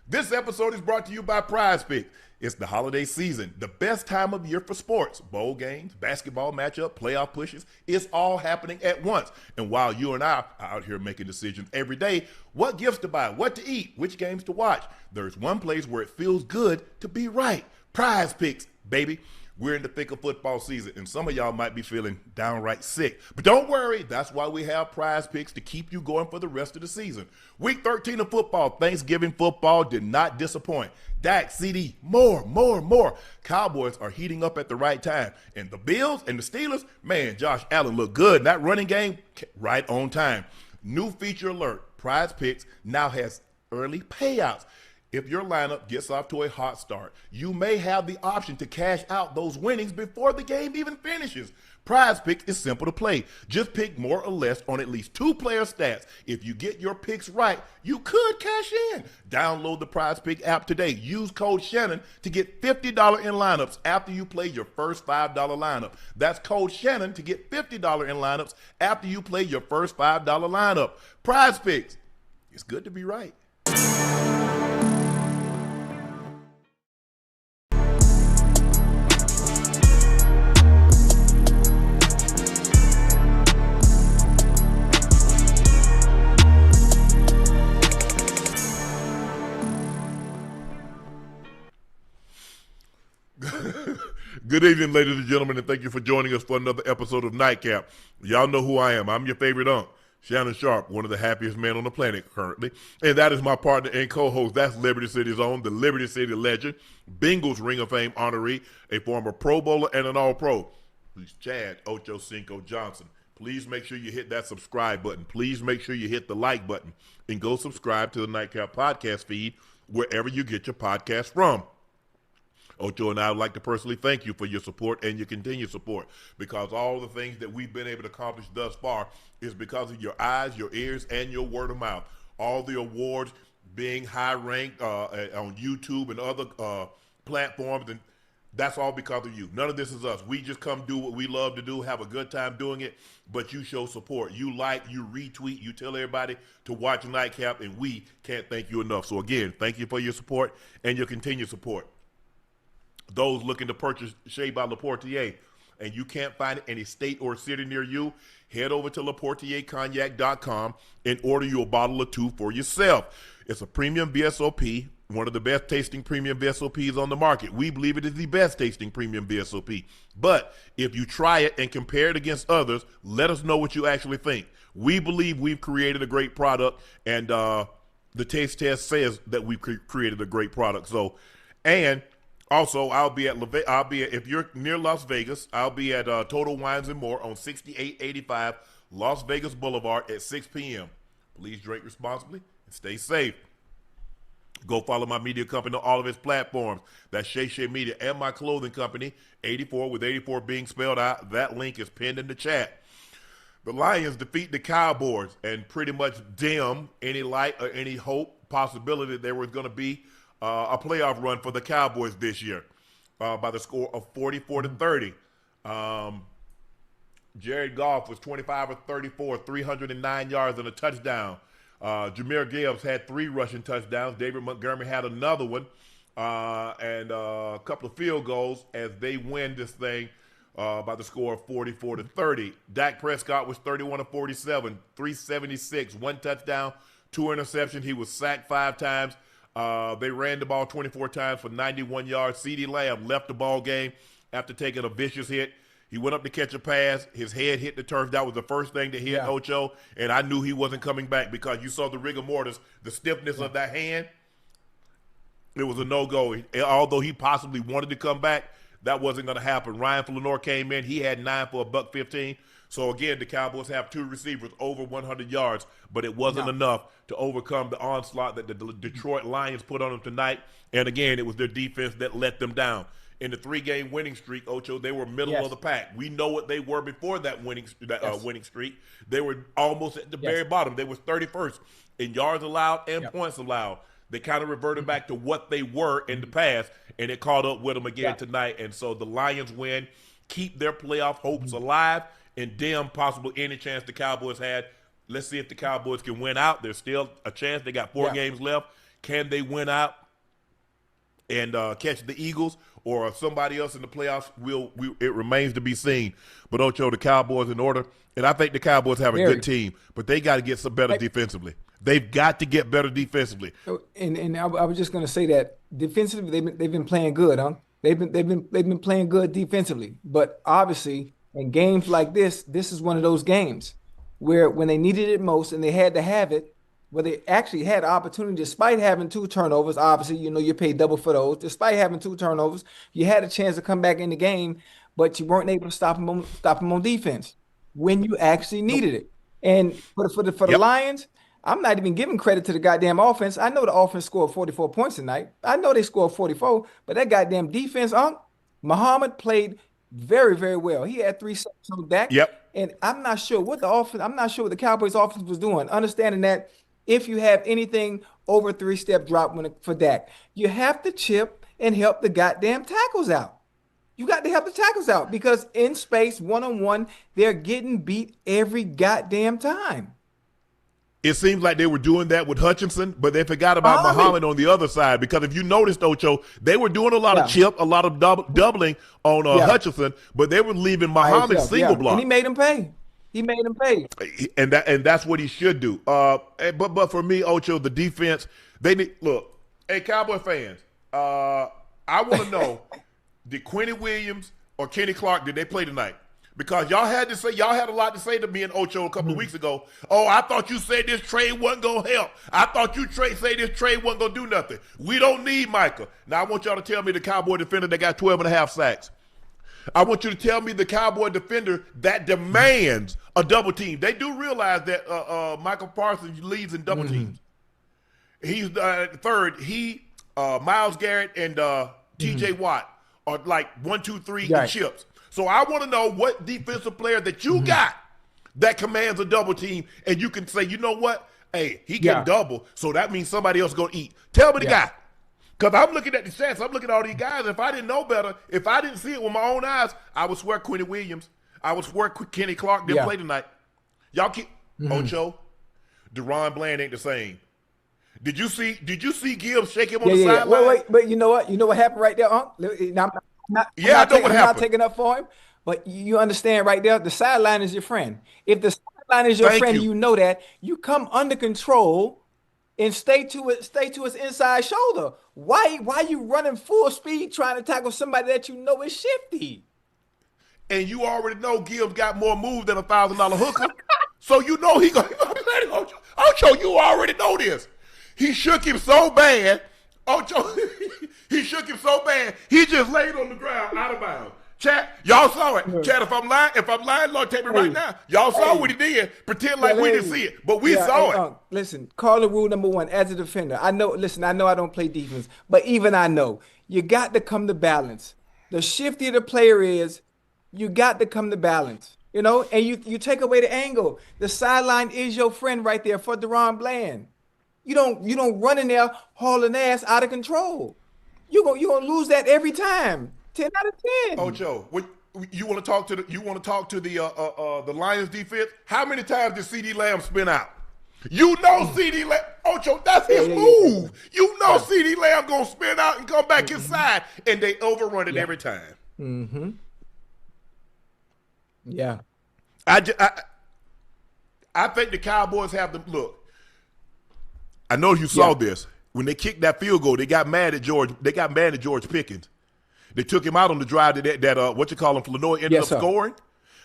This episode is brought to you by Prize Picks. It's the holiday season, the best time of year for sports. Bowl games, basketball matchup, playoff pushes. It's all happening at once. And while you and I are out here making decisions every day, what gifts to buy, what to eat, which games to watch, there's one place where it feels good to be right. Prize Picks, baby. We're in the thick of football season, and some of y'all might be feeling downright sick. But don't worry, that's why we have Prize Picks to keep you going for the rest of the season. Week 13 of football, Thanksgiving football did not disappoint. Dak, CD, more. Cowboys are heating up at the right time. And the Bills and the Steelers, man, Josh Allen looked good. That running game, right on time. New feature alert, Prize Picks now has early payouts. If your lineup gets off to a hot start, you may have the option to cash out those winnings before the game even finishes. Prize Picks is simple to play. Just pick more or less on at least 2 player stats. If you get your picks right, you could cash in. Download the Prize Pick app today. Use code Shannon to get $50 in lineups after you play your first $5 lineup. That's code Shannon to get $50 in lineups after you play your first $5 lineup. Prize Picks. It's good to be right. Good evening, ladies and gentlemen, and thank you for joining us for another episode of Nightcap. Y'all know who I am. I'm your favorite Unc, Shannon Sharpe, one of the happiest men on the planet currently. And that is my partner and co-host. That's Liberty City's own, the Liberty City legend, Bengals Ring of Fame honoree, a former Pro Bowler and an All-Pro. He's Chad Ochocinco Johnson. Please make sure you hit that subscribe button. Please make sure you hit the like button. And go subscribe to the Nightcap podcast feed wherever you get your podcast from. Ocho and I would like to personally thank you for your support and your continued support, because all the things that we've been able to accomplish thus far is because of your eyes, your ears, and your word of mouth. All the awards being high ranked on YouTube and other platforms, and that's all because of you. None of this is us. We just come do what we love to do, have a good time doing it, but you show support. You like, you retweet, you tell everybody to watch Nightcap, and we can't thank you enough. So again, thank you for your support and your continued support. Those looking to purchase Shea by Laportier and you can't find any state or city near you, head over to LaportierCognac.com and order you a bottle or 2 for yourself. It's a premium VSOP, one of the best tasting premium VSOPs on the market. We believe it is the best tasting premium VSOP. But if you try it and compare it against others, let us know what you actually think. We believe we've created a great product, and the taste test says that we've created a great product. Also, I'll be at if you're near Las Vegas, I'll be at Total Wines and More on 6885 Las Vegas Boulevard at 6 p.m. Please drink responsibly and stay safe. Go follow my media company on all of its platforms. That's Shay Shay Media, and my clothing company, 84 with 84 being spelled out. That link is pinned in the chat. The Lions defeat the Cowboys and pretty much dim any light or any hope, possibility that there was going to be a playoff run for the Cowboys this year by the score of 44-30. Jared Goff was 25 of 34, 309 yards and a touchdown. Jahmyr Gibbs had 3 rushing touchdowns. David Montgomery had another one and a couple of field goals as they win this thing by the score of 44-30. Dak Prescott was 31 of 47, 376, 1 touchdown, 2 interceptions. He was sacked 5 times. They ran the ball 24 times for 91 yards. CeeDee Lamb left the ball game after taking a vicious hit. He went up to catch a pass. His head hit the turf. That was the first thing that hit Ocho, and I knew he wasn't coming back because you saw the rigor mortis, the stiffness of that hand. It was a no-go. Although he possibly wanted to come back, that wasn't going to happen. Ryan Flanor came in. He had 9 for $115. So, again, the Cowboys have 2 receivers over 100 yards, but it wasn't enough to overcome the onslaught that the Detroit Lions put on them tonight. And, again, it was their defense that let them down. In the 3-game winning streak, Ocho, they were middle of the pack. We know what they were before that winning streak. They were almost at the very bottom. They were 31st in yards allowed and points allowed. They kind of reverted back to what they were in the past, and it caught up with them again tonight. And so the Lions win, keep their playoff hopes alive, and dim possible any chance the Cowboys had. Let's see if the Cowboys can win out. There's still a chance. They got 4 games left. Can they win out and catch the Eagles or somebody else in the playoffs? It remains to be seen. But Ocho, the Cowboys in order, and I think the Cowboys have a good team, but they got to get some better defensively. They've got to get better defensively. And I was just going to say that defensively they've been playing good, huh? They've been playing good defensively, but obviously in games like this is one of those games where when they needed it most and they had to have it, where they actually had opportunity despite having 2 turnovers. Obviously, you pay double for those. Despite having 2 turnovers, you had a chance to come back in the game, but you weren't able to stop them on defense when you actually needed it. And for the Lions, I'm not even giving credit to the goddamn offense. I know the offense scored 44 points tonight. I know they scored 44, but that goddamn defense, Muhammad played very, very well. He had 3 sacks on Dak. Yep. And I'm not sure what the Cowboys offense was doing. Understanding that if you have anything over 3-step drop for Dak, you have to chip and help the goddamn tackles out. You got to help the tackles out because in space, one-on-one, they're getting beat every goddamn time. It seems like they were doing that with Hutchinson, but they forgot about Muhammad on the other side. Because if you noticed, Ocho, they were doing a lot of chip, a lot of doubling on Hutchinson, but they were leaving Muhammad single block. And he made him pay. And that's what he should do. But for me, Ocho, the defense, they need look. Hey, Cowboy fans, I want to know, did Quentin Williams or Kenny Clark, did they play tonight? Because y'all had a lot to say to me and Ocho a couple of weeks ago. Oh, I thought you said this trade wasn't gonna help. I thought you say this trade wasn't gonna do nothing. We don't need Micah. Now I want y'all to tell me the Cowboy defender that got 12.5 sacks. I want you to tell me the Cowboy defender that demands a double team. They do realize that Michael Parsons leads in double teams. He's third. Myles Garrett and T.J. Watt are like 1, 2, 3 in chips. So I want to know what defensive player that you got that commands a double team, and you can say, you know what? Hey, he getting double, so that means somebody else going to eat. Tell me the guy. Because I'm looking at the stats. I'm looking at all these guys. If I didn't know better, if I didn't see it with my own eyes, I would swear Quentin Williams. I would swear Kenny Clark didn't play tonight. Y'all keep Ocho, Deron Bland ain't the same. Did you see Gibbs shake him on the sideline? Wait, but you know what? You know what happened right there, Unc? I'm not taking up for him, but you understand right there, the sideline is your friend. If the sideline is your friend, you know that, you come under control and stay to its inside shoulder. Why you running full speed trying to tackle somebody that you know is shifty? And you already know Gibbs got more moves than a $1,000 hooker. So you know he gonna Ocho, you already know this. He shook him so bad. Ocho, he shook him so bad, he just laid on the ground out of bounds. Chad, y'all saw it. Chad, if I'm lying, Lord, take me right now. Y'all saw what he did. Pretend like we didn't see it, but we saw it. Listen, call the rule number 1 as a defender. I know I don't play defense, but even I know you got to come to balance. The shiftier the player is, you got to come to balance. And you take away the angle. The sideline is your friend right there for Deron Bland. You don't run in there hauling ass out of control. You're gonna lose that every time. 10 out of 10. Ocho, you want to talk to the Lions defense? How many times did CeeDee Lamb spin out? You know CeeDee Lamb, Ocho, that's his move. You know CeeDee Lamb gonna spin out and come back inside, and they overrun it every time. Mm-hmm. Yeah. I think the Cowboys have the look. I know you saw this. When they kicked that field goal, they got mad at George Pickens. They took him out on the drive that Flournoy ended up scoring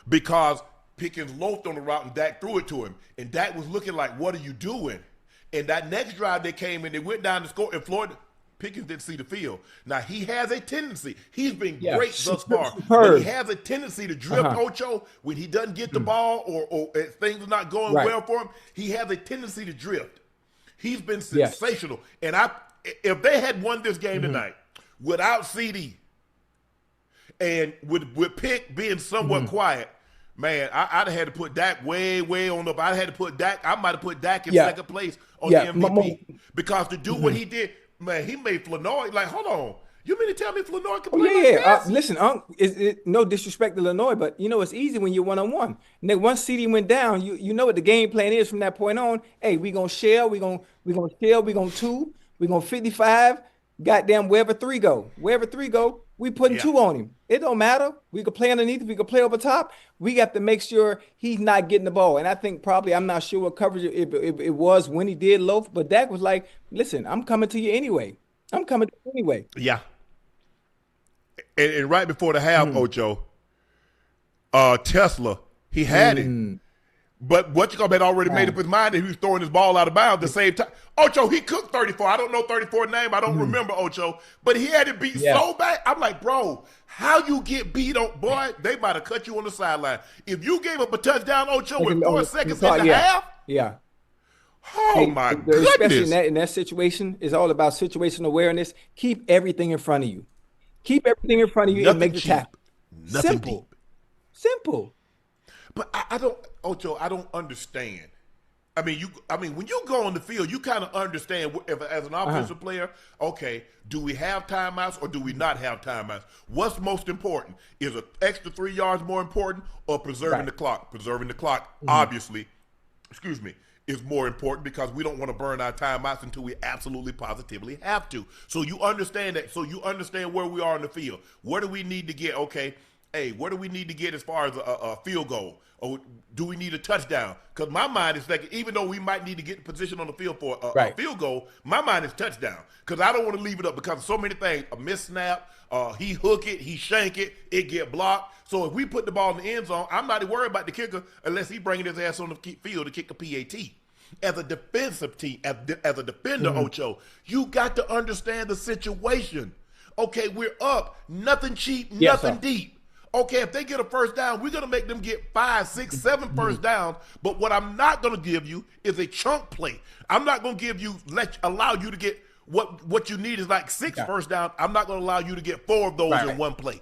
because Pickens loafed on the route and Dak threw it to him. And Dak was looking like, what are you doing? And that next drive they came in, they went down to score, and Pickens didn't see the field. Now, he has a tendency. He's been great thus far. But he has a tendency to drift Ocho when he doesn't get the ball or things are not going well for him. He has a tendency to drift. He's been sensational. And if they had won this game tonight without CD and with Pick being somewhat quiet, man, I'd have had to put Dak way on up. I might have put Dak in second place on the MVP. Because to do what he did, man, he made Flournoy like, hold on. You mean to tell me Flournoy can play listen, Unc, no disrespect to Flournoy, but it's easy when you're one-on-one. And then once CD went down, you know what the game plan is from that point on. Hey, we gonna shell, we gonna two, We're going 55, goddamn, wherever 3 go. Wherever 3 go, we putting 2 on him. It don't matter. We could play underneath, we could play over top. We got to make sure he's not getting the ball. And I think probably, I'm not sure what coverage it was when he did loaf, but Dak was like, listen, I'm coming to you anyway. I'm coming to you anyway. Yeah. And right before the half, Ocho, Tesla, he had it. But what you had already made up his mind that he was throwing his ball out of bounds at the same time. Ocho, he cooked 34. I don't know 34 name. I don't remember Ocho. But he had it beat so bad. I'm like, bro, how you get beat on? Boy, they might have cut you on the sideline. If you gave up a touchdown, Ocho, with 4 seconds in the half. Yeah. Oh, my goodness. Especially in that situation, it's all about situational awareness. Keep everything in front of you. Keep everything in front of you and make the tackle. Nothing deep. Simple. But I don't, Ocho, I don't understand. I mean, when you go on the field, you kind of understand as an offensive player, okay, do we have timeouts or do we not have timeouts? What's most important? Is an extra 3 yards more important or preserving the clock? Preserving the clock, obviously, is more important because we don't want to burn our timeouts until we absolutely positively have to. So you understand that. So you understand where we are in the field. Where do we need to get? Okay, hey, where do we need to get as far as a field goal? Or do we need a touchdown? Because my mind is like, even though we might need to get in position on the field for a field goal, my mind is touchdown. Because I don't want to leave it up because of so many things. A missed snap, he hook it, he shank it, it get blocked. So if we put the ball in the end zone, I'm not worried about the kicker unless he bringing his ass on the field to kick a PAT. As a defensive team, as a defender, Ocho, you got to understand the situation. Okay, we're up. Nothing cheap, nothing deep. Okay, if they get a first down, we're going to make them get 5, 6, 7 first downs. But what I'm not going to give you is a chunk play. I'm not going to give you, allow you to get what you need is like 6 first down. I'm not going to allow you to get 4 of those in one play.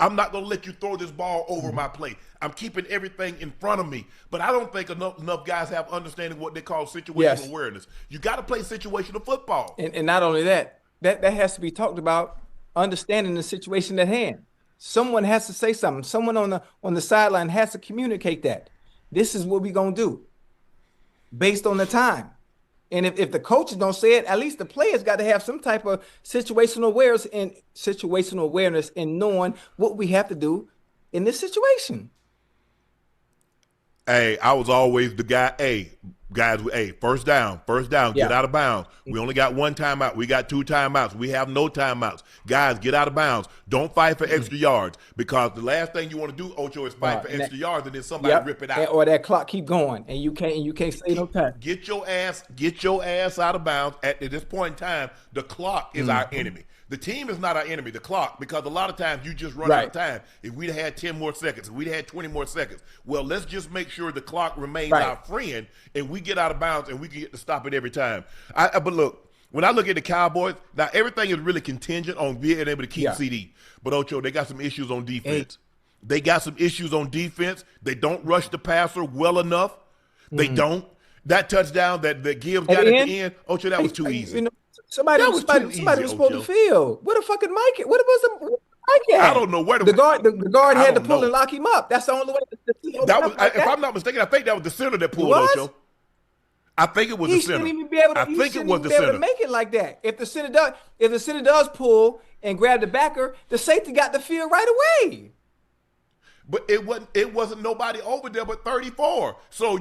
I'm not going to let you throw this ball over my play. I'm keeping everything in front of me. But I don't think enough guys have understanding what they call situational awareness. You got to play situational football. And not only that has to be talked about, understanding the situation at hand. Someone has to say something. Someone on the sideline has to communicate that. This is what we're going to do based on the time. And if the coaches don't say it, at least the players got to have some type of situational awareness in knowing what we have to do in this situation. Hey, I was always the guy, guys, first down, get out of bounds. We only got 1 timeout. We got 2 timeouts. We have no timeouts. Guys, get out of bounds. Don't fight for extra yards because the last thing you want to do, Ocho, is fight for extra yards and then somebody rip it out. Or that clock keep going and you can't say no time. Get your ass out of bounds. At this point in time, the clock is our enemy. The team is not our enemy, the clock, because a lot of times you just run out of time. If we'd had 10 more seconds, if we'd had 20 more seconds, well, let's just make sure the clock remains our friend and we get out of bounds and we can get to stop it every time. But look, when I look at the Cowboys, now everything is really contingent on being able to keep CD. But, Ocho, they got some issues on defense. They got some issues on defense. They don't rush the passer well enough. They don't. That touchdown that Gibbs got at the end, Ocho, that was too easy. Somebody was supposed to field. Where the fucking Mike? What was the Mike at? I don't know where the guard had to pull and lock him up. That's the only way. That was, if I'm not mistaken, I think that was the center that pulled Ocho. I think it was the center. I think it was the center. To make it like that. If the center does pull and grab the backer, the safety got the field right away. But it wasn't nobody over there but 34. So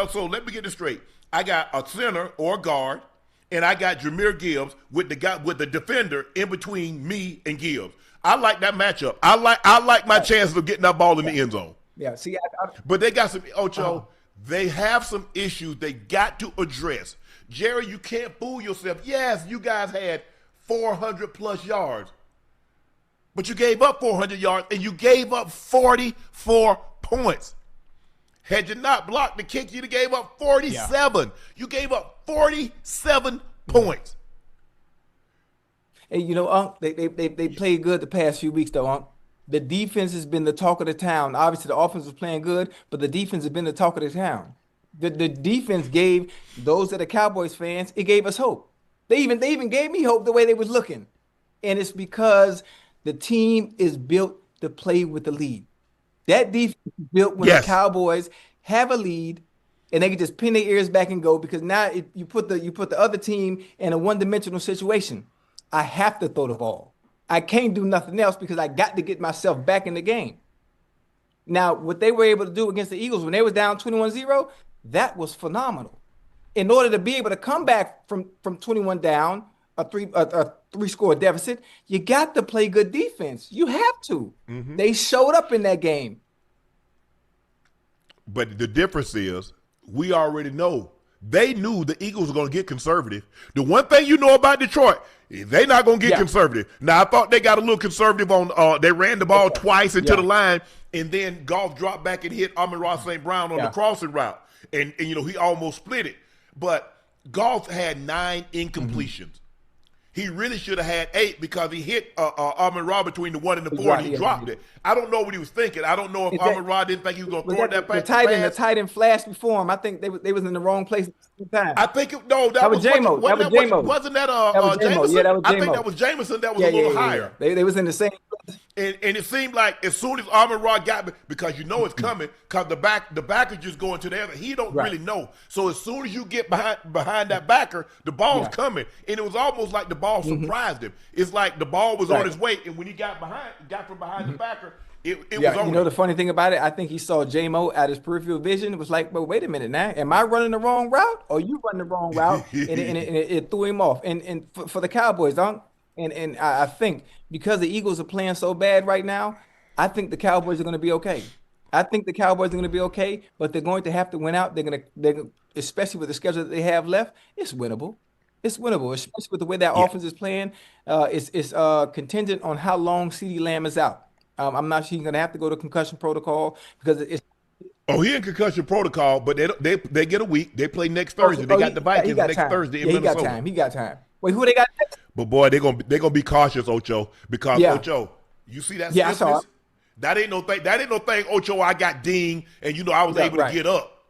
so let me get this straight. I got a center or a guard. And I got Jahmyr Gibbs with the defender in between me and Gibbs. I like that matchup. I like my chances of getting that ball in the end zone. Yeah. See, but they got some Ocho. They have some issues they got to address. Jerry, you can't fool yourself. Yes, you guys had 400 plus yards, but you gave up 400 yards and you gave up 44 points. Had you not blocked the kick, you'd have gave up 47. You gave up 47 points. Hey, Unc, they played good the past few weeks, though, Unc. The defense has been the talk of the town. Obviously, the offense was playing good, but the defense has been the talk of the town. The defense gave those that are Cowboys fans, it gave us hope. They even gave me hope the way they was looking. And it's because the team is built to play with the lead. That defense is built when the Cowboys have a lead and they can just pin their ears back and go because now you put the other team in a one-dimensional situation. I have to throw the ball. I can't do nothing else because I got to get myself back in the game. Now, what they were able to do against the Eagles when they was down 21-0, that was phenomenal. In order to be able to come back from 21 down, a three-score deficit, you got to play good defense. You have to. They showed up in that game. But the difference is we already know. They knew the Eagles were going to get conservative. The one thing you know about Detroit, they're not going to get conservative. Now, I thought they got a little conservative on they ran the ball twice into the line, and then Goff dropped back and hit Amon-Ra St. Brown on the crossing route. And, you know, he almost split it. But Goff had 9 incompletions. He really should have had 8 because he hit Amon-Ra between the 1 and the 4, and he dropped it. I don't know what he was thinking. I don't know if Amon-Ra didn't think he was going to throw that pass. The tight end flashed before him. I think they was in the wrong place at the time. I think that was J-Mo. Wasn't that Jameson? Yeah, that was J-Mo. I think that was Jameson that was a little higher. They was in the same place. And it seemed like as soon as Amon-Ra got, because you know it's coming, because the backer just going to the other. He don't really know. So as soon as you get behind that backer, the ball's coming. And it was almost like the ball surprised him. It's like the ball was on his way, and when he got from behind the backer, it was on. You know the funny thing about it? I think he saw J-Mo at his peripheral vision. It was like, but wait a minute now. Am I running the wrong route or you running the wrong route? and it threw him off. And for the Cowboys, and I think because the Eagles are playing so bad right now, I think the Cowboys are going to be okay. But they're going to have to win out. They're going to, especially with the schedule that they have left, it's winnable. It's winnable, especially with the way that offense is playing. It's contingent on how long CeeDee Lamb is out. I'm not sure he's going to have to go to concussion protocol because it's. Oh, he in concussion protocol, but they get a week. They play next Thursday. They got the Vikings next Thursday in Minnesota. He got time. Wait, who they got next? But boy, they're gonna be cautious, Ocho, because Ocho, you see that? Yeah, I saw it. That ain't no thing, Ocho. I got ding, and I was able to get up.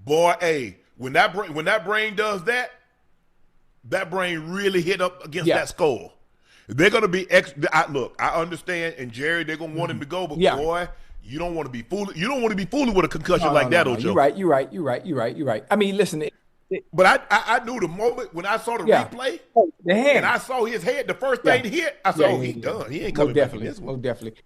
Boy, hey, when that brain does that, that brain really hit up against that skull. They're gonna be look, I understand, and Jerry, they're gonna want him to go, but boy, you don't want to be fooling. You don't want to be fooling with a concussion like that, Ocho. You're right. I mean, listen. But I knew the moment when I saw the replay, the hand, and I saw his head, the first thing to hit, I said, he's done. He ain't coming back in this one. Definitely.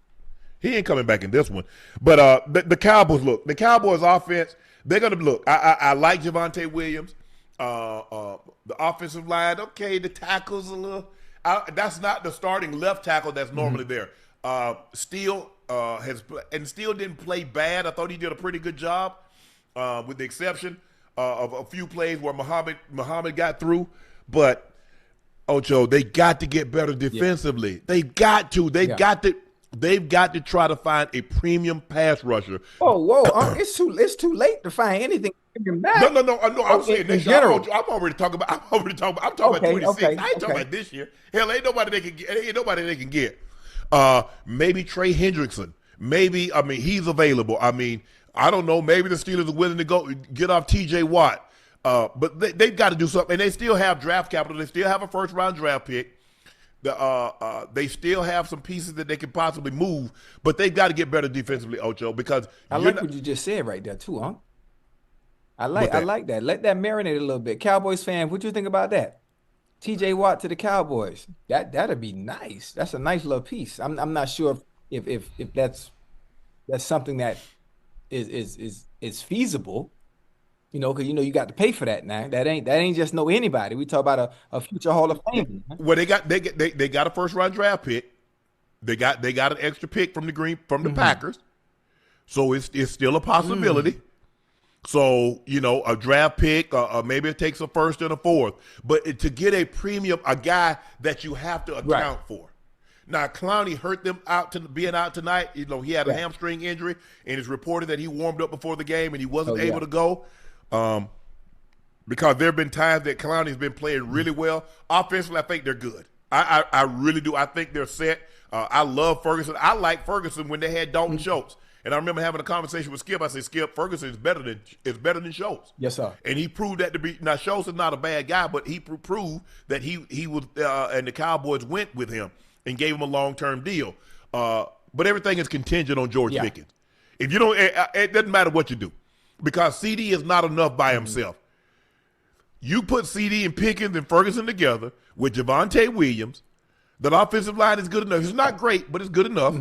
He ain't coming back in this one. But the Cowboys, look, the Cowboys offense, they're going to look. I like Javonte Williams. The offensive line, okay, the tackles a little. That's not the starting left tackle that's normally there. Steele Steele didn't play bad. I thought he did a pretty good job, with the exception of a few plays where Muhammad got through. But Ocho, they got to get better defensively. Yeah. They've got to. They've got to try to find a premium pass rusher. Oh, whoa! It's too late to find anything. Back. No. I'm saying next year. I'm already talking about. I'm talking about 26. I ain't talking about this year. Hell, ain't nobody they can get. Maybe Trey Hendrickson. Maybe he's available. I don't know. Maybe the Steelers are willing to go get off T.J. Watt. But they've got to do something. And they still have draft capital. They still have a first-round draft pick. They still have some pieces that they can possibly move, but they've got to get better defensively, Ocho. Because I like what you just said right there too, huh? I like that. Let that marinate a little bit. Cowboys fan, what you think about that? T.J. Watt to the Cowboys. That'd be nice. That's a nice little piece. I'm not sure if that's something that is feasible. Because you got to pay for that now. That ain't just anybody. We talk about a future Hall of Fame. Well, they got a first round draft pick. They got an extra pick from the Packers, so it's still a possibility. So a draft pick, maybe it takes a first and a fourth, but to get a premium, a guy that you have to account for. Now, Clowney hurt them being out tonight. He had a hamstring injury, and it's reported that he warmed up before the game and he wasn't able to go. Because there have been times that Clowney's been playing really well. Offensively, I think they're good. I really do. I think they're set. I love Ferguson. I like Ferguson when they had Dalton Schultz. And I remember having a conversation with Skip. I said, Skip, Ferguson is better than Schultz. Yes, sir. And he proved that to be. Now, Schultz is not a bad guy, but he proved that he was, and the Cowboys went with him and gave him a long-term deal. But everything is contingent on George Pickens. If you don't, it doesn't matter what you do. because CD is not enough by himself. You put CD and Pickens and Ferguson together with Javonte Williams, that offensive line is good enough. It's not great, but it's good enough.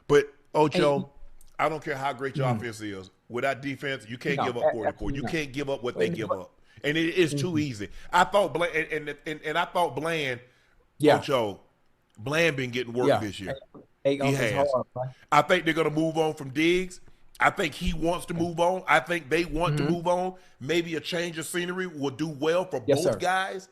But, Ocho, I don't care how great your offense is. Without defense, you can't give up 44. You can't give up what they give up. And it is too easy. I thought I thought Bland, Ocho, Bland been getting work this year. He has. I think they're going to move on from Diggs. I think he wants to move on. I think they want to move on. Maybe a change of scenery will do well for both guys.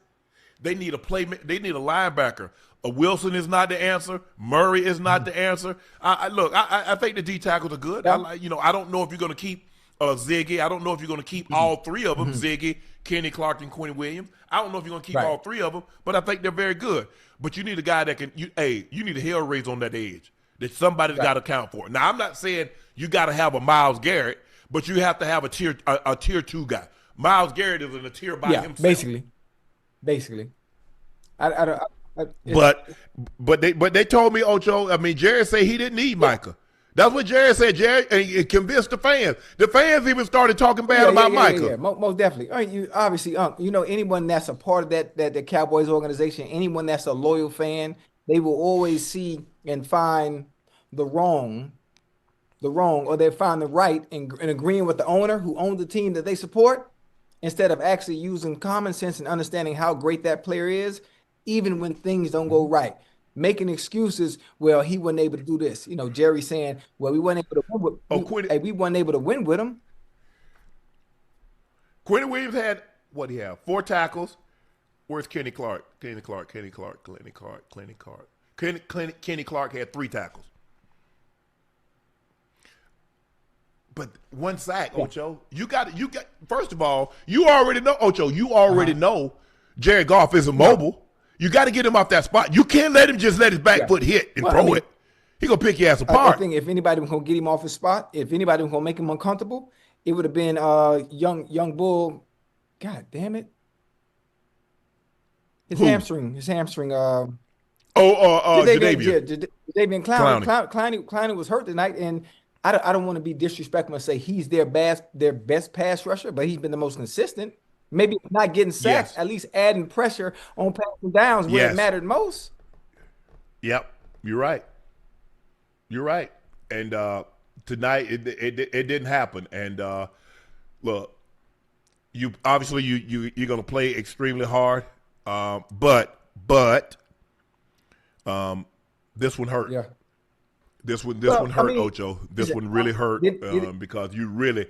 They need a They need a linebacker. A Wilson is not the answer. Murray is not the answer. I think the D tackles are good. I don't know if you're going to keep Ziggy. I don't know if you're going to keep all three of them, Ziggy, Kenny Clark, and Quentin Williams. I don't know if you're going to keep all three of them, but I think they're very good. But you need a guy that can. You need a hell raise on that edge that somebody's got to account for. Now, I'm not saying you got to have a Myles Garrett, but you have to have a tier 2 guy. Myles Garrett is in a tier by himself. Basically. But they told me, Ocho. I mean, Jared said he didn't need Micah. That's what Jared said. Jared and convinced the fans. The fans even started talking bad about Micah. Yeah, most definitely. I mean, obviously, anyone that's a part of that the Cowboys organization, anyone that's a loyal fan, they will always see and find the wrong, or they find the right in agreeing with the owner who owns the team that they support, instead of actually using common sense and understanding how great that player is, even when things don't go right. Making excuses, well, he wasn't able to do this. Jerry saying, well, we weren't able to win with we weren't able to win with him. Quentin Williams had, what do you have, 4 tackles. Where's Kenny Clark? Kenny Clark had 3 tackles. But 1 sack, Ocho. You got first of all, you already know, Ocho, know Jared Goff isn't mobile. You got to get him off that spot. You can't let him just let his back foot hit and throw it. He going to pick your ass apart. I think if anybody was going to get him off his spot, if anybody was going to make him uncomfortable, it would have been young Bull. God damn it. His hamstring. Jadavian Clowney was hurt tonight, and I don't want to be disrespectful and say he's their best pass rusher, but he's been the most consistent. Maybe not getting sacks, at least adding pressure on passing downs where it mattered most. Yep, you're right. And tonight it didn't happen. And look, you're going to play extremely hard, but this one hurt. Yeah. This one hurt, Ocho. This one really hurt because you really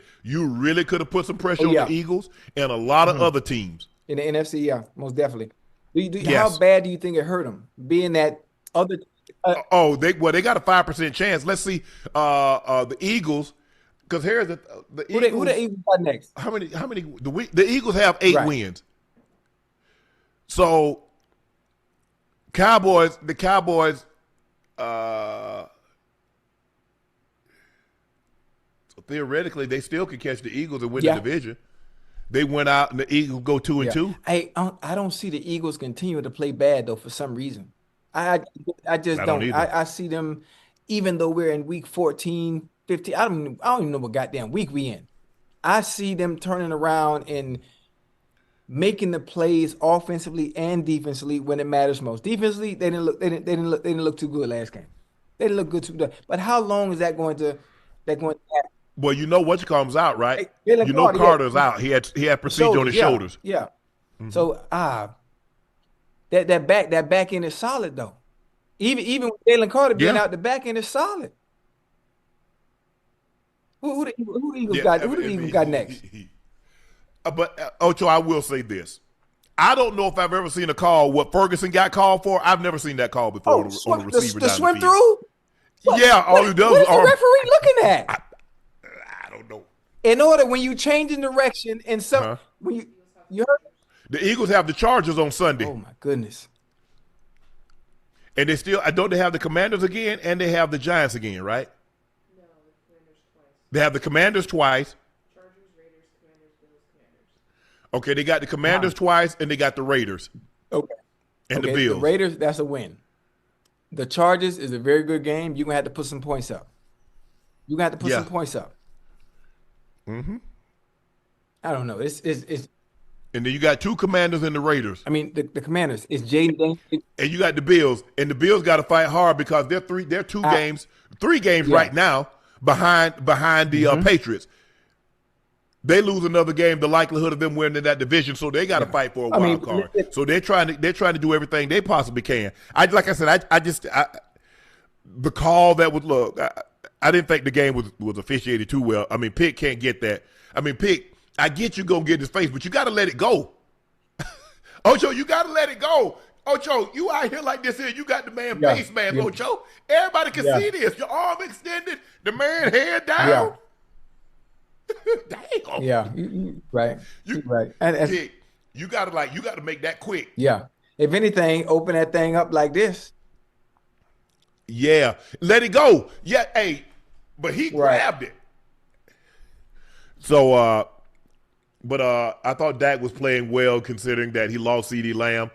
could have put some pressure on the Eagles and a lot of other teams in the NFC. Yeah, most definitely. How bad do you think it hurt them? Being that other. They got a 5% chance. Let's see. The Eagles, because here's the Eagles. Who the Eagles got next? How many? The Eagles have 8 wins. So the Cowboys. Theoretically, they still could catch the Eagles and win the division. They went out and the Eagles go 2-2. I don't see the Eagles continue to play bad though for some reason. I just don't. I see them, even though we're in week 14, 15. I don't even know what goddamn week we in. I see them turning around and making the plays offensively and defensively when it matters most. Defensively, they didn't look too good last game. They didn't look good too good. But how long is that going to happen? Well, you know what comes out, right? Carter's out. He had procedure on his shoulders. Yeah. Mm-hmm. So that back end is solid though. Even with Jalen Carter being out, the back end is solid. Who the Eagles got? Who the Eagles got next? But Ocho, I will say this: I don't know if I've ever seen a call what Ferguson got called for. I've never seen that call before on the receiver. The swim through. All he does. What is the referee looking at? I don't know. In order, when you change in direction and some, when you heard the Eagles have the Chargers on Sunday. Oh my goodness! And they still, don't they have the Commanders again, and they have the Giants again, right? No, the Commanders twice. They have the Commanders twice. Chargers, Raiders, Commanders, Bills, Commanders. Okay, they got the Commanders twice, and they got the Raiders. Okay. And the Bills. The Raiders, that's a win. The Chargers is a very good game. You're going to have to put some points up. You're going to have to put some points up. Mm-hmm. I don't know. It's And then you got two Commanders and the Raiders. I mean, the Commanders. It's Jaden Daniels. And you got the Bills. And the Bills got to fight hard because they're three games right now behind the Patriots. They lose another game, the likelihood of them winning that division, so they got to fight for a wild card. So they're trying to do everything they possibly can. Like I said, the call that was I didn't think the game was officiated too well. I mean, Pitt can't get that. I mean, Pitt, I get you gonna get his face, but you got to let it go. Ocho, you got to let it go. Ocho, you out here like this here. You got the man face, man, Ocho. Everybody can see this. Your arm extended, the man head down. Yeah. Dang. Yeah, right. Right. And you gotta make that quick. yeah. If anything, open that thing up like this. Yeah. Let it go. Yeah, hey, but he grabbed it. So I thought Dak was playing well considering that he lost CeeDee Lamb.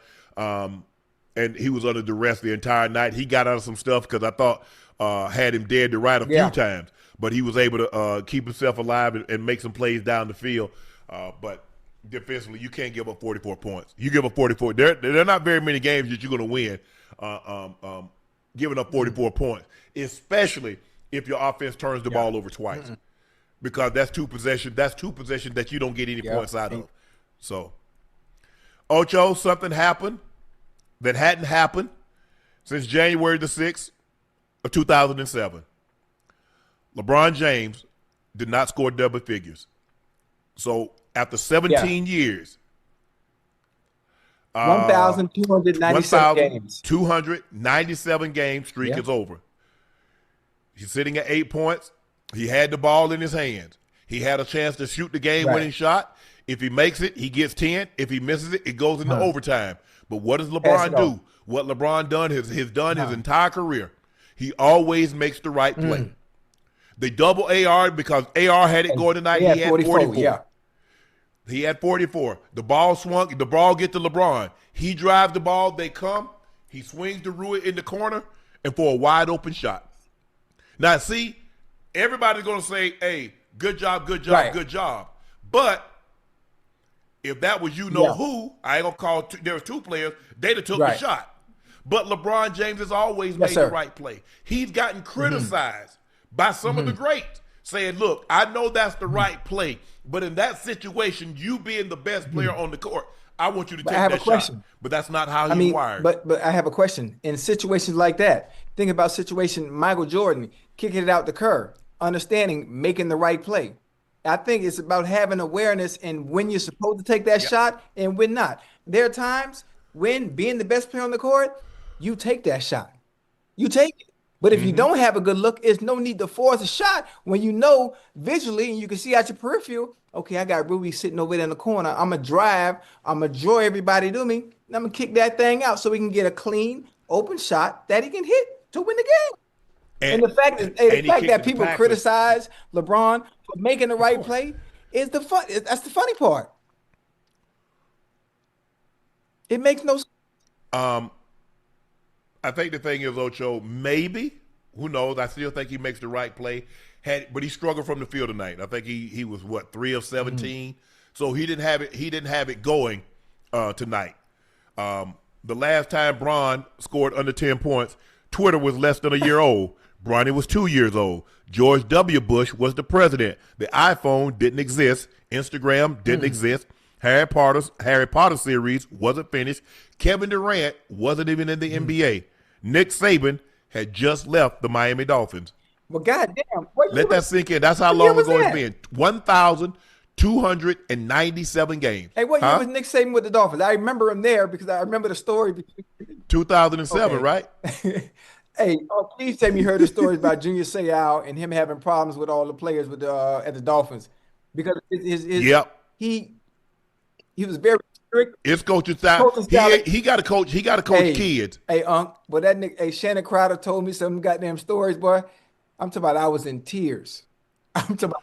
And he was under duress the entire night. He got out of some stuff because I thought had him dead to right a few times. But he was able to keep himself alive and make some plays down the field. But defensively, you can't give up 44 points. You give up 44. There are not very many games that you're going to win giving up 44 points, especially if your offense turns the ball over twice. Because that's two possessions that you don't get any points out of. So, Ocho, something happened that hadn't happened since January the 6th of 2007. LeBron James did not score double figures. So after 17 years, 1,297 games. 297 game streak is over. He's sitting at 8 points. He had the ball in his hands. He had a chance to shoot the game-winning shot. If he makes it, he gets 10. If he misses it, it goes into overtime. But what does LeBron do? What LeBron done has done his entire career. He always makes the right play. They double AR because AR had it going tonight. He had 44. Yeah. He had 44. The ball swung. The ball get to LeBron. He drives the ball. They come. He swings to Rui in the corner and for a wide open shot. Now, see, everybody's going to say, hey, good job, good job. But if that was who, I ain't going to call there was two players, they'd have took the shot. But LeBron James has always made the right play. He's gotten criticized by some of the greats, saying, look, I know that's the right play, but in that situation, you being the best player on the court, I want you to take that shot. But that's not how he's wired. But I have a question. In situations like that, think about situation Michael Jordan kicking it out to Kerr, understanding, making the right play. I think it's about having awareness and when you're supposed to take that shot and when not. There are times when being the best player on the court, you take that shot. You take it. But if you don't have a good look, it's no need to force a shot when you know visually and you can see out your peripheral, okay, I got Ruby sitting over there in the corner. I'm going to drive. I'm going to draw everybody to me. And I'm going to kick that thing out so we can get a clean, open shot that he can hit to win the game. And the fact that people criticize LeBron for making the right play is that's the funny part. It makes no sense. I think the thing is, Ocho, maybe, who knows? I still think he makes the right play. But he struggled from the field tonight. I think he was 3 of 17. So he didn't have it going tonight. The last time Bron scored under 10 points, Twitter was less than a year old. Bronny was 2 years old. George W. Bush was the president. The iPhone didn't exist. Instagram didn't exist. Harry Potter series wasn't finished. Kevin Durant wasn't even in the NBA. Nick Saban had just left the Miami Dolphins. Well, goddamn. Let that sink in. That's how long ago it's been. 1,297 games. Hey, what year was Nick Saban with the Dolphins? I remember him there because I remember the story. 2007, right? Hey, please tell me you heard the stories about Junior Seau and him having problems with all the players with at the Dolphins because he was very strict. It's coaching style. He got to coach. He got to coach kids. Hey, Unc, but Shannon Crowder told me some goddamn stories, boy. I'm talking about I was in tears. I'm talking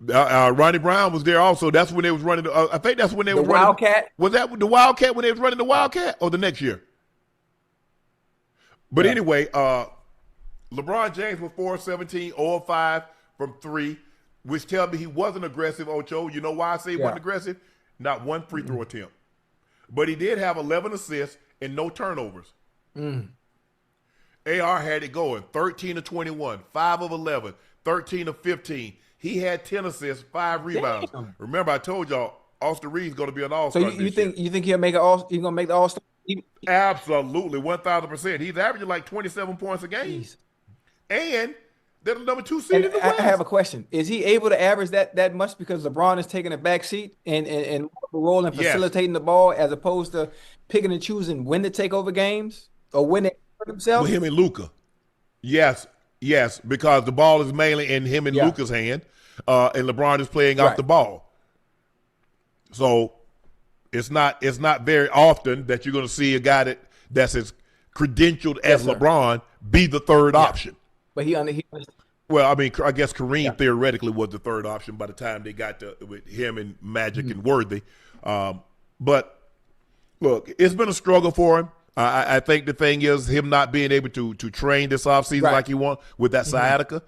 about Ronnie Brown was there also. That's when they was running. I think that's when they were running. Wildcat. Was that the Wildcat when they was running the Wildcat or the next year? But anyway, LeBron James was 4 of 17, 0 of 5 from 3. which tells me he wasn't aggressive, Ocho. You know why I say he wasn't Yeah. aggressive? Not one free throw attempt. But he did have 11 assists and no turnovers. AR had it going 13 of 21, 5 of 11, 13 of 15. He had 10 assists, 5 rebounds. Damn. Remember, I told y'all Austin Reed's going to be an So all-star you this year. think he'll make he's gonna make the All-Star? Absolutely, 1,000%. He's averaging like 27 points a game. Jeez. And they're the number 2 seed And in the I West. have a question. Is he able to average that much because LeBron is taking a back seat and role and Yes. facilitating the ball as opposed to picking and choosing when to take over games or when to hurt himself? With him and Luka. Yes, because the ball is mainly in him and Yeah. Luka's hand, and LeBron is playing off Right. the ball. So it's not very often that you're going to see a guy that's as credentialed as Yes, sir. LeBron be the third option. But he Well, I mean, I guess Kareem theoretically was the third option by the time they got to with him and Magic and Worthy. But look, it's been a struggle for him. I think the thing is him not being able to train this offseason Right. like he wants with that sciatica,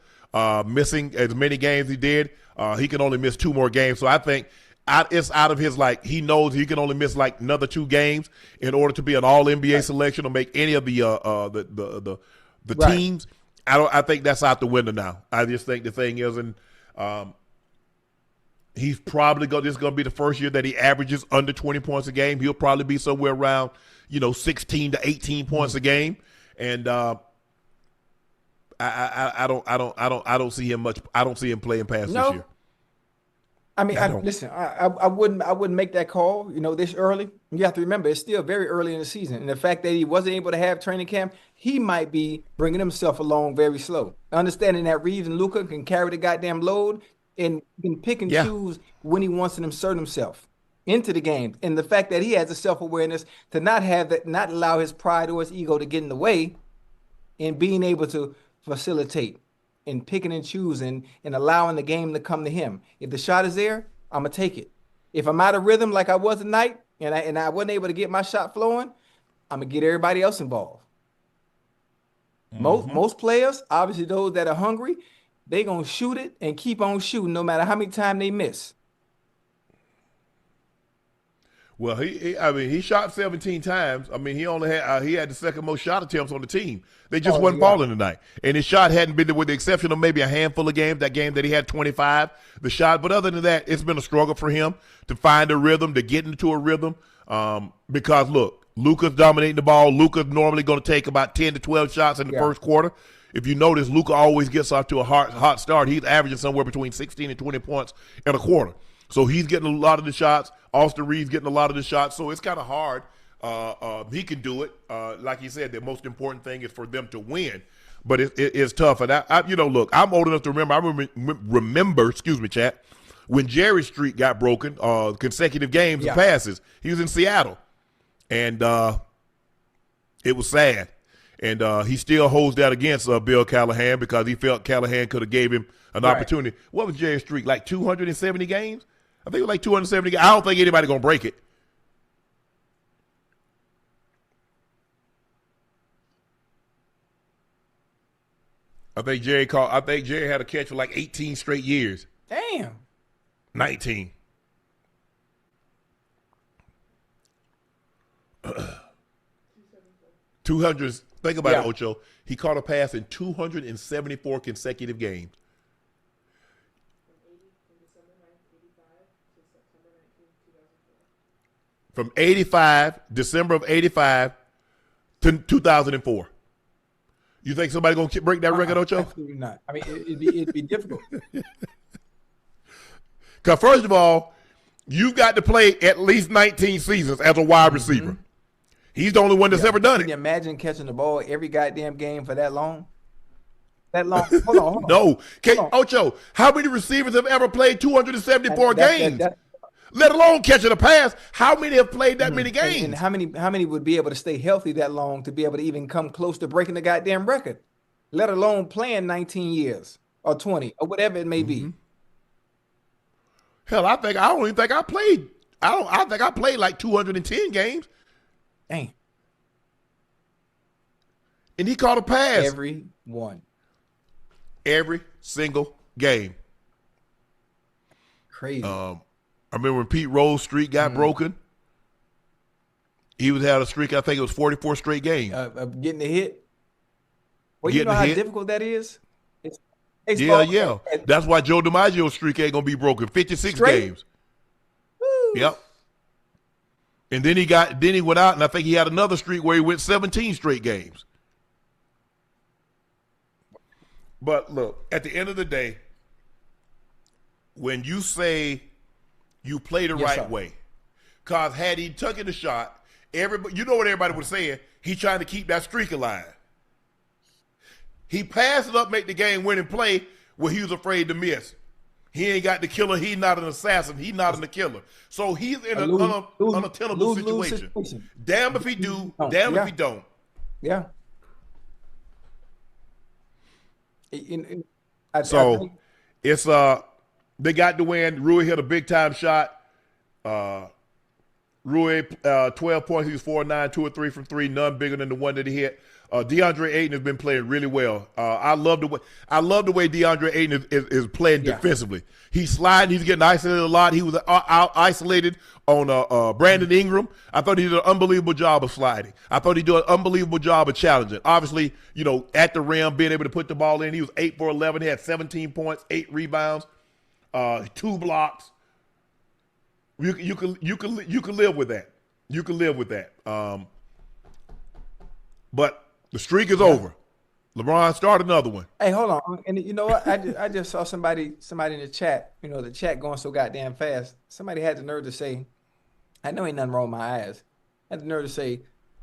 missing as many games he did. He can only miss 2 more games. So I think it's out of his, like, he knows he can only miss like another 2 games in order to be an all NBA selection or make any of the Right. teams. I think that's out the window now. I just think the thing is, and he's probably this is going to be the first year that he averages under 20 points a game. He'll probably be somewhere around 16 to 18 points a game, and I don't see him much. I don't see him playing past No. this year. I mean, I don't. listen, I wouldn't make that call, this early. You have to remember, it's still very early in the season. And the fact that he wasn't able to have training camp, he might be bringing himself along very slow. Understanding that Reeves and Luka can carry the goddamn load and can pick and choose when he wants to insert himself into the game. And the fact that he has a self-awareness to not allow his pride or his ego to get in the way and being able to facilitate and picking and choosing and allowing the game to come to him. If the shot is there, I'm gonna take it. If I'm out of rhythm like I was tonight and I wasn't able to get my shot flowing, I'm gonna get everybody else involved. Most players, obviously those that are hungry, they gonna shoot it and keep on shooting no matter how many times they miss. Well, he shot 17 times. I mean, he had the second most shot attempts on the team. They just wasn't falling tonight. And his shot hadn't been there with the exception of maybe a handful of games, that game that he had 25, the shot. But other than that, it's been a struggle for him to find a rhythm, to get into a rhythm. Because, look, Luka's dominating the ball. Luka's normally going to take about 10 to 12 shots in the first quarter. If you notice, Luka always gets off to a hot start. He's averaging somewhere between 16 and 20 points in a quarter. So he's getting a lot of the shots. Austin Reeves getting a lot of the shots. So it's kind of hard. He can do it. Like you said, the most important thing is for them to win. But it's tough. And look, I'm old enough to remember. I remember, excuse me, chat, when Jerry's streak got broken, consecutive games of passes. He was in Seattle, and it was sad. And he still holds that against Bill Callahan because he felt Callahan could have gave him an opportunity. What was Jerry's streak? Like 270 games? I think it was like 270 games. I don't think anybody going to break it. I think Jerry had a catch for like 18 straight years. Damn. 19. $200. Think about it, Ocho. He caught a pass in 274 consecutive games. From 85, December of 85 to 2004. You think somebody going to break that record, Ocho? Absolutely not. I mean, it'd be difficult. Because first of all, you got to play at least 19 seasons as a wide receiver. He's the only one that's ever done Can you it. imagine catching the ball every goddamn game for that long? That long? Hold on. No. Ocho, how many receivers have ever played 274 games? Let alone catching a pass. How many have played that many games? And how many would be able to stay healthy that long to be able to even come close to breaking the goddamn record? Let alone playing 19 years or 20 or whatever it may be. Hell, I think I played like 210 games. Dang. And he caught a pass Every one. every single game. Crazy. I remember when Pete Rose's streak got broken. He had a streak, I think it was 44 straight games. Getting the hit. Well, you know how difficult that is? It's Yeah. That's why Joe DiMaggio's streak ain't going to be broken. 56 games. Woo. Yep. And then he went out, and I think he had another streak where he went 17 straight games. But look, at the end of the day, when you say you play the right way, because had he taken the shot, everybody, you know what everybody was saying? He's trying to keep that streak alive. He passed it up, make the game winning play where he was afraid to miss. He ain't got the killer. He's not an assassin. He's not a killer. So he's in an unattainable situation. Damn if he do, damn if he don't. Yeah. So it's they got the win. Rui hit a big time shot. Rui 12 points. He was 4-9, 2 or 3 from 3, none bigger than the one that he hit. DeAndre Ayton has been playing really well. I love the way DeAndre Ayton is playing defensively. He's sliding. He's getting isolated a lot. He was isolated on Brandon Ingram. I thought he did an unbelievable job of sliding. I thought he did an unbelievable job of challenging. Obviously, at the rim, being able to put the ball in. He was 8 for 11. He had 17 points, 8 rebounds, 2 blocks. You can live with that. You can live with that. But the streak is over. LeBron, start another one. Hey, hold on. And you know what? I just saw somebody in the chat, the chat going so goddamn fast. Somebody had the nerve to say, I know ain't nothing wrong with my eyes. Had the nerve to say,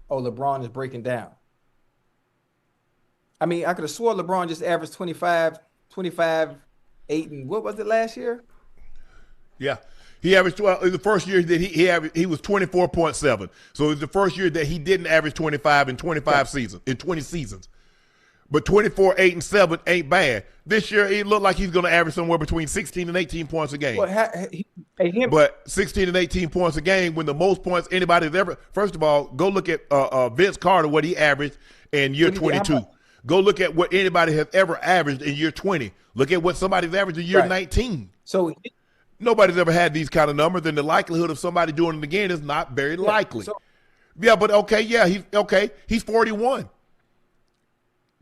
oh, LeBron is breaking down. I mean, I could have swore LeBron just averaged 25, 8, and what was it last year? Yeah. He averaged 12. The first year that he was 24.7. So it was the first year that he didn't average 25 in 25 seasons, in 20 seasons. But 24, 8, and 7 ain't bad. This year, it looked like he's going to average somewhere between 16 and 18 points a game. Well, but 16 and 18 points a game, when the most points anybody's ever. First of all, go look at Vince Carter, what he averaged in year 22. Go look at what anybody has ever averaged in year 20. Look at what somebody's averaged in year 19. So nobody's ever had these kind of numbers, and the likelihood of somebody doing it again is not very likely. He's 41.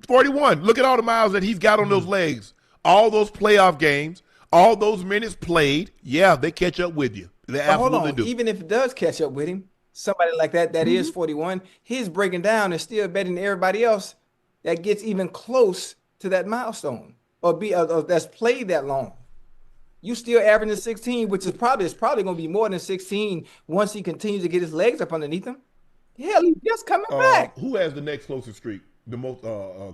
41. Look at all the miles that he's got on those legs. All those playoff games, all those minutes played. Yeah, they catch up with you. They absolutely do. Even if it does catch up with him, somebody like that is 41, his breaking down is still better than everybody else that gets even close to that milestone or that's played that long. You still averaging 16, which is probably going to be more than 16 once he continues to get his legs up underneath him. Hell, he's just coming back. Who has the next closest streak? The most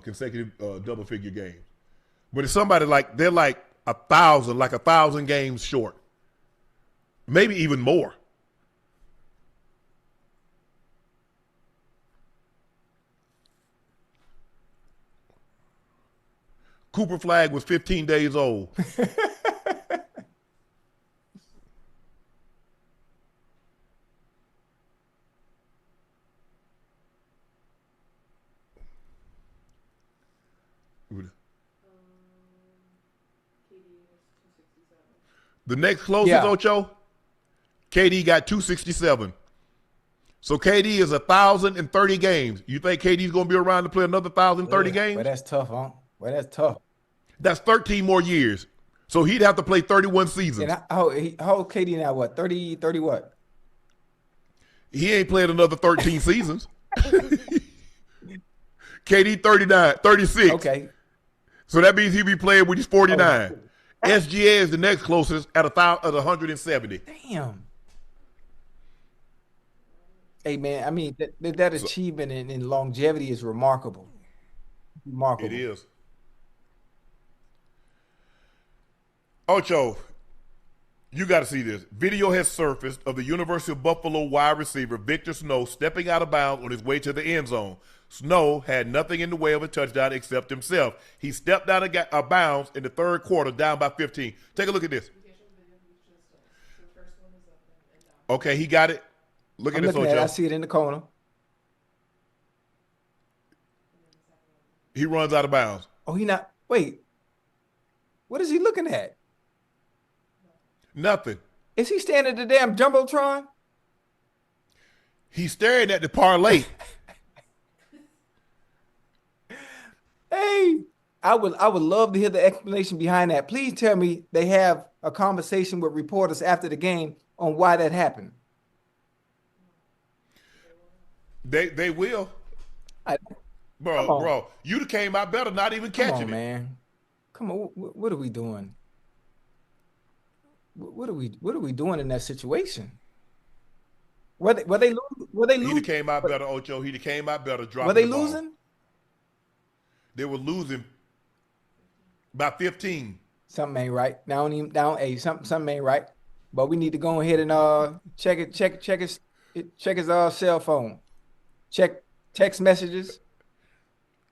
consecutive double-figure games. But it's somebody they're like 1,000 games short. Maybe even more. Cooper Flag was 15 days old. The next closest, Ocho, KD got 267. So KD is 1,030 games. You think KD's going to be around to play another 1,030 games? Well, that's tough, huh? Well, that's tough. That's 13 more years. So he'd have to play 31 seasons. And how old KD now? What, 30 what? He ain't played another 13 seasons. KD 36. Okay. So that means he'll be playing when he's 49. SGA is the next closest at 170. Damn. Hey, man, I mean, that achievement in longevity is remarkable. Remarkable. It is. Ocho, you got to see this. Video has surfaced of the University of Buffalo wide receiver Victor Snow stepping out of bounds on his way to the end zone. Snow had nothing in the way of a touchdown except himself. He stepped out of bounds in the third quarter, down by 15. Take a look at this. Okay, he got it. Look at this, Ocho. I see it in the corner. He runs out of bounds. Oh, he not. Wait. What is he looking at? Nothing. Is he standing at the damn jumbotron? He's staring at the parlay. Hey, I would love to hear the explanation behind that. Please tell me they have a conversation with reporters after the game on why that happened. They will. Bro, you came out better not even catching it. Man. Come on, what are we doing? What are we doing in that situation? Were they losing? He came out better, Ocho. He came out better dropping Were they the ball. losing? They were losing by 15. Something ain't right. Something ain't right. But we need to go ahead and check his cell phone. Check text messages.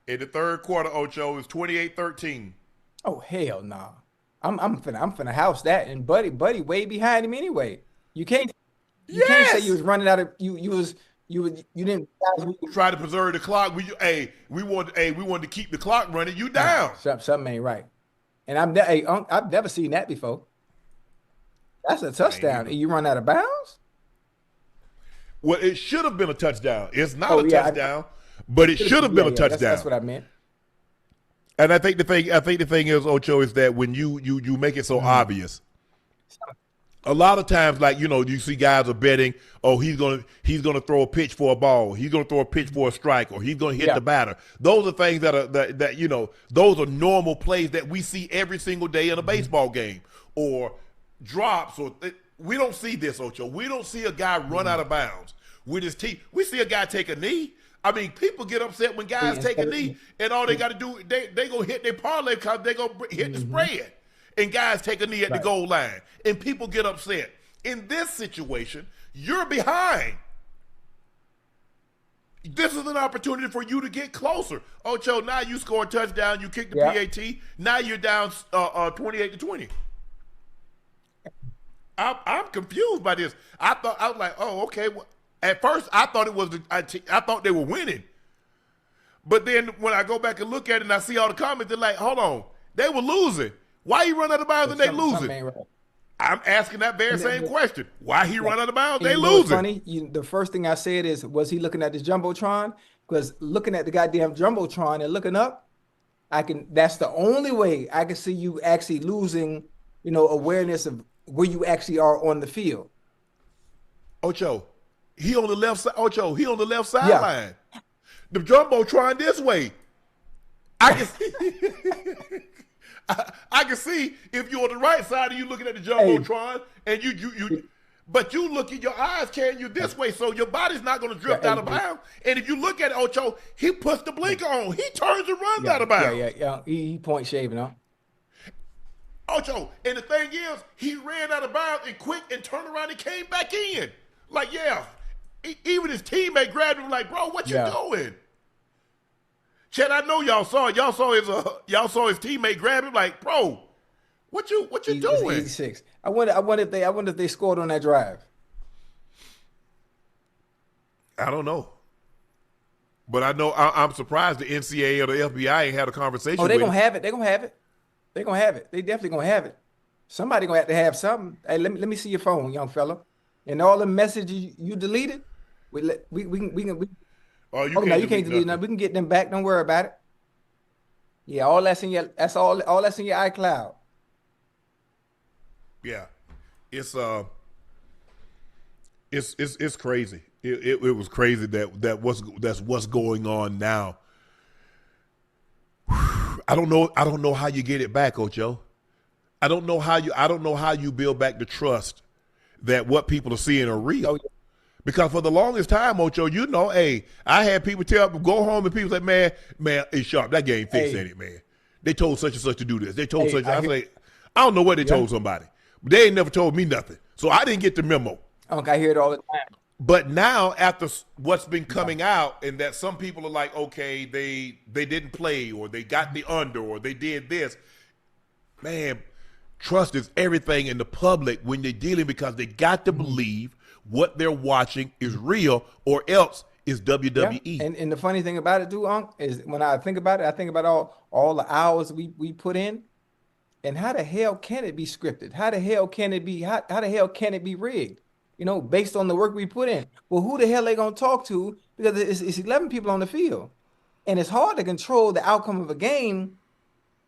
In the third quarter, Ocho, is 28-13. Oh hell no. Nah. I'm finna house that, and Buddy way behind him anyway. You can't say you was running out of you didn't try to preserve the clock. We wanted to keep the clock running. You down. Something ain't right. And I've never seen that before. That's a touchdown. And you run out of bounds? Well, it should have been a touchdown. It's not a touchdown, but it should have been a touchdown. That's what I meant. And I think the thing is, Ocho, is that when you make it so obvious, a lot of times, like, you see guys are betting, oh, he's gonna throw a pitch for a ball, he's gonna throw a pitch for a strike, or he's gonna hit the batter. Those are things that those are normal plays that we see every single day in a baseball game, or drops, or we don't see this, Ocho. We don't see a guy run out of bounds with his teeth. We see a guy take a knee. I mean, people get upset when guys take a knee, and all they got to do, they go hit their parlay because they go hit the spread. And guys take a knee at the goal line, and people get upset. In this situation, you're behind. This is an opportunity for you to get closer. Ocho, now you score a touchdown, you kick the PAT. Now you're down 28-20. I'm confused by this. I was like, oh, okay. Well, at first, I thought I thought they were winning. But then when I go back and look at it and I see all the comments, they're like, hold on, they were losing. Why he run out of bounds and they losing? Right. I'm asking that very same question. Why he run out of bounds? They losing. Funny, the first thing I said is, was he looking at this jumbotron? Because looking at the goddamn jumbotron and looking up, that's the only way I can see you actually losing, awareness of where you actually are on the field. Ocho, he on the left side. Ocho, he on the left sideline. The jumbotron this way. I can see if you're on the right side and you looking at the jumbotron, and but you look at your eyes carrying you this way, so your body's not going to drift out of bounds. And if you look at Ocho, he puts the blinker on. He turns and runs out of bounds. Yeah. He point shaving, huh? Ocho, and the thing is, he ran out of bounds and quick and turned around and came back in. Like, even his teammate grabbed him like, bro, what you doing? Chad, I know y'all saw it. Y'all saw his teammate grab him like, bro, what you doing? 86. I wonder if they scored on that drive. I don't know. But I know I'm surprised the NCAA or the FBI ain't had a conversation. Oh, they're gonna have it. They're gonna have it. They're gonna have it. They definitely gonna have it. Somebody gonna have to have something. Hey, let me see your phone, young fella. And all the messages you deleted, we can. Oh, you can't delete nothing. We can get them back. Don't worry about it. Yeah, all that's in your iCloud. Yeah, it's crazy. It was crazy that's what's going on now. I don't know how you get it back, Ocho. I don't know how you build back the trust that what people are seeing are real. Oh, yeah. Because for the longest time, Ocho, I had people go home and people say, man, it's Sharp. That game fixed it, man. They told such and such to do this. They told such. I don't know what they told somebody. But they ain't never told me nothing. So I didn't get the memo. I hear it all the time. But now, after what's been coming out, and that some people are like, okay, they didn't play, or they got the under, or they did this. Man, trust is everything in the public when they're dealing, because they got to believe what they're watching is real, or else it's WWE. Yeah. And the funny thing about it, too, Unc, is when I think about it, I think about all the hours we put in. And how the hell can it be scripted? How the hell can it be how the hell can it be rigged? Based on the work we put in. Well, who the hell they gonna talk to? Because it's 11 people on the field. And it's hard to control the outcome of a game,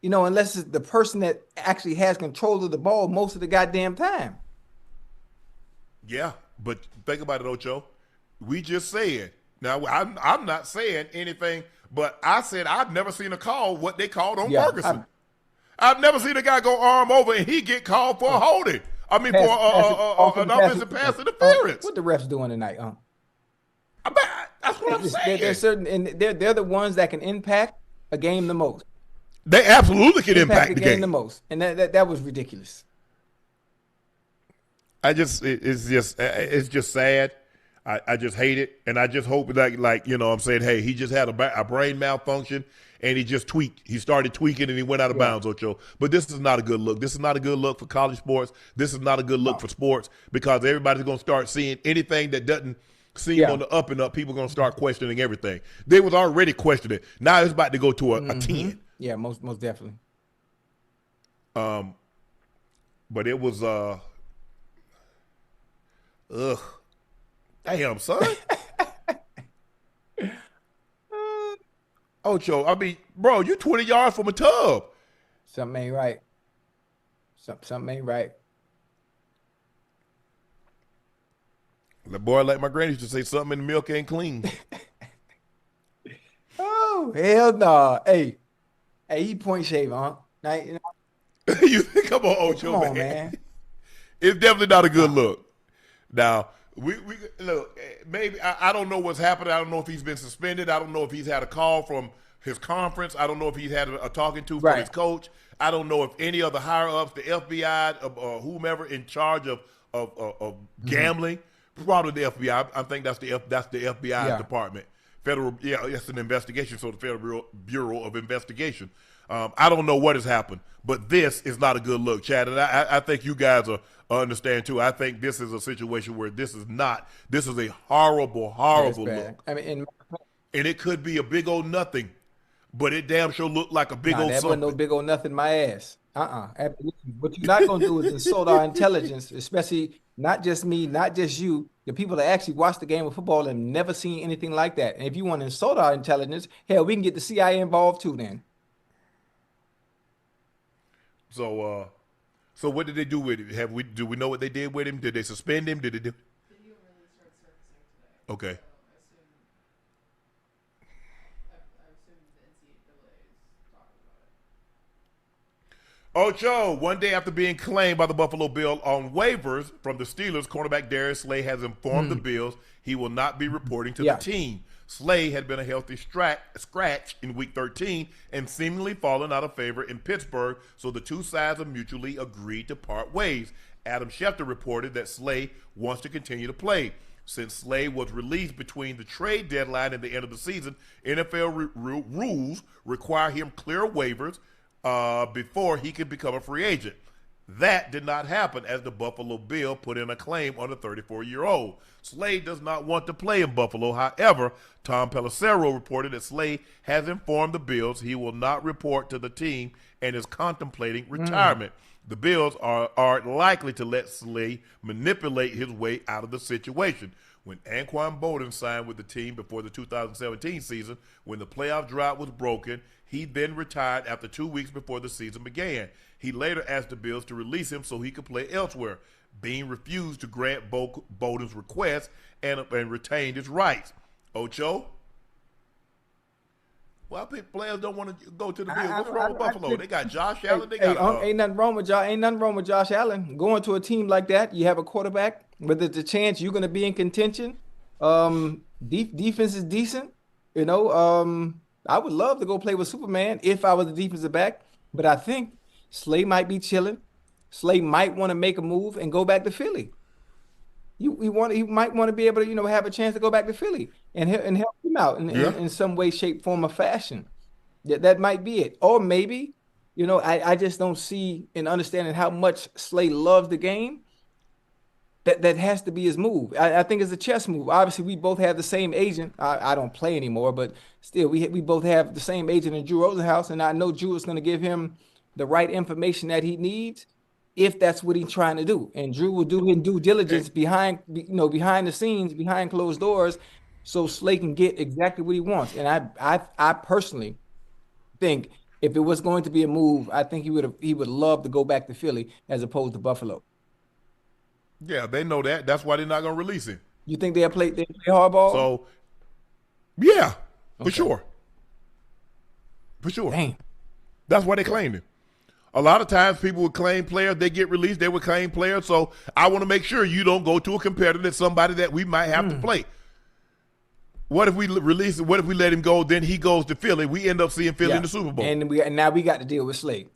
unless it's the person that actually has control of the ball most of the goddamn time. Yeah, but think about it, Ocho. We just said. Now, I'm not saying anything, but I said I've never seen a call what they called on Ferguson. I've never seen a guy go arm over and he get called for a holding. I mean, for an offensive pass interference. What the refs doing tonight, That's what I'm saying. They're certain, and they're the ones that can impact a game the most. They absolutely can impact the game the most, and that was ridiculous. It's just sad. I just hate it, and I just hope that I'm saying, hey, he just had a brain malfunction, and he just tweaked. He started tweaking, and he went out of bounds, Ocho. But this is not a good look. This is not a good look for college sports. This is not a good look for sports because everybody's going to start seeing anything that doesn't seem on the up and up. People are going to start questioning everything. They was already questioning. Now it's about to go to a 10. Yeah, most definitely. But it was damn, son. Ocho, I mean, bro, you 20 yards from a tub. Something ain't right. Something ain't right. The boy, like my granny used to say, something in the milk ain't clean. Oh, hell no. Hey, he point shave, huh? Now, Come on, Ocho, come on, man. It's definitely not a good look. Now, we look, maybe I don't know what's happened. I don't know if he's been suspended. I don't know if he's had a call from his conference. I don't know if he's had a talking to from his coach. I don't know if any of the higher ups, the FBI, or whomever in charge of gambling, probably the FBI. I think that's the FBI department. Federal, it's an investigation, so the Federal Bureau of Investigation. I don't know what has happened, but this is not a good look, Chad. And I think you guys understand too. I think this is a situation where this is a horrible, horrible look. I mean, and it could be a big old nothing, but it damn sure looked like a big old that something. wasn't no big old nothing, my ass. What you're not going to do is insult our intelligence, especially not just me, not just you, the people that actually watch the game of football and never seen anything like that. And if you want to insult our intelligence, hell, we can get the CIA involved too then. So what did they do with him? Do we know what they did with him? Did they suspend him? Did they do? Video really started surfacing today. Okay. I assume the NCAA is talking about it. Ocho, one day after being claimed by the Buffalo Bills on waivers from the Steelers, cornerback Darius Slay has informed the Bills he will not be reporting to the team. Slay had been a healthy scratch in Week 13 and seemingly fallen out of favor in Pittsburgh, so the two sides have mutually agreed to part ways. Adam Schefter reported that Slay wants to continue to play. Since Slay was released between the trade deadline and the end of the season, NFL rules require him clear waivers before he can become a free agent. That did not happen as the Buffalo Bills put in a claim on the 34-year-old. Slay does not want to play in Buffalo. However, Tom Pelissero reported that Slay has informed the Bills he will not report to the team and is contemplating retirement. The Bills are likely to let Slay manipulate his way out of the situation. When Anquan Bolden signed with the team before the 2017 season, when the playoff drought was broken, he then retired after 2 weeks before the season began. He later asked the Bills to release him so he could play elsewhere, being refused to grant Bolden's request and retained his rights. Ocho? Well, I think players don't want to go to the Bills. What's wrong with Buffalo? They got Josh Allen. Ain't nothing wrong with Josh Allen. Going to a team like that, you have a quarterback, but there's a chance you're going to be in contention. Defense is decent. I would love to go play with Superman if I was the defensive back, but I think Slay might be chilling. Slay might want to make a move and go back to Philly. He might want to be able to, have a chance to go back to Philly and help him out in some way, shape, form, or fashion. That might be it. Or maybe, I just don't see and understanding how much Slay loves the game. That has to be his move. I think it's a chess move. Obviously, we both have the same agent. I don't play anymore, but still, we both have the same agent in Drew Rosenhaus, and I know Drew is going to give him the right information that he needs, if that's what he's trying to do. And Drew will do his due diligence behind the scenes, behind closed doors, so Slay can get exactly what he wants. And I personally think if it was going to be a move, I think he would love to go back to Philly as opposed to Buffalo. Yeah, they know that. That's why they're not going to release him. You think they play hardball? So, yeah, for Okay. sure. For sure. Dang. That's why they claimed him. A lot of times people would claim players, they get released, they would claim players. So I want to make sure you don't go to a competitor that's somebody that we might have to play. What if we release it? What if we let him go? Then he goes to Philly. We end up seeing Philly in the Super Bowl. And now we got to deal with Slay.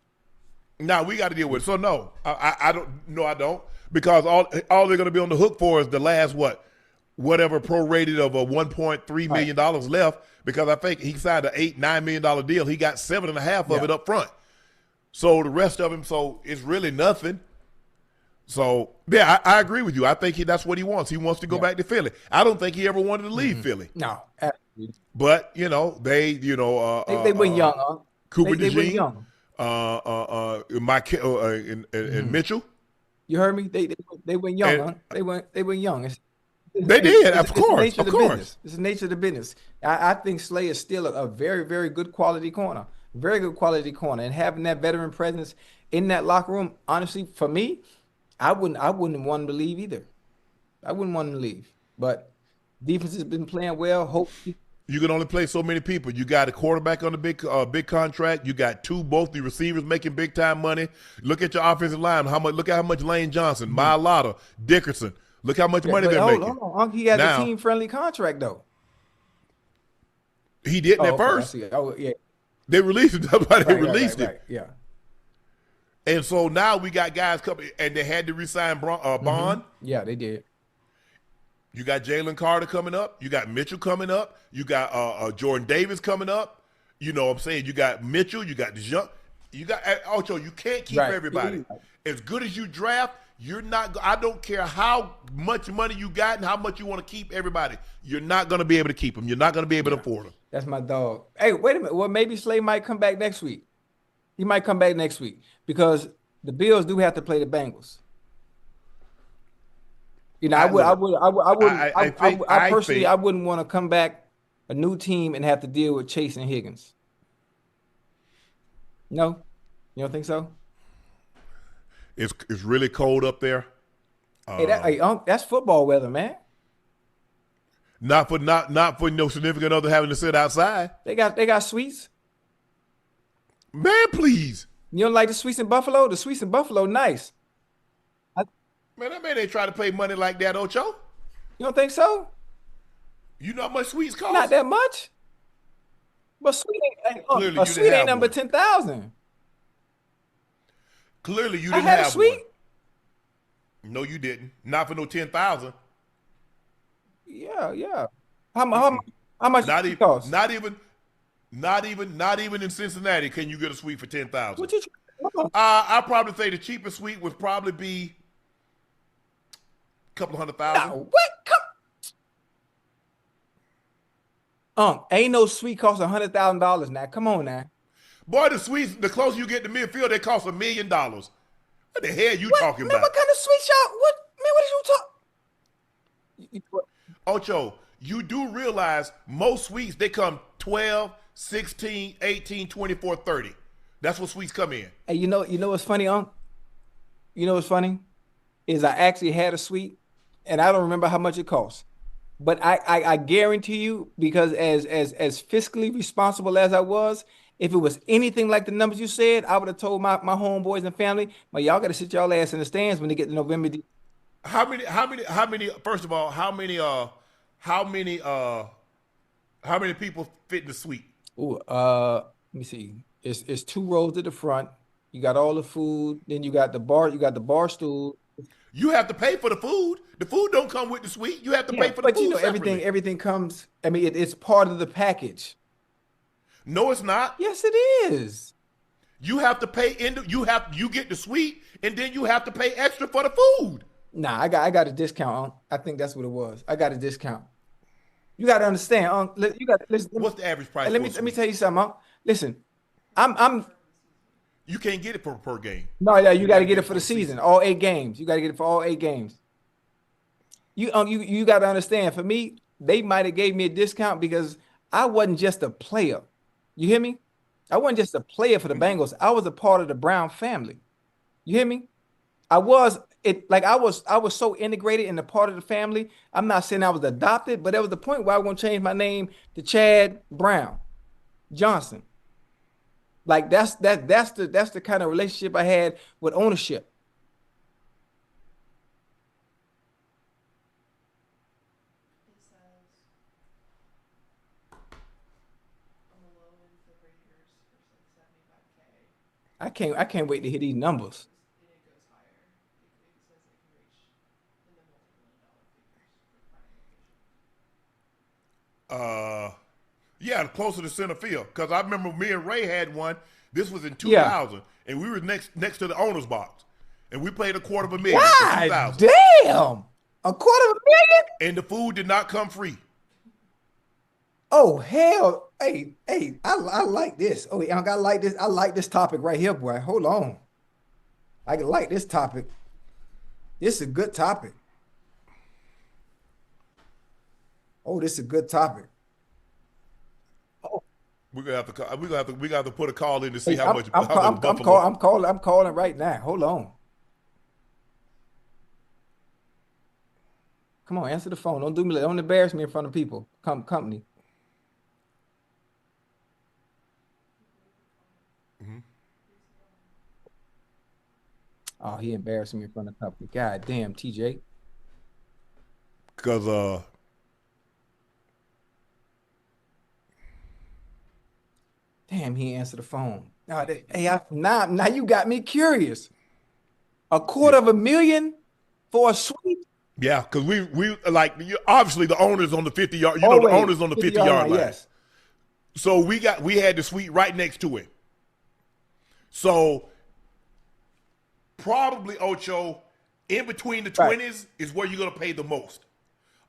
Now we got to deal with it. So no, I don't. No, I don't. Because all they're going to be on the hook for is the last whatever prorated of a $1.3 million left. Because I think he signed an $8-9 million deal. He got 7.5 of it up front. So the rest of him, so it's really nothing. So yeah, I agree with you. I think that's what he wants. He wants to go back to Philly. I don't think he ever wanted to leave Philly. No, absolutely. But they went young, huh? Cooper They went DeJean, young. Mike and Mitchell. You heard me? They went young, huh? They went young. They did, It's of course. business. It's the nature of the business. I think Slay is still a very, very good quality corner. Very good quality corner. And having that veteran presence in that locker room, honestly, for me, I wouldn't want him to leave either. I wouldn't want him to leave. But defense has been playing well. Hopefully. You can only play so many people. You got a quarterback on a big contract. You got both the receivers making big time money. Look at your offensive line. Look at how much Lane Johnson, Mailata, Dickerson. Look how much money they're making. Hold on. He has a team friendly contract though. He didn't at first. Yeah. They released him. That's why they released him. Right. Yeah. And so now we got guys coming, and they had to resign Bond. Yeah, they did. You got Jalen Carter coming up. You got Mitchell coming up. You got Jordan Davis coming up. You know what I'm saying? You got Mitchell. You got DeJounte. You got Ocho. You can't keep everybody. As good as you draft, you're not. I don't care how much money you got and how much you want to keep everybody. You're not going to be able to keep them. You're not going to be able to afford them. That's my dog. Hey, wait a minute. Well, maybe Slay might come back next week. He might come back next week because the Bills do have to play the Bengals. You know, I wouldn't want to come back a new team and have to deal with Chase and Higgins. No, you don't think so? It's really cold up there. That's football weather, man. Not for no significant other having to sit outside. They got suites. Man, please. You don't like the suites in Buffalo? The suites in Buffalo, nice. Man, that man ain't trying to pay money like that, Ocho. You don't think so? You know how much suites cost? Not that much. But suite ain't number 10,000. Clearly, you didn't I had have a suite. One. No, you didn't. Not for no 10,000. Yeah. How much Not it even. cost? Not even in Cincinnati can you get a suite for 10,000. What you? I'd probably say the cheapest suite would probably be a couple of $100,000. No, what? Ain't no suite cost $100,000 now. Come on now. Boy, the suites, the closer you get to midfield, they cost $1 million. What the hell you talking man, about? What kind of suite y'all? What is you talking? Ocho, you do realize most suites, they come 12, 16, 18, 24, 30. That's what suites come in. Hey, you know what's funny, You know what's funny? Is I actually had a suite, and I don't remember how much it cost. But I guarantee you, because as fiscally responsible as I was, if it was anything like the numbers you said, I would have told my homeboys and family, well, y'all got to sit y'all ass in the stands when they get to November. How many? First of all, how many people fit in the suite? Ooh, let me see. It's 2 rows at the front. You got all the food. Then you got the bar. You got the bar stool. You have to pay for the food. The food don't come with the suite. You have to pay for the food. But you know, everything comes. I mean, it's part of the package. No, it's not. Yes, it is. You have to pay you get the suite, and then you have to pay extra for the food. Nah, I got a discount. I think that's what it was. I got a discount. You got to understand. You got to listen. What's the average price? Let me tell you something. Listen, I'm You can't get it per game. No, yeah, you got to get it for the season. All 8 games. You got to get it for all 8 games. You got to understand. For me, they might have gave me a discount because I wasn't just a player. You hear me? I wasn't just a player for the Bengals. I was a part of the Brown family. You hear me? I was so integrated in the part of the family. I'm not saying I was adopted, but there was the point where I was gonna change my name to Chad Brown Johnson. Like that's the kind of relationship I had with ownership. It says on the low end for the Raiders for like 75K. I can't wait to hit these numbers. And it goes higher. It says it can reach in the multi-million-dollar figures for prime location. Yeah, closer to center field. Because I remember me and Ray had one. This was in 2000, and we were next to the owner's box, and we played $250,000 in 2000. Damn, $250,000. And the food did not come free. Oh hell! Hey, I like this. Oh, I like this. I like this topic right here, boy. Hold on. I like this topic. This is a good topic. Oh, this is a good topic. We're gonna have to put a call in to see Hey, how much. I'm calling right now. Hold on. Come on, answer the phone. Don't embarrass me in front of people. Company. Oh, he embarrassed me in front of company. God damn, TJ. Because Damn, he answered the phone. Now you got me curious. $250,000 for a suite? yeah, because we like obviously the owner's on the 50-yard. The owner's on the 50-yard line. Yes. So we had the suite right next to it. So probably Ocho in between the 20s is where you're gonna pay the most.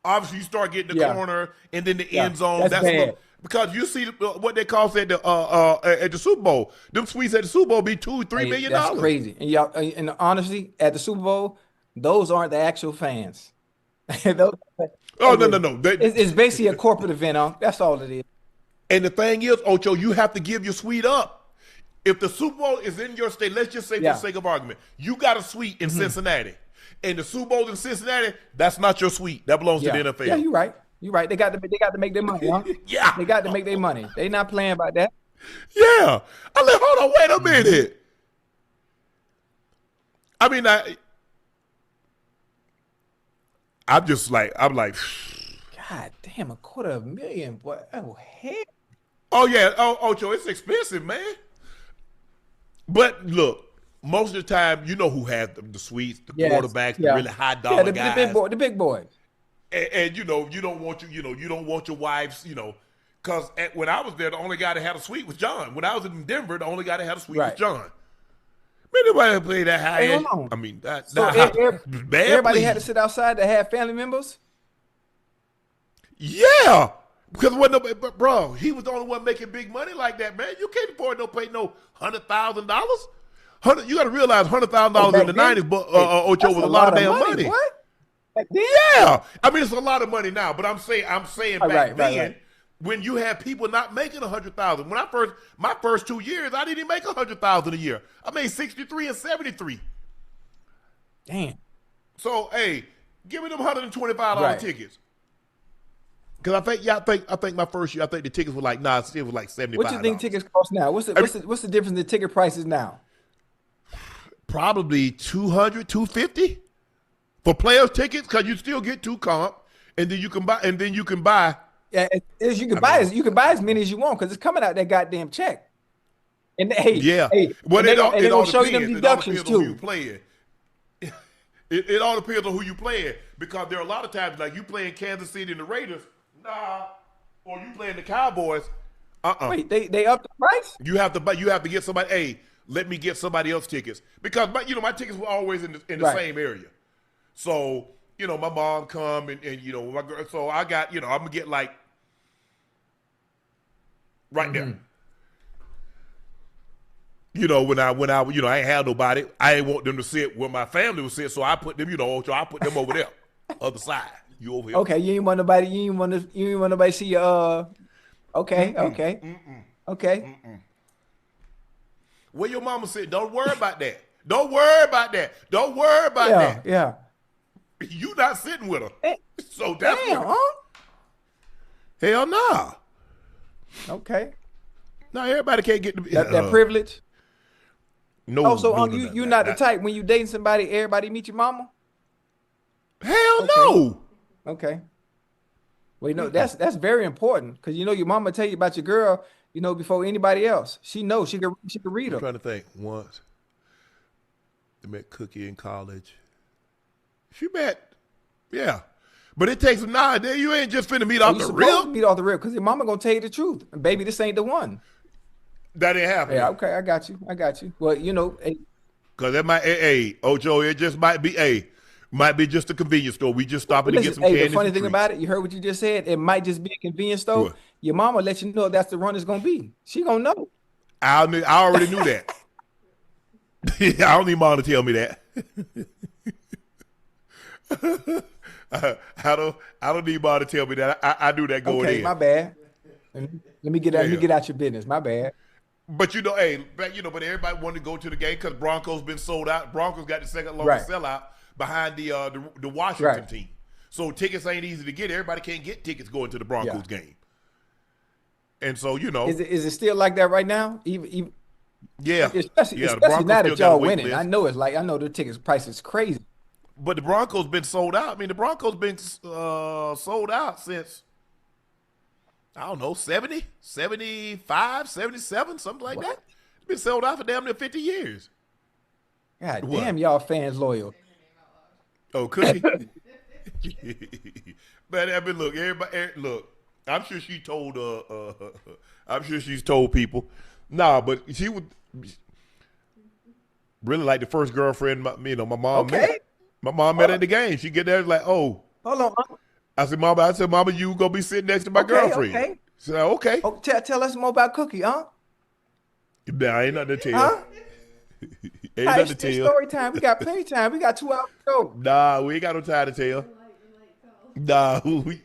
Obviously, you start getting the corner and then the end zone. That's bad. Because you see what they cost at the Super Bowl. Them suites at the Super Bowl be $2-3 million. That's crazy. And y'all, and honestly, at the Super Bowl, those aren't the actual fans. No. It's basically a corporate event, huh? That's all it is. And the thing is, Ocho, you have to give your suite up. If the Super Bowl is in your state, let's just say for the sake of argument, you got a suite in Cincinnati, and the Super Bowl in Cincinnati, that's not your suite. That belongs to the NFL. Yeah, you're right. You're right. They got to make their money, huh? Yeah. They got to make their money. They not playing about that. Yeah. I'm like, hold on, wait a minute. I mean, I'm like, God damn, $250,000, boy. Oh hell. oh yeah, Ocho, it's expensive, man. But look, most of the time, you know who has the suites, the quarterbacks, the really high dollar guys, the big boys. And you don't want your wives, because when I was there, the only guy that had a suite was John. When I was in Denver, the only guy that had a suite was John. Man, nobody play that high. Hey, hold on. I mean, everybody had to sit outside to have family members. Yeah, because bro, he was the only one making big money like that, man. You can't afford pay no $100,000. You got to realize $100,000 in the '90s, but Ocho was a lot of damn money. What? Yeah, I mean it's a lot of money now, but I'm saying back then right. when you had people not making $100,000. When my first 2 years, I didn't even make $100,000 a year. I made 63 and 73. Damn. So hey, give me them $125 tickets. Because I think my first year, I think the tickets were like it was like $75. What you think tickets cost now? What's the difference in the ticket prices now? Probably $200, $250 for players tickets, because you still get 2 comp, and then you can buy. Yeah, you can buy as many as you want because it's coming out that goddamn check. And well, they gonna show you them deductions too. Who you playing. It all depends on who you playing, because there are a lot of times like you playing Kansas City and the Raiders, or you playing the Cowboys. Wait, they upped the price? You have to get somebody. Hey, let me get somebody else tickets, because my tickets were always in the same area. So my mom come and my girl. So I got I'm gonna get like right there. when I I ain't had nobody, I ain't want them to sit where my family would sit, so I put them, Ocho, I put them over there, other side. You over here. Okay, you ain't want nobody. You ain't want nobody see your. Okay, okay, okay. Where your mama said, don't worry about that. Don't worry about that. Don't worry about that. Yeah. You not sitting with her. Hey, So that's damn, what, hell nah. Okay. Now everybody can't get that privilege. No. Oh, so no, you not the type when you dating somebody, everybody meet your mama? Hell no. Okay. Well, that's very important because your mama tell you about your girl, before anybody else. She knows she can read I'm her. trying to think. Once I met Cookie in college. She met, yeah. But it takes some nowadays. You ain't just finna meet off the rip. Meet off the rip because your mama gonna tell you the truth. And baby, this ain't the one. That ain't happening. Yeah, okay, I got you. Well, because that might, Ocho, it just might be just a convenience store. We just stopping to get some candy. The funny thing about it, you heard what you just said. It might just be a convenience store. What? Your mama let you know that's the run it's gonna be. She gonna know. I already knew that. I don't need mom to tell me that. I don't need mom to tell me that. I knew that going in. Okay, my bad. Let me get out your business. My bad. But but everybody wanted to go to the game because Broncos been sold out. Broncos got the second longest sellout behind the Washington team. So tickets ain't easy to get. Everybody can't get tickets going to the Broncos game. And so is it still like that right now? Even especially now that y'all winning. I know the tickets price is crazy. But the Broncos been sold out. I mean, the Broncos been sold out since, I don't know, 70, 75, 77, something like that. It's been sold out for damn near 50 years. God damn, y'all fans loyal. Oh, Cookie. But I mean, look, I'm sure she told she's told people. Nah, but she would really like the first girlfriend my mom met. My mom met at the game. She get there like, oh. Hold on. I said, Mama, you gonna be sitting next to my girlfriend. Okay. She said, okay. Oh, tell us more about Cookie, huh? Nah, ain't nothing to tell. Huh? Ain't nothing to tell. Story time. We got plenty of time. We got 2 hours to go. Nah, we ain't got no time to tell. Nah, Hey,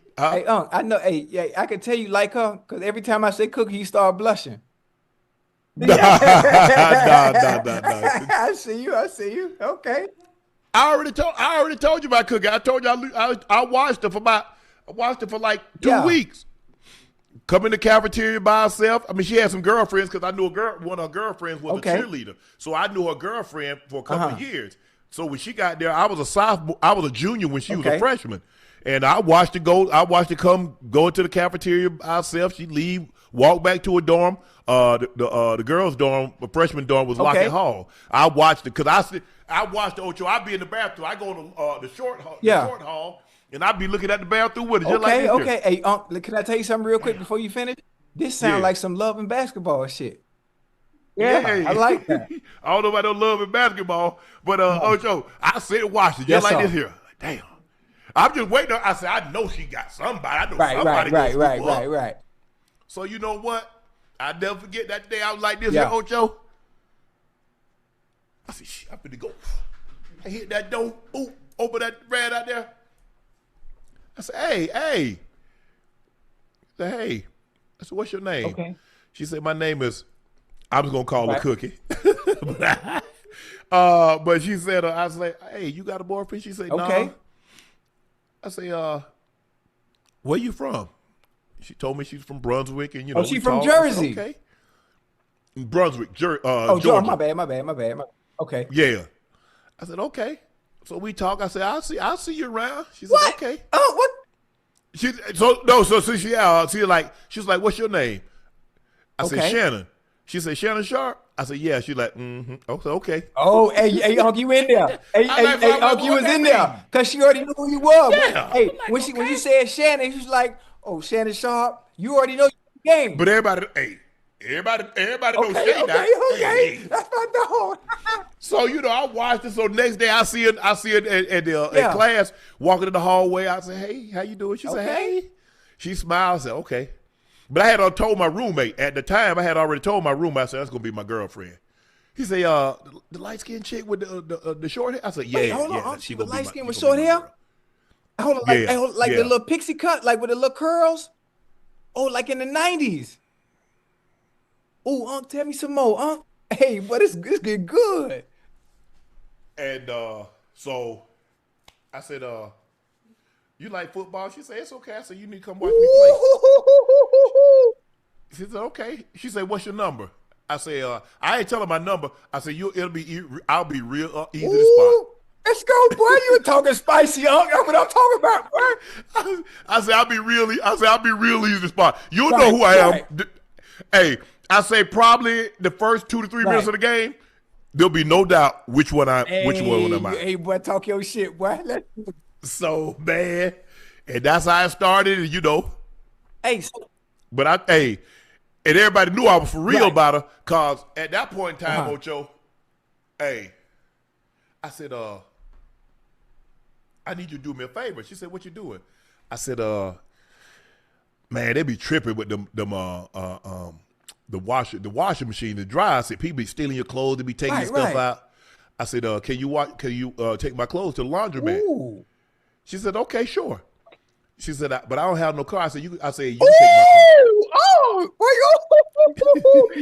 I know. Hey, I can tell you like her because every time I say Cookie, you start blushing. Nah. I see you. Okay. I already told you about Cookie. I told you I watched her for like 2 weeks. Come in the cafeteria by herself. I mean, she had some girlfriends because I knew one of her girlfriends was a cheerleader. So I knew her girlfriend for a couple of years. So when she got there, I was a junior when she was a freshman. And I watched her go into the cafeteria by herself. She'd leave, walk back to her dorm. The girls' dorm, the freshman dorm was Lockett Hall. I watched it because I watched Ocho. I'd be in the bathroom. I go in the short hall, and I'd be looking at the bathroom with her. Okay. Hey, can I tell you something real quick before you finish? This sounds like some love and basketball shit. Yeah, I like that. I don't know about no love and basketball, but Ocho, I sit and watch it just like this here. Damn. I'm just waiting. I said, I know she got somebody. I know somebody. Right. So you know what? I never forget that day I was like this here, Ocho. I said, shit, I'm finna go. I hit that door, open that rat out there. I said, hey. I said, hey. I said, what's your name? Okay. She said, my name is, I was going to call her Cookie. But she said, I was like, hey, you got a boyfriend? She said, no. Nah. I say, where you from? She told me she's from Brunswick, and she's from Jersey. Said, okay, Brunswick, Georgia. My bad. Okay. Yeah. I said, okay. So we talk. I said, I'll see you around. She said, okay. Oh, what? She was like, what's your name? I said, Shannon. She said, Shannon Sharpe. I said, yeah. She's like, okay. Oh, hey, Unc, you in there? Hey, Unc, you was in there because she already knew who you were. Yeah. Hey, when you said Shannon, she's like, oh, Shannon Sharpe, you already know your game. But everybody knows Shannon. Okay. That's not the whole. So I watched it. So next day I see her at class walking in the hallway. I said, hey, how you doing? She said, hey. She smiled. I said, okay. But I had told my roommate at the time. I had already told my roommate. I said, that's gonna be my girlfriend. He say, the light skinned chick with the short hair. I said, yeah, Wait, hold on, yeah. Unc, she was light skin with she gonna short be my hair? girl. Hold on, Yeah, like yeah. the little pixie cut, like with the little curls. Oh, like in the 90s. Oh, Unc, tell me some more, Unc. Hey, but it's getting good. And so I said, you like football? She said, it's okay. I said, you need to come watch me play. Ooh. She said, okay. She said, what's your number? I said, I ain't telling my number. I said, I'll be real easy to spot. Let's go, boy. You were talking spicy, Unc. That's what I'm talking about, boy. I said, I'll be real easy to spot. You'll know who I am. Right. Hey, I say probably the first 2 to 3 minutes of the game, there'll be no doubt which one I'm at. Hey, boy, talk your shit, boy. So, man, and that's how it started, and Hey, But and everybody knew I was for real Right. about her, cause at that point in time, Uh-huh. Ocho, I said, I need you to do me a favor. She said, what you doing? I said, man, they be tripping with the washing machine, the dryer. I said, people be stealing your clothes, they be taking your stuff out. I said, can you take my clothes to the laundromat? Ooh. She said, okay, sure. She said, but I don't have no car. I said, you can take my car.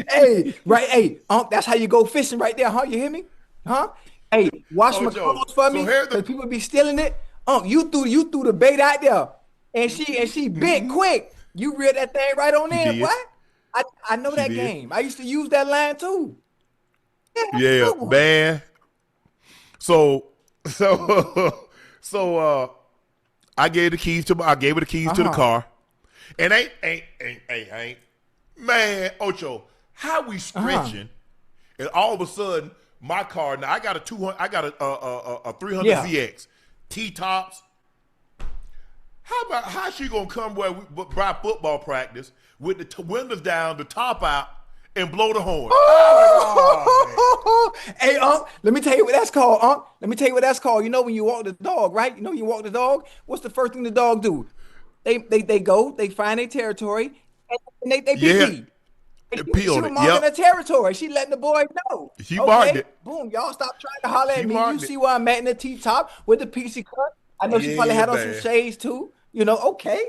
Hey, right, hey, Unc, that's how you go fishing right there, huh? You hear me? Huh? Hey, wash my Joe, clothes for me, because people be stealing it. Unc, you threw the bait out there, and she bit quick. You reeled that thing right on in. did. What? I know that did. game. I used to use that line too. Yeah, man. So I gave her the keys to the car. And ain't man, Ocho, how we stretching, and all of a sudden my car, now I got a 300 Yeah. ZX, T-tops. How she gonna come by football practice with the windows down, the top out, and blow the horn? Hey, Unc, let me tell you what that's called, Unc. Let me tell you what that's called. You know when you walk the dog, right? You know when you walk the dog, what's the first thing the dog do? They go, they find their territory, and they pee. Pee She on was it. marking Yep. her territory. She letting the boy know. She marked it. Boom, y'all stop trying to holler She at me. You marked it. see where I'm at in the T-top with the PC cut. I know she probably Yeah, had on man. some shades too. Okay.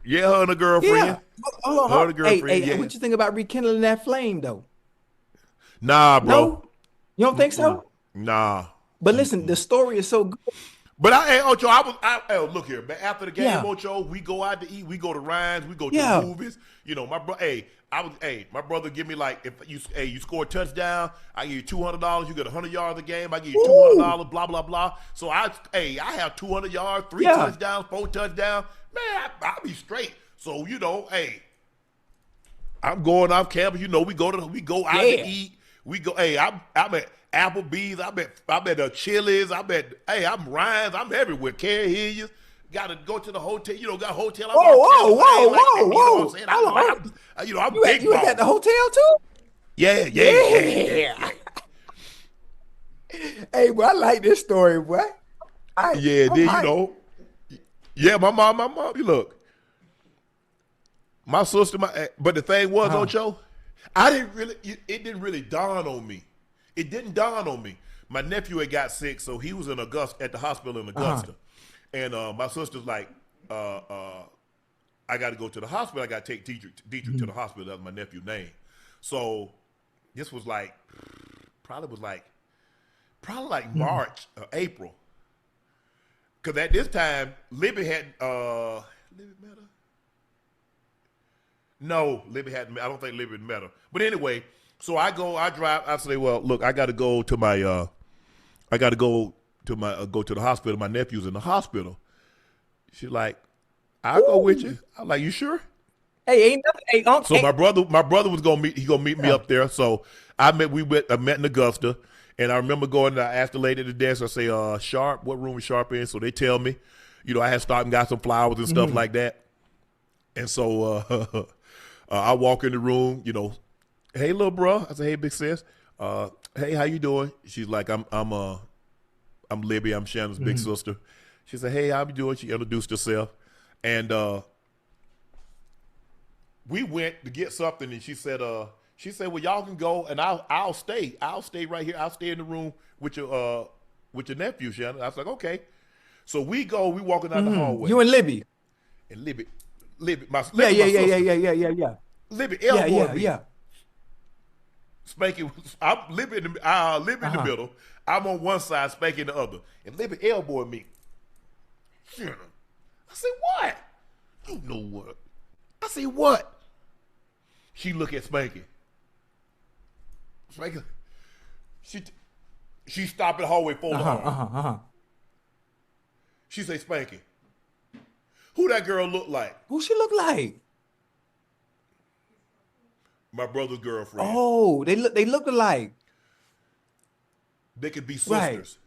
Yeah, her and her girlfriend. Yeah. Hold on, Her and the girlfriend, Hey, yeah. what you think about rekindling that flame though? Nah, bro. No? You don't think so? Nah. But listen, the story is so good. But Ocho, look here, man. After the game, Yeah. Ocho, we go out to eat. We go to Ryan's. We go to Yeah. the movies. My brother give me like, if you score a touchdown, I give you $200. You get 100 yards a game, I give you $200. Blah blah blah. So I have 200 yards, 3 Yeah. touchdowns, 4 touchdowns. Man, I'll be straight. So I'm going off campus. We go out to eat. We go. I'm at Applebee's. I'm at Chili's. I'm Ryan's. I'm everywhere. Carrie Hilliers. Got to go to the hotel. Got a hotel. Whoa. I'm big You was at the hotel too? Yeah. Hey, boy, I like this story, boy. Yeah, my mom, you look. My sister, but the thing was, Ocho, it didn't really dawn on me. It didn't dawn on me. My nephew had got sick, so he was in Augusta, at the hospital in Augusta. And my sister's like, I got to go to the hospital. I got to take Dietrich to the hospital. That's my nephew's name. So this was probably March or April. Because at this time, Libby had, Libby met her? No, Libby hadn't, I don't think Libby had met her. But anyway, so I drive, I say, well, look, I got to go to the hospital. My nephew's in the hospital. She's like, I'll go with you. I'm like, you sure? Hey, ain't nothing. Hey, Unc. So my brother was gonna meet me up there. So I met in Augusta, and I remember going. I asked the lady at the desk. I say, Sharpe, what room is Sharpe in? So they tell me, I had stopped and got some flowers and stuff like that. And so I walk in the room. Hey, little bro. I say, hey, big sis. Hey, how you doing? She's like, I'm Libby. I'm Shannon's big sister. She said, hey, how you doing? She introduced herself, and we went to get something, and she said, She said, well, y'all can go and I'll stay. I'll stay right here. I'll stay in the room with your nephew, Shannon. I was like, okay. So we walking down the hallway. You and Libby. And Libby, Yeah. Libby elbowed me. Yeah. Spanking, I'm Libby in the middle. I'm on one side, Spanking the other. And Libby elbowed me. Shannon. I said, what? You know what? I said, what? She look at Spanky. Spanky. She stopped in the hallway, folded arms. She say, Spanky, who that girl look like? Who she look like? My brother's girlfriend. Oh, they look alike. They could be sisters.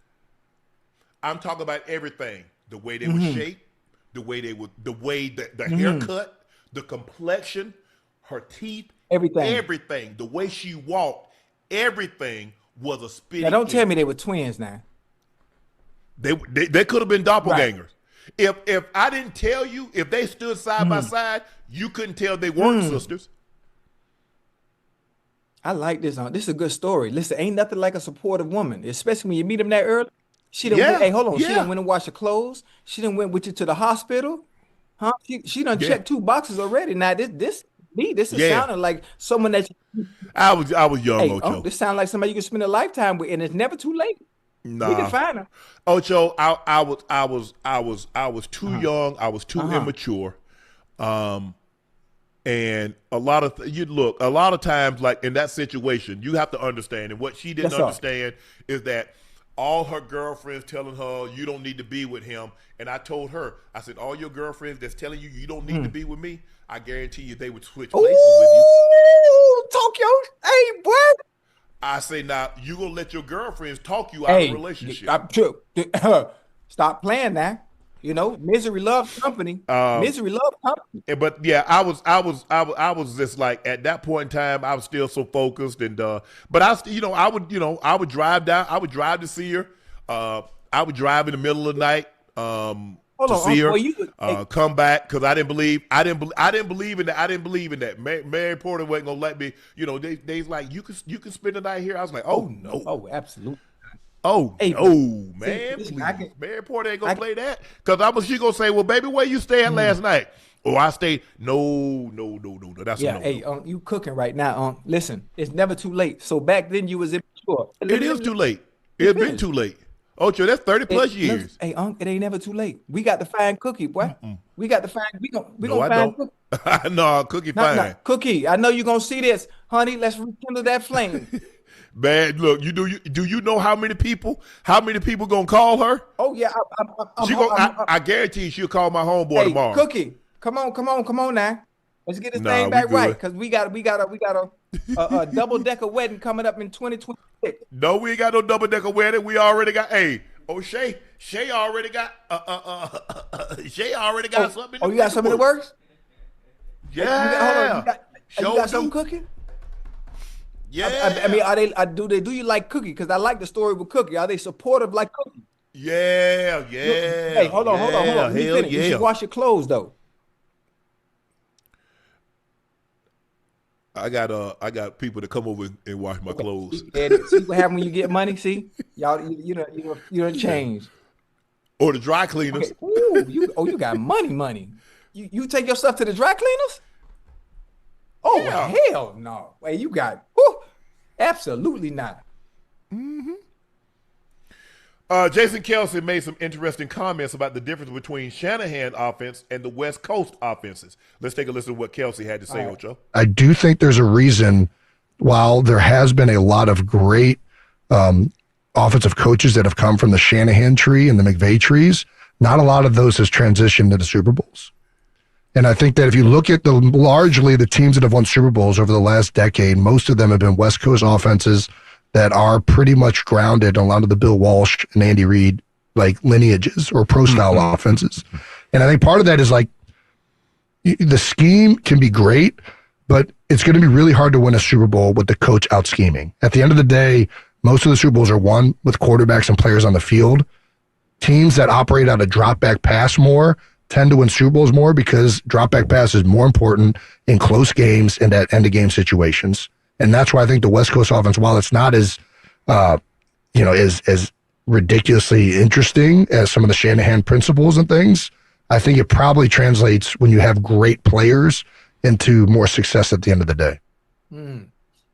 Right. I'm talking about everything. The way they were shaped, the way the haircut, the complexion, her teeth, everything. The way she walked, everything was a spitting. Now don't tell me they were twins now. They could have been doppelgangers. Right. If I didn't tell you, if they stood side by side, you couldn't tell they weren't sisters. I like this. This is a good story. Listen, ain't nothing like a supportive woman, especially when you meet them that early. She done went, hey, hold on. She done went and washed her clothes. She done went with you to the hospital. Huh? She done checked 2 boxes already. Now this is sounding like someone that I was young, Ocho. This sounds like somebody you can spend a lifetime with, and it's never too late. Nah. We can find her. Ocho, I was too young. I was too immature. And a lot of times, like in that situation, you have to understand. And what she didn't understand is that all her girlfriends telling her you don't need to be with him. And I told her, I said, all your girlfriends that's telling you you don't need to be with me, I guarantee you they would switch places with you. Talk your, hey, boy. I say, now you gonna let your girlfriends talk you out of a relationship? Stop playing now. You know, misery loves company. Misery loves company. But yeah, I was just like at that point in time, I was still so focused, and but I would drive down. I would drive to see her. I would drive in the middle of the night to see her. Come back because I didn't believe in that. I didn't believe in that. Mary Porter wasn't gonna let me. You know, they's like you can spend the night here. I was like, oh no, oh absolutely. Oh, hey, no, man, please. Mary Porter ain't gonna play that. Because she gonna say, well, baby, where you stay at last night? Oh, I stayed. No. That's a no. Hey, you cooking right now, listen, it's never too late. So back then you was immature. It is too late. It's been too late. Ocho, that's 30 plus years. Hey, it ain't never too late. We got to find Cookie, boy. We got to find. We gonna find Cookie. No, Cookie fine. Cookie, I know you're gonna see this, honey. Let's rekindle that flame. Man, look, do you know how many people gonna call her? Oh yeah, I guarantee she'll call my homeboy tomorrow. Cookie, come on now. Let's get this thing back right, because we got a double-decker wedding coming up in 2026. No, we ain't got no double-decker wedding. We already got Shay already got something. Oh, you got something in the works? Yeah. You got something cooking? Yeah. I mean, do you like Cookie? Because I like the story with Cookie. Are they supportive like Cookie? Yeah. Hey, hold on. Hell yeah. You should wash your clothes though. I got people to come over and wash my clothes. See what happens when you get money? See, y'all, you don't change. Or the dry cleaners. Okay. Ooh, you got money. You take your stuff to the dry cleaners? Oh, yeah. Hell no. Wait, you got absolutely not. Jason Kelce made some interesting comments about the difference between Shanahan offense and the West Coast offenses. Let's take a listen to what Kelce had to say, Ocho. I do think there's a reason, while there has been a lot of great offensive coaches that have come from the Shanahan tree and the McVay trees, not a lot of those has transitioned to the Super Bowls. And I think that if you look at largely the teams that have won Super Bowls over the last decade, most of them have been West Coast offenses that are pretty much grounded on a lot of the Bill Walsh and Andy Reid like lineages or pro style offenses. And I think part of that is like the scheme can be great, but it's going to be really hard to win a Super Bowl with the coach out scheming. At the end of the day, most of the Super Bowls are won with quarterbacks and players on the field. Teams that operate out a drop back pass more tend to win Super Bowls more because drop back pass is more important in close games and at end of game situations. And that's why I think the West Coast offense, while it's not as, as ridiculously interesting as some of the Shanahan principles and things, I think it probably translates when you have great players into more success at the end of the day.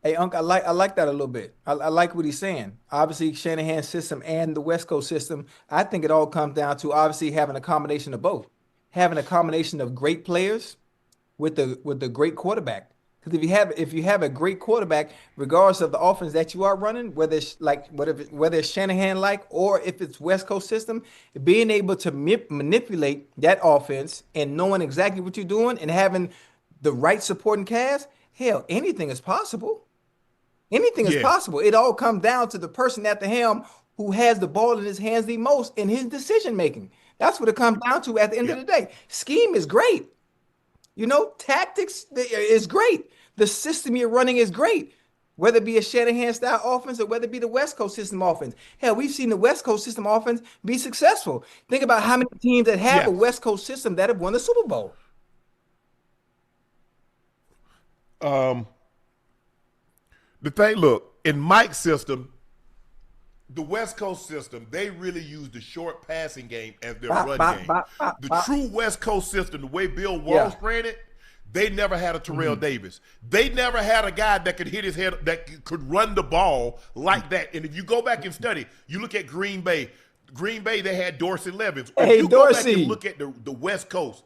Hey, Unc, I like that a little bit. I like what he's saying. Obviously, Shanahan's system and the West Coast system, I think it all comes down to obviously having a combination of both. Having a combination of great players with the great quarterback. Because if you have a great quarterback, regardless of the offense that you are running, whether it's Shanahan like or if it's West Coast system, being able to manipulate that offense and knowing exactly what you're doing and having the right supporting cast, hell, anything is possible. Anything is possible. It all comes down to the person at the helm who has the ball in his hands the most in his decision making. That's what it comes down to at the end of the day. Scheme is great. Tactics is great. The system you're running is great. Whether it be a Shanahan style offense or whether it be the West Coast system offense. Hell, we've seen the West Coast system offense be successful. Think about how many teams that have a West Coast system that have won the Super Bowl. The thing, look, in Mike's system, the West Coast system, they really use the short passing game as their run game. The true West Coast system, the way Bill Walsh ran it, they never had a Terrell Davis. They never had a guy that could hit his head, that could run the ball like that. And if you go back and study, you look at Green Bay. Green Bay, they had Dorsey Levens. If you go back and look at the West Coast,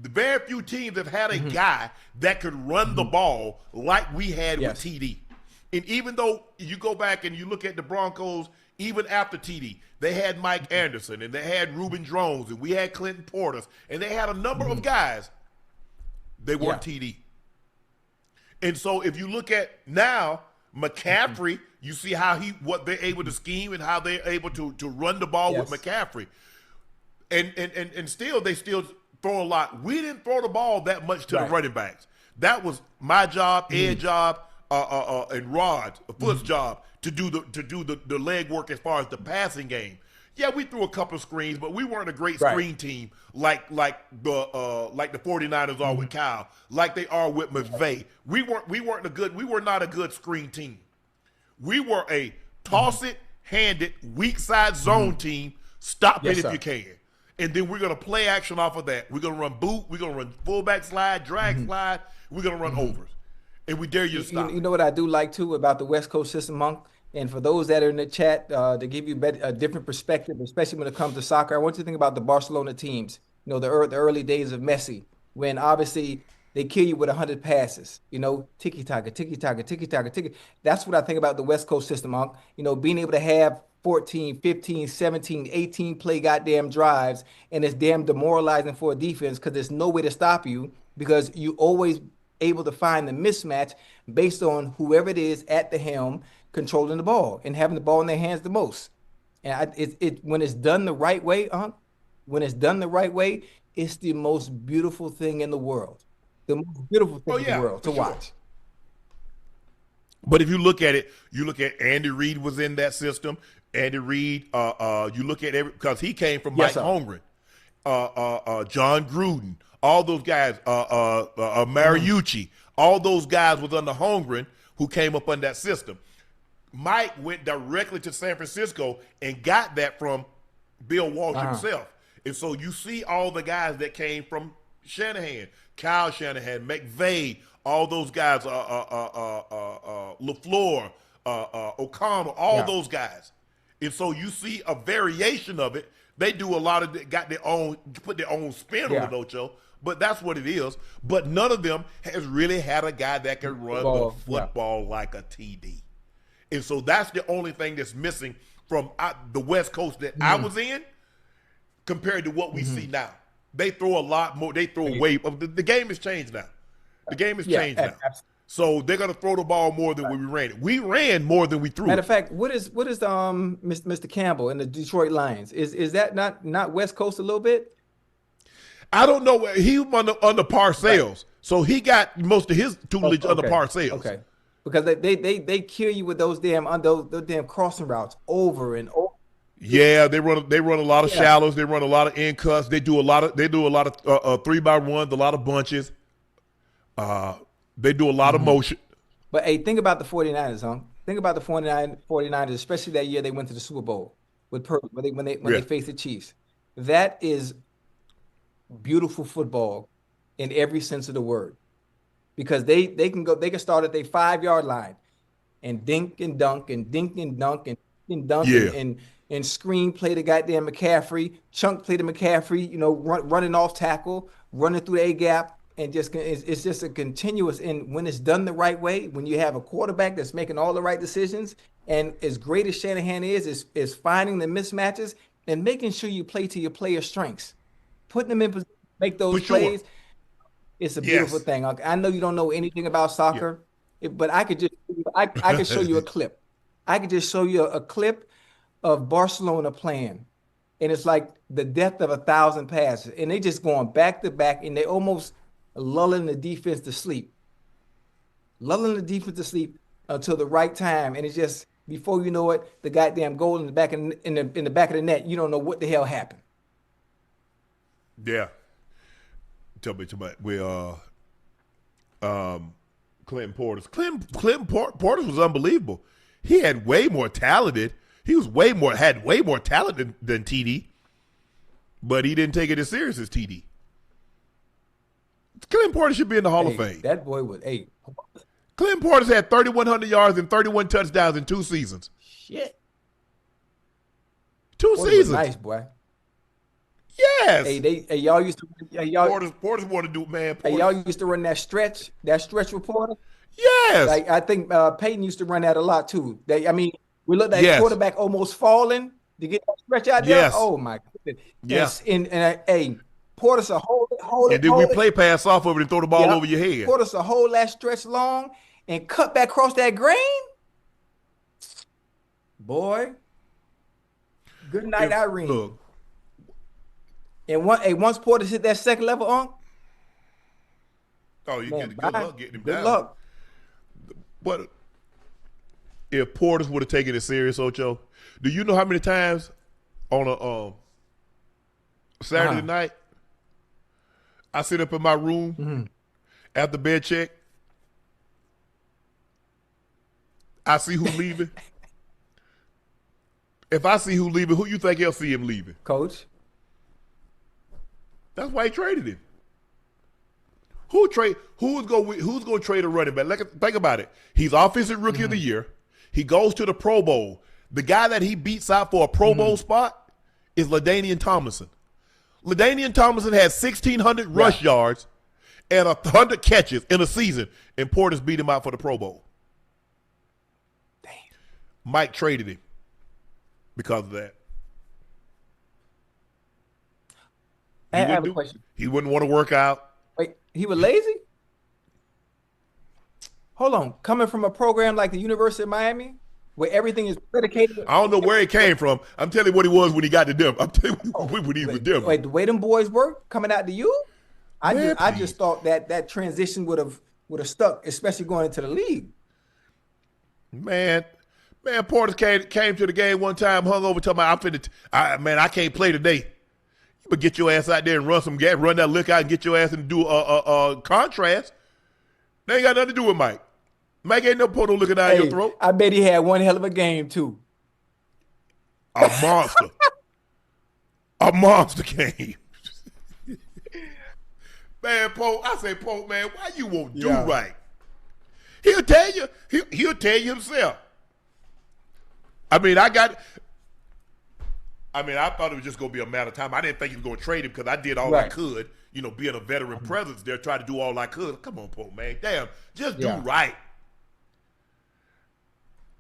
the very few teams have had a guy that could run the ball like we had with TD. And even though you go back and you look at the Broncos, even after TD, they had Mike Anderson and they had Reuben Drones and we had Clinton Portis and they had a number of guys. They weren't TD. And so if you look at now, McCaffrey, you see what they're able to scheme and how they're able to run the ball with McCaffrey. And still, they still throw a lot. We didn't throw the ball that much to the running backs. That was my job, Ed's job, and Rod's Foot's job to do the leg work as far as the passing game. Yeah, we threw a couple of screens, but we weren't a great screen team like the 49ers are with Kyle, like they are with McVay. We were not a good screen team. We were a toss it, hand it, weak side zone team. Stop it if you can. And then we're going to play action off of that. We're going to run boot. We're going to run fullback slide, drag slide. We're going to run overs. And we dare you to stop. You know what I do like, too, about the West Coast system, Monk? And for those that are in the chat, to give you a different perspective, especially when it comes to soccer, I want you to think about the Barcelona teams, the early days of Messi, when obviously they kill you with 100 passes, tiki-taka, tiki-taka, tiki-taka, tiki. That's what I think about the West Coast system, Monk. Being able to have 14, 15, 17, 18 play goddamn drives, and it's damn demoralizing for a defense because there's no way to stop you because you always able to find the mismatch based on whoever it is at the helm controlling the ball and having the ball in their hands the most. And when it's done the right way, when it's done the right way, it's the most beautiful thing in the world. The most beautiful thing in the world to watch. But if you look at it, you look at Andy Reid was in that system. Andy Reid, you look at because he came from Mike Holmgren, John Gruden, all those guys, Mariucci, all those guys was under Holmgren who came up on that system. Mike went directly to San Francisco and got that from Bill Walsh himself. And so you see all the guys that came from Shanahan, Kyle Shanahan, McVay, all those guys, LaFleur, O'Connell, all those guys. And so you see a variation of it. They do a lot of put their own spin on it, Ocho. But that's what it is. But none of them has really had a guy that can run the football like a TD. And so that's the only thing that's missing from the West Coast that I was in compared to what we see now. They throw a lot more. They throw way. The game has changed now. The game has changed now. Absolutely. So they're going to throw the ball more than we ran it. We ran more than we threw. Matter of fact, what is Mr. Campbell and the Detroit Lions? Is that not West Coast a little bit? I don't know. He was under Parcells, so he got most of his tutelage under Parcells. Okay. Because they kill you with those damn crossing routes over and over. Yeah, they run a lot of shallows. They run a lot of in cuts. They do a lot of 3x1s, a lot of bunches. They do a lot of motion. But hey, think about the 49ers, huh? Think about the 49ers, especially that year they went to the Super Bowl with Purdy when they faced the Chiefs. That is beautiful football in every sense of the word. Because they can start at their 5-yard line and dink and dunk and dink and dunk and dunk and screen play the goddamn McCaffrey, chunk play the McCaffrey, running off tackle, running through the A gap, and it's just a continuous. And when it's done the right way, when you have a quarterback that's making all the right decisions, and as great as Shanahan is finding the mismatches and making sure you play to your players' strengths, putting them in position to make those plays. It's a beautiful thing. I know you don't know anything about soccer, but I could show you a clip. I could just show you a clip of Barcelona playing, and it's like the death of 1,000 passes, and they just going back to back, and they almost lulling the defense to sleep, until the right time, and it's just before you know it, the goddamn goal in the back of the net. You don't know what the hell happened. Yeah. Tell me, Clinton Portis. Clinton Portis was unbelievable. He had way more talented. Had way more talent than TD, but he didn't take it as serious as TD. Clinton Portis should be in the Hall of Fame. That boy was Clinton Portis had 3,100 yards and 31 touchdowns in 2 seasons. Shit. 2 seasons. Nice, boy. Yes. Y'all used to Portis wanted to do, man. Y'all used to run that stretch reporter. Yes. Like I think Peyton used to run that a lot too. We looked at quarterback almost falling to get that stretch out there. Yes. Oh my goodness. Yes. And Portis a hold it. And then we play pass off of it and throw the ball over your head. Portis a hold that stretch long and cut back across that grain. Boy. Good night, Irene. Look. And once Portis hit that second level, Unc. Oh, you get good luck getting him down. Good luck. But if Portis would have taken it serious, Ocho, do you know how many times on a Saturday night I sit up in my room after bed check, I see who's leaving. If I see who's leaving, who you think else see him leaving? Coach. That's why he traded him. Who's gonna trade a running back? Think about it. He's offensive rookie of the year. He goes to the Pro Bowl. The guy that he beats out for a Pro Bowl spot is LaDainian Tomlinson. LaDainian Tomlinson has 1,600 rush yards and 100 catches in a season, and Portis beat him out for the Pro Bowl. Damn. Mike traded him because of that. I have a question. He wouldn't want to work out. Wait, he was lazy? Hold on. Coming from a program like the University of Miami, where everything is predicated. I don't know where he came from. I'm telling you what he was when he got to Denver. I'm telling you when he was with Denver. Wait, the way them boys work coming out to you? I just thought that transition would have stuck, especially going into the league. Man, Portis came to the game one time, hung over, talking about, I can't play today. But get your ass out there and run that lick out and get your ass and do a contrast. They ain't got nothing to do with Mike. Mike ain't no put no looking down your throat. I bet he had one hell of a game too. A monster. A monster game. Man, Pope, man, why you won't do right? He'll tell you. He'll tell you himself. I thought it was just going to be a matter of time. I didn't think he was going to trade him because I did all I could, being a veteran presence there, try to do all I could. Come on, Pope, man. Damn, just do right.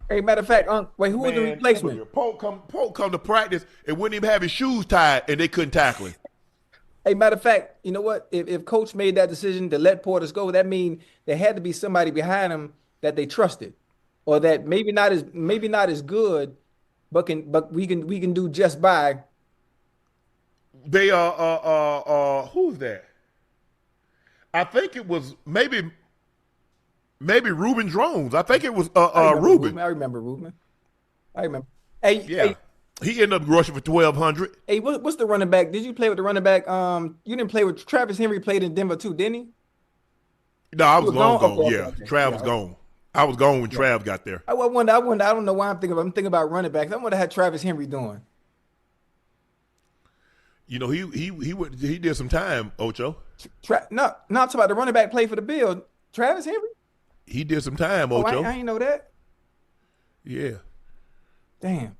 Hey, matter of fact, who was the replacement? Pope come to practice and wouldn't even have his shoes tied, and they couldn't tackle him. Hey, matter of fact, you know what? If Coach made that decision to let Portis go, that means there had to be somebody behind him that they trusted, or that maybe not as good. But we can do just by. They who's that? I think it was maybe Ruben Drones. I think it was Ruben. I remember Ruben. Hey, he ended up rushing for 1,200. Hey, what's the running back? Did you play with the running back? You didn't play with Travis Henry. Played in Denver too, didn't he? No, I was long gone. Okay, yeah, okay. Travis gone. I was gone when Trav got there. I wonder. I don't know why I'm thinking about running backs. I wonder how Travis Henry doing. You know, he did some time, Ocho. No, not about the running back play for the Bills. Travis Henry. He did some time, Oh, Ocho. I ain't know that. Yeah. Damn.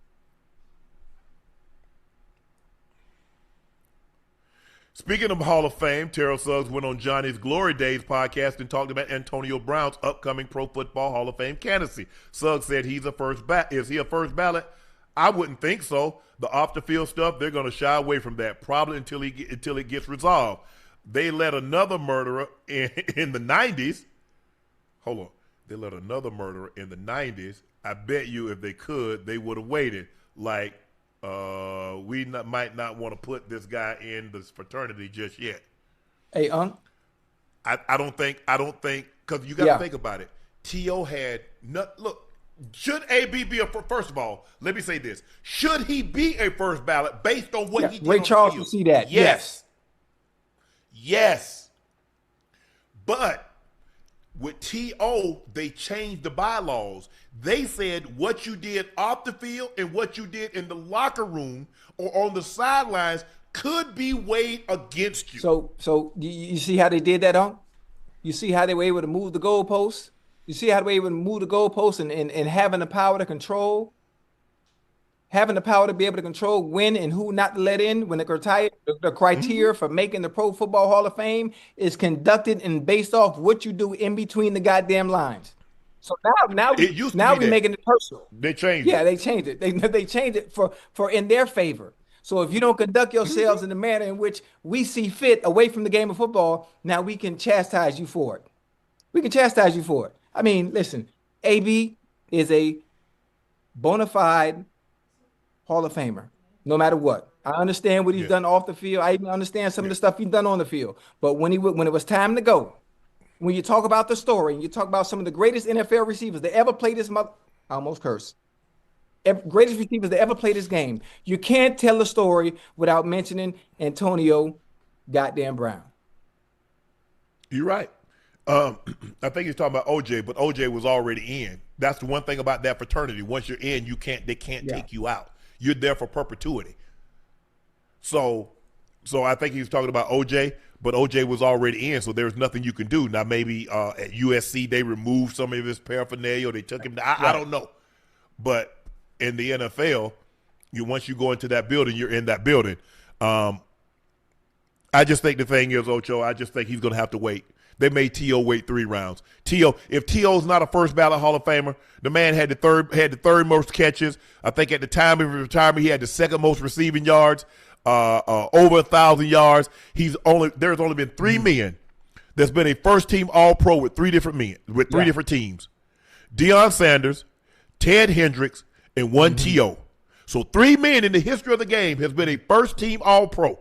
Speaking of Hall of Fame, Terrell Suggs went on Johnny's Glory Days podcast and talked about Antonio Brown's upcoming Pro Football Hall of Fame candidacy. Suggs said is he a first ballot? I wouldn't think so. The off the field stuff, they're going to shy away from that probably until it gets resolved. They let another murderer in the 90s. Hold on. They let another murderer in the 90s. I bet you if they could, they would have waited. Like, might not want to put this guy in this fraternity just yet. Hey, I don't think, because you got to think about it. T.O. had, look, should AB be first of all, let me say this. Should he be a first ballot based on what he did Ray on Charles the will field? see that. Yes. But with T.O., they changed the bylaws. They said what you did off the field and what you did in the locker room or on the sidelines could be weighed against you. So you see how they did that, You see how they were able to move the goalposts? You see how they were able to move the goalposts and having the power to control? Having the power to be able to control when and who not to let in when the criteria for making the Pro Football Hall of Fame is conducted and based off what you do in between the goddamn lines. So now we're making it personal. They changed it. Yeah, they changed it. They changed it for in their favor. So if you don't conduct yourselves in the manner in which we see fit away from the game of football, now we can chastise you for it. We can chastise you for it. I mean, listen, AB is a bona fide Hall of Famer, no matter what. I understand what he's done off the field. I even understand some of the stuff he's done on the field. But when it was time to go, when you talk about the story and you talk about some of the greatest NFL receivers that ever played this, I almost cursed. Greatest receivers that ever played this game, you can't tell the story without mentioning Antonio goddamn Brown. You're right. I think he's talking about OJ, but OJ was already in. That's the one thing about that fraternity. Once you're in, they can't take you out. You're there for perpetuity. So I think he's talking about OJ, but OJ was already in, so there's nothing you can do. Now maybe at USC they removed some of his paraphernalia, or they took him. I don't know, but in the NFL, once you go into that building, you're in that building. I just think the thing is, Ocho, I just think he's going to have to wait. They made T.O. wait 3 rounds. If T.O.'s not a first ballot Hall of Famer, the man had the third most catches. I think at the time of his retirement, he had the second most receiving yards, over 1,000 yards. There's only been 3 men that's been a first team All-Pro with 3 different different teams. Deion Sanders, Ted Hendricks, and one T.O. So 3 men in the history of the game has been a first team All-Pro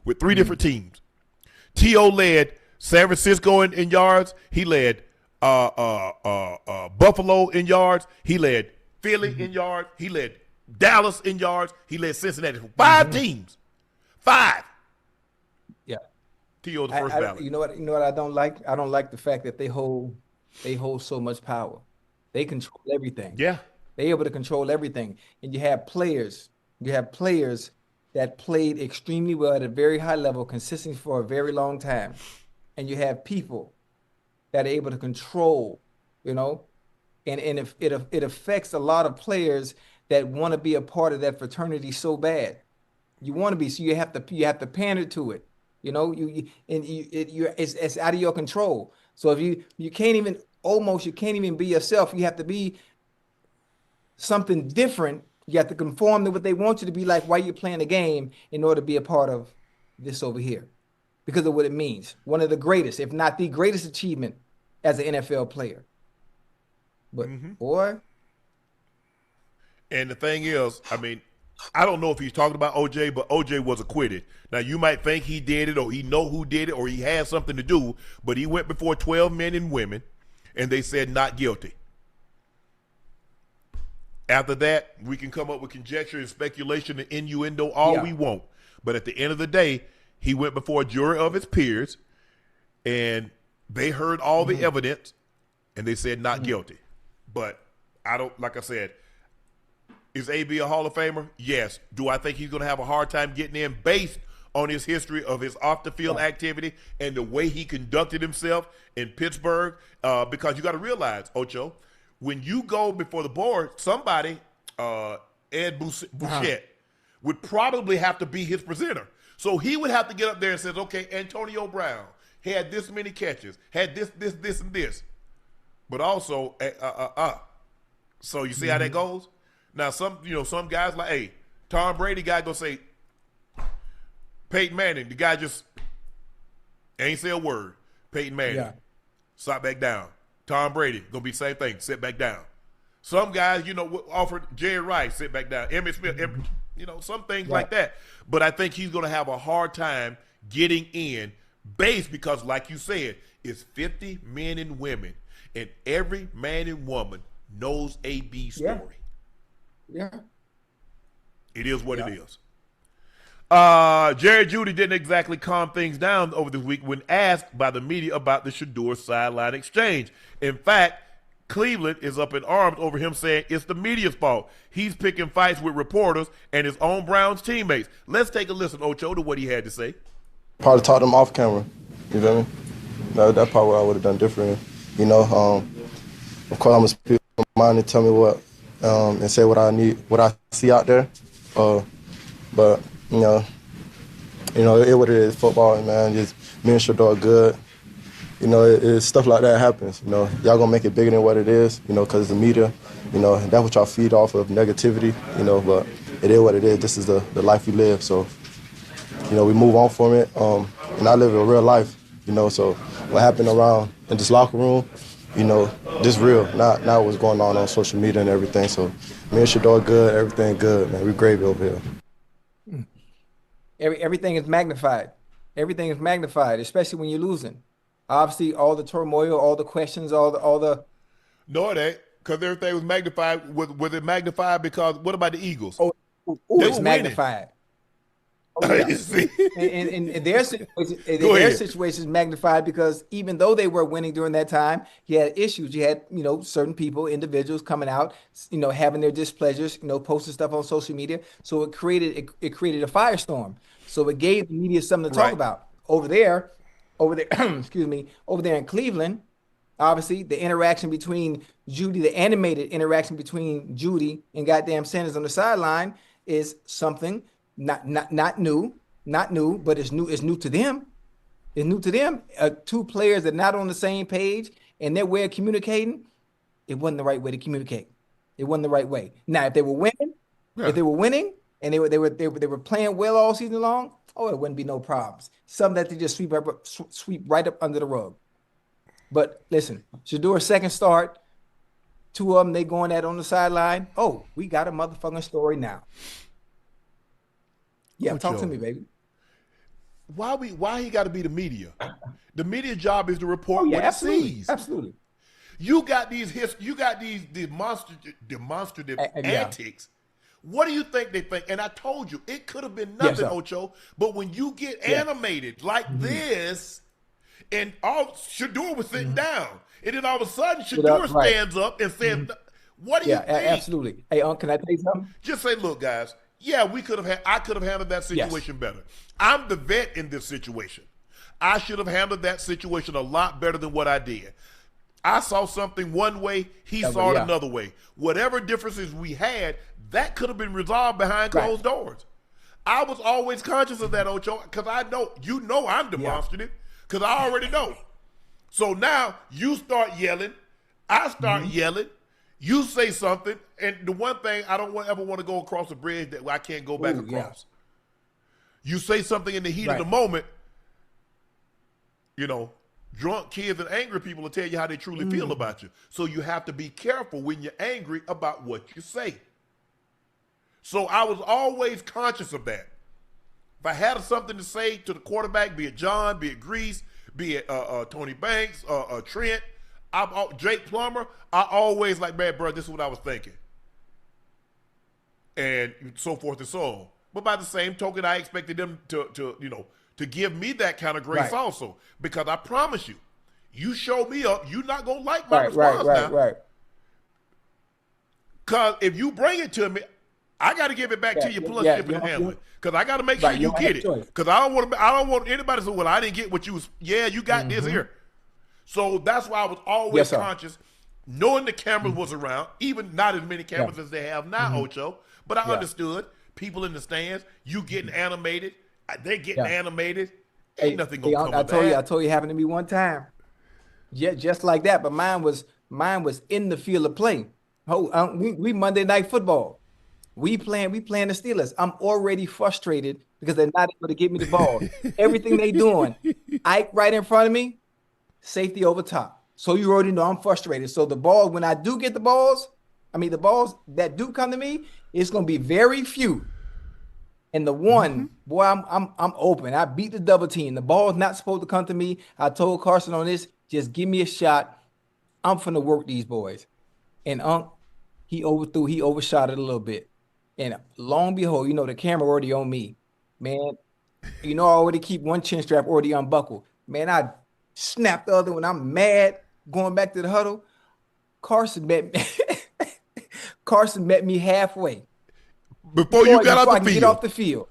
with 3 different teams. T.O. led San Francisco in yards. He led Buffalo in yards. He led Philly in yards. He led Dallas in yards. He led Cincinnati. 5 teams. 5. Yeah. T.O. the first ballot. You know what I don't like? I don't like the fact that they hold so much power. They control everything. Yeah. They're able to control everything. And you have players that played extremely well at a very high level, consistently for a very long time. And you have people that are able to control, and it affects a lot of players that want to be a part of that fraternity so bad. You want to be, so you have to pander to it. It's out of your control. So if you can't even be yourself. You have to be something different. You have to conform to what they want you to be like while you're playing the game in order to be a part of this over here. Because of what it means. One of the greatest, if not the greatest achievement as an NFL player. But boy. And the thing is, I mean, I don't know if he's talking about OJ, but OJ was acquitted. Now, you might think he did it, or he know who did it, or he had something to do, but he went before 12 men and women, and they said not guilty. After that, we can come up with conjecture and speculation and innuendo all we want. But at the end of the day, he went before a jury of his peers, and they heard all the evidence, and they said not guilty. But I don't, like I said, is AB a Hall of Famer? Yes. Do I think he's going to have a hard time getting in based on his history of his off-the-field activity and the way he conducted himself in Pittsburgh? Because you got to realize, Ocho, when you go before the board, somebody, Ed Bouchette, would probably have to be his presenter. So he would have to get up there and say, okay, Antonio Brown had this many catches, had this, and this. But also, so you see how that goes? Now, some guys like, hey, Tom Brady guy gonna say, Peyton Manning, the guy just ain't say a word. Peyton Manning, sit back down. Tom Brady, gonna be the same thing, sit back down. Some guys, offered Jerry Rice, sit back down. Emmitt Smith, some things like that. But I think he's gonna have a hard time getting in base because, like you said, it's 50 men and women, and every man and woman knows AB's story. Yeah. It is what it is. Jerry Jeudy didn't exactly calm things down over this week when asked by the media about the Shedeur sideline exchange. In fact, Cleveland is up in arms over him saying it's the media's fault. He's picking fights with reporters and his own Browns teammates. Let's take a listen, Ocho, to what he had to say. Probably talk to them off camera. You feel me? That's probably what I would have done different. Of course, I'm going to speak my mind and tell me what, and say what I need, what I see out there. But it what it is, football, man. Just me and Shedeur good. It's stuff like that happens. Y'all gonna make it bigger than what it is. Because the media. That's what y'all feed off of, negativity. But it is what it is. This is the life we live. So, we move on from it. And I live a real life. So what happened around in this locker room, this real. Not what's going on social media and everything. So me and Shedeur good. Everything good, man. We gravy over here. Everything is magnified. Everything is magnified, especially when you're losing. Obviously, all the turmoil, all the questions, all the. No, it ain't, because everything was magnified. Was it magnified because what about the Eagles? It's magnified. Oh, yeah. and their situation is magnified because even though they were winning during that time, you had issues. You had, certain people, individuals coming out, having their displeasures, posting stuff on social media. So it created a firestorm. So it gave the media something to talk about. Over there, excuse me, over there in Cleveland, obviously the interaction between Jeudy, the animated interaction between Jeudy and goddamn Sanders on the sideline is something not new, but it's new to them. It's new to them. Two players that are not on the same page and their way of communicating, it wasn't the right way to communicate. It wasn't the right way. Now, if they were winning, and they were playing well all season long, it wouldn't be no problems. Something that they just sweep right up under the rug. But listen, Shedeur's second start, two of them, they going at on the sideline. Oh, we got a motherfucking story now. Yeah, Ocho, talk to me, baby. Why he got to be the media? The media job is to report what it sees. Absolutely. You got these demonstrative antics. What do you think they think? And I told you, it could have been nothing, Ocho. But when you get animated like this, and Shedeur was sitting down, and then all of a sudden Shedeur stands up and says, "What do you think?" Absolutely. Hey, Unc, can I tell you something? Just say, "Look, guys. Yeah, I could have handled that situation better. I'm the vet in this situation. I should have handled that situation a lot better than what I did. I saw something one way, he saw it another way. Whatever differences we had, that could have been resolved behind closed doors. I was always conscious of that, Ocho, because I know, I'm demonstrative, because I already know. So now you start yelling, I start yelling, you say something, and the one thing I don't ever want to go across a bridge that I can't go back across. You say something in the heat of the moment, drunk kids and angry people will tell you how they truly feel about you. So you have to be careful when you're angry about what you say. So I was always conscious of that. If I had something to say to the quarterback, be it John, be it Grease, be it Tony Banks, Trent, Jake Plummer, I always like, man, bro, this is what I was thinking. And so forth and so on. But by the same token, I expected them to give me that kind of grace also. Because I promise you, you show me up, you're not going to like my response now. Because if you bring it to me, I got to give it back to you plus shipping and handling. Because I got to make sure you get it. Because I don't want anybody to say, well, I didn't get what you was. Yeah, you got this here. So that's why I was always conscious, knowing the cameras was around, even not as many cameras as they have now, Ocho. But I understood people in the stands, you getting animated, they getting animated. Ain't nothing gonna come of that. I told you it happened to me one time. Yeah, just like that. But mine was in the field of play. We Monday Night Football. We playing the Steelers. I'm already frustrated because they're not able to get me the ball. Everything they doing, Ike right in front of me, safety over top. So you already know I'm frustrated. So the ball, when I do get the balls that do come to me, it's gonna be very few. And the one, boy, I'm open. I beat the double team. The ball is not supposed to come to me. I told Carson on this, just give me a shot. I'm finna work these boys. And Unc, he overshot it a little bit. And long behold, the camera already on me. Man, I already keep one chin strap already unbuckled. Man, I snapped the other one. I'm mad going back to the huddle. Carson met me halfway. Before you got I get off the field.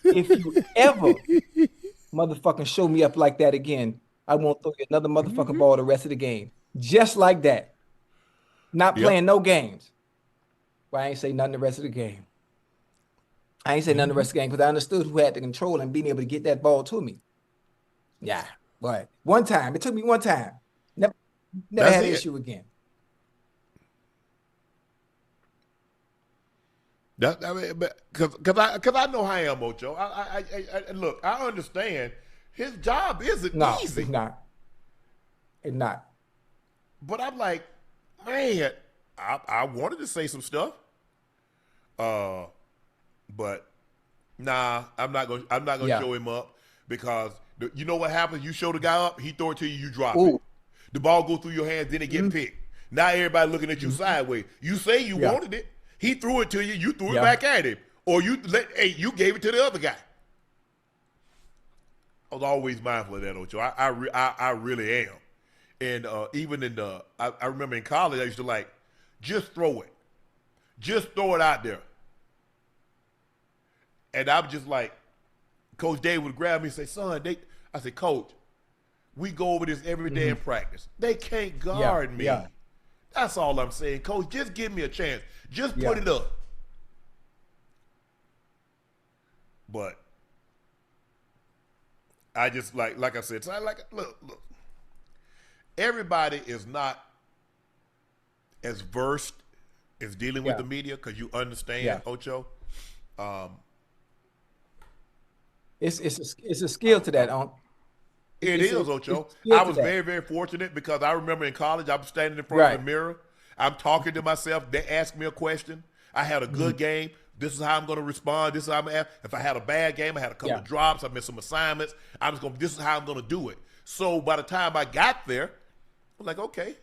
If you ever motherfucking show me up like that again, I won't throw you another motherfucking ball the rest of the game. Just like that. Not playing no games. But I ain't say nothing the rest of the game. I ain't say nothing the rest of the game because I understood who had the control and being able to get that ball to me. Yeah, but one time. It took me one time. Never had an issue again. Because I know how I am, Ocho. I look, I understand his job isn't easy. It's not. It's not. But I'm like, man, I wanted to say some stuff. But nah, I'm not gonna show him up because you know what happens? You show the guy up, he throw it to you, you drop it. The ball go through your hands, then it get picked. Now everybody looking at you sideways. You say you wanted it. He threw it to you. You threw it back at him, or you gave it to the other guy. I was always mindful of that, Ocho. I really am. And even in I remember in college, I used to just throw it, out there. And I'm just like, Coach Dave would grab me and say, "Son, I said, Coach, we go over this every day in practice. They can't guard me. Yeah. That's all I'm saying, Coach. Just give me a chance. Just put it up." But I just like I said, so look. Everybody is not as versed as dealing with the media because you understand, Ocho. It's a skill to that, Unc. It is, Ocho. I was very, very fortunate because I remember in college, I was standing in front of the mirror. I'm talking to myself. They asked me a question. I had a good game. This is how I'm going to respond. This is how I'm going to. If I had a bad game, I had a couple of drops. I missed some assignments. This is how I'm going to do it. So by the time I got there, I'm like, okay.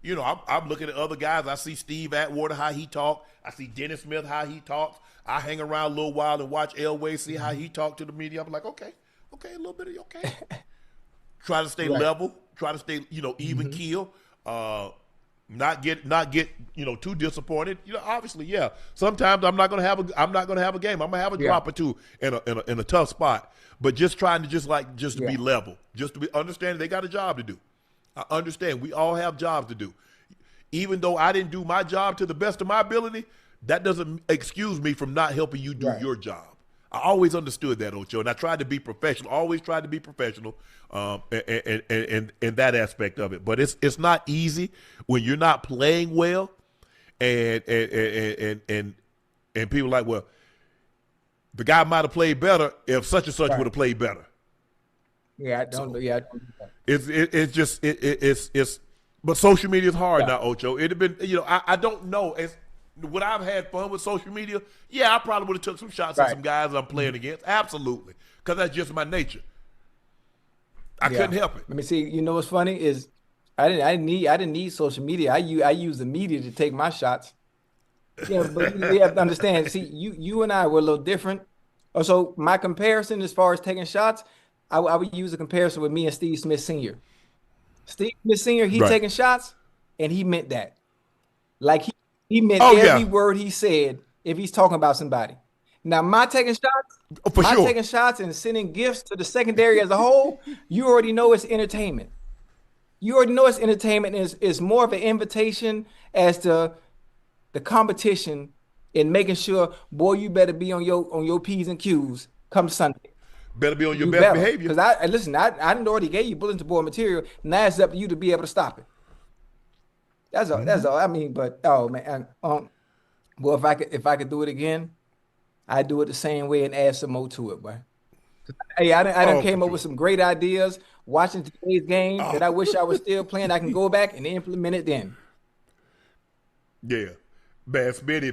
I'm looking at other guys. I see Steve Atwater, how he talk. I see Dennis Smith, how he talks. I hang around a little while and watch Elway, see how he talk to the media. I'm like, okay, a little bit of okay. Try to stay level. Try to stay, even keel. Not get too disappointed. Obviously, sometimes I'm not gonna have a game. I'm gonna have a drop or two in a tough spot. But just trying to to be level, just to be understanding they got a job to do. I understand we all have jobs to do. Even though I didn't do my job to the best of my ability, that doesn't excuse me from not helping you do your job. I always understood that, Ocho, and I tried to be professional. Always tried to be professional, and that aspect of it. But it's not easy when you're not playing well, and people are like, well, the guy might have played better if such and such would have played better. Yeah, I don't do that. It's but social media is hard now, Ocho. It'd have been, I don't know. Would I've had fun with social media? Yeah, I probably would have took some shots at some guys I'm playing against. Absolutely, because that's just my nature. I couldn't help it. Let me see. What's funny is I didn't need social media. I use the media to take my shots. Yeah, but you have to understand. See, you and I were a little different. So my comparison as far as taking shots, I would use a comparison with me and Steve Smith Sr. Steve Smith Sr. He taking shots, and he meant that. Like he meant every word he said if he's talking about somebody. Now, my taking shots and sending gifts to the secondary as a whole, you already know it's entertainment. You already know it's entertainment, and it's more of an invitation as to the competition and making sure, boy, you better be on your P's and Q's come Sunday. Better be on your best behavior. Because I didn't already gave you bulletin board material. Now it's up to you to be able to stop it. That's all. That's all. I mean, but oh man, well, if I could do it again, I'd do it the same way and add some more to it, boy. Hey, I done came up with some great ideas watching today's game that I wish I was still playing. I can go back and implement it then. Yeah. Bad Smitty.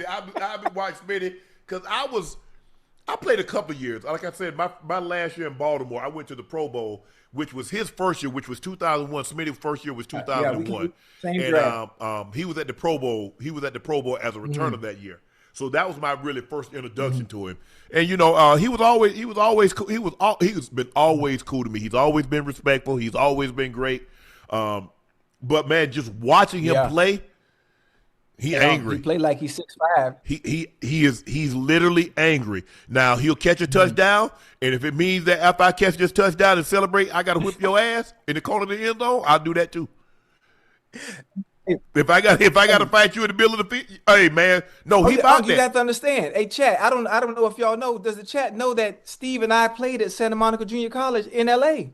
I've been watching Smitty because I played a couple of years. Like I said, my last year in Baltimore, I went to the Pro Bowl, which was his first year, which was 2001. Smitty's first year was 2001. Same draft. He was at the Pro Bowl. He was at the Pro Bowl as a returner that year. So that was my really first introduction to him. And he was always cool. He's been always cool to me. He's always been respectful. He's always been great. But man, just watching him play, he's angry. He played like he's 6'5". He's literally angry. Now he'll catch a touchdown, and if it means that after I catch this touchdown and celebrate, I got to whip your ass in the corner of the end zone, I'll do that too. If I got to fight you in the middle of the field, hey man, no, he about that. You got to understand. Hey, chat. I don't know if y'all know. Does the chat know that Steve and I played at Santa Monica Junior College in L.A.?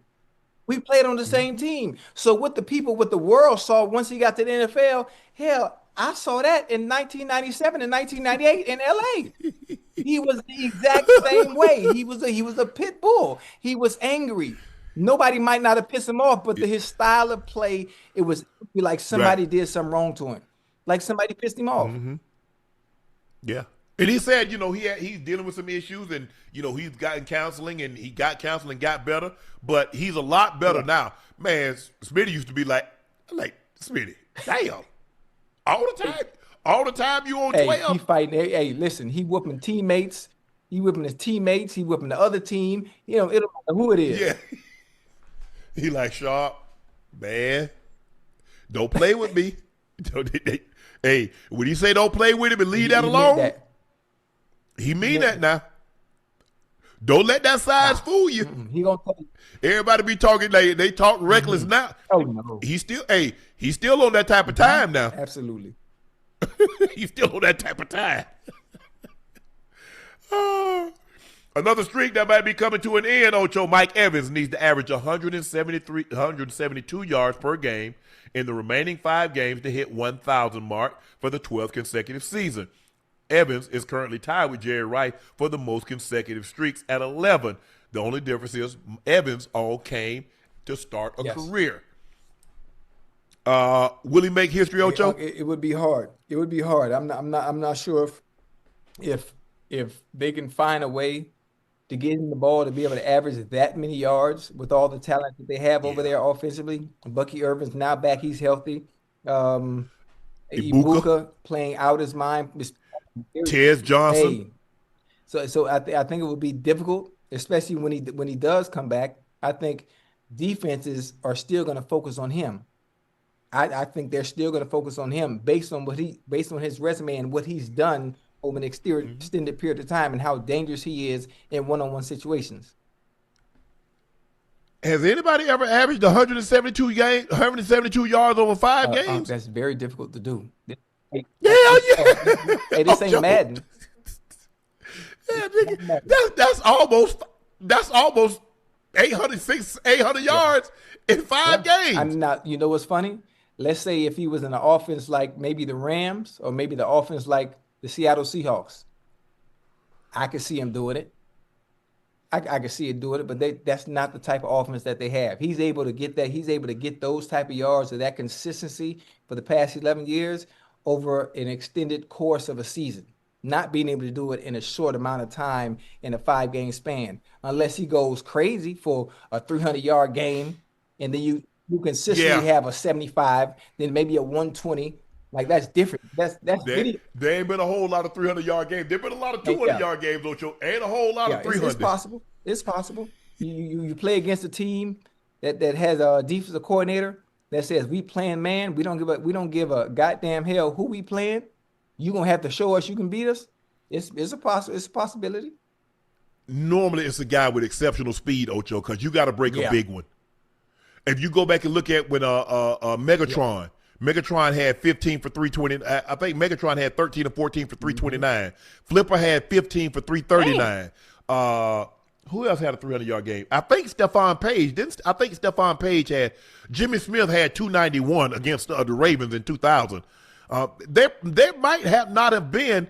We played on the same team. So what the world saw once he got to the NFL, hell, I saw that in 1997 and 1998 in L.A. He was the exact same way. He was a pit bull. He was angry. Nobody might not have pissed him off, but his style of play, it was like somebody did something wrong to him, like somebody pissed him off. Yeah, and he said, he's dealing with some issues, and he's gotten counseling, and he got counseling, got better, but he's a lot better now. Man, Smitty used to be like Smitty, damn, all the time you on 12. He fighting. Hey, listen, he whooping teammates, he whipping his teammates, he whipping the other team. It don't matter who it is. Yeah. He like, Sharpe, man, don't play with me. Hey, when he say don't play with him and leave that alone, he mean that now. Don't let that size fool you. He gonna tell you. Everybody be talking, they talk reckless now. Oh no. He's still on that type of time now. Absolutely. He's still on that type of time. Another streak that might be coming to an end, Ocho. Mike Evans needs to average 172 yards per game in the remaining 5 games to hit 1,000 mark for the 12th consecutive season. Evans is currently tied with Jerry Rice for the most consecutive streaks at 11. The only difference is Evans all came to start a career. Will he make history, Ocho? It would be hard. It would be hard. I'm not sure if they can find a way to get him the ball to be able to average that many yards with all the talent that they have over there offensively. Bucky Irvin's now back. He's healthy. Ibuka playing out his mind. Tez Johnson. Hey. So I think it would be difficult, especially when he does come back. I think defenses are still going to focus on him. I think they're still going to focus on him based on his resume and what he's done over an extended period of time and how dangerous he is in one-on-one situations. Has anybody ever averaged 172 yards over 5 games? That's very difficult to do. Hey, this ain't Madden. Yeah, nigga, that's almost 800 yards in 5 games. I'm not. You know what's funny? Let's say if he was in an offense like maybe the Rams or maybe the offense like the Seattle Seahawks, I could see him doing it. I could see it doing it, but that's not the type of offense that they have. He's able to get that. He's able to get those type of yards or that consistency for the past 11 years over an extended course of a season, not being able to do it in a short amount of time in a 5-game span, unless he goes crazy for a 300-yard game, and then you consistently have a 75, then maybe a 120. Like, that's different. That's there ain't been a whole lot of 300-yard games. There been a lot of 200-yard games, Ocho. Ain't a whole lot of 300. It's possible. It's possible. You play against a team that has a defensive coordinator that says we playing man, we don't give a goddamn hell who we playing. You gonna have to show us you can beat us. It's a possibility. Normally, it's a guy with exceptional speed, Ocho, because you got to break a big one. If you go back and look at when Megatron. Megatron had 15 for 320. I think Megatron had 13 or 14 for 329. Flipper had 15 for 339. Who else had a 300-yard game? I think Stephon Page. I think Stephon Page had. Jimmy Smith had 291 against the Ravens in 2000. There might not have been.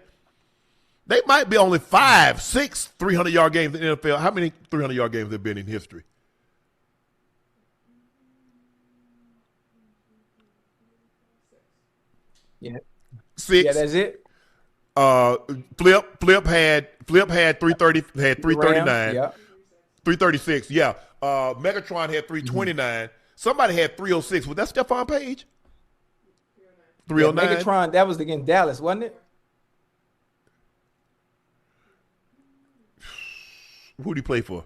They might be only 5, 6 300-yard games in the NFL. How many 300-yard games have been in history? Yeah. 6. Yeah, that's it. Flip had 330, had 339. Yeah. 336, yeah. Megatron had 329. Somebody had 306. Was that Stephon Page? 309. Yeah, Megatron, that was against Dallas, wasn't it? Who did he play for?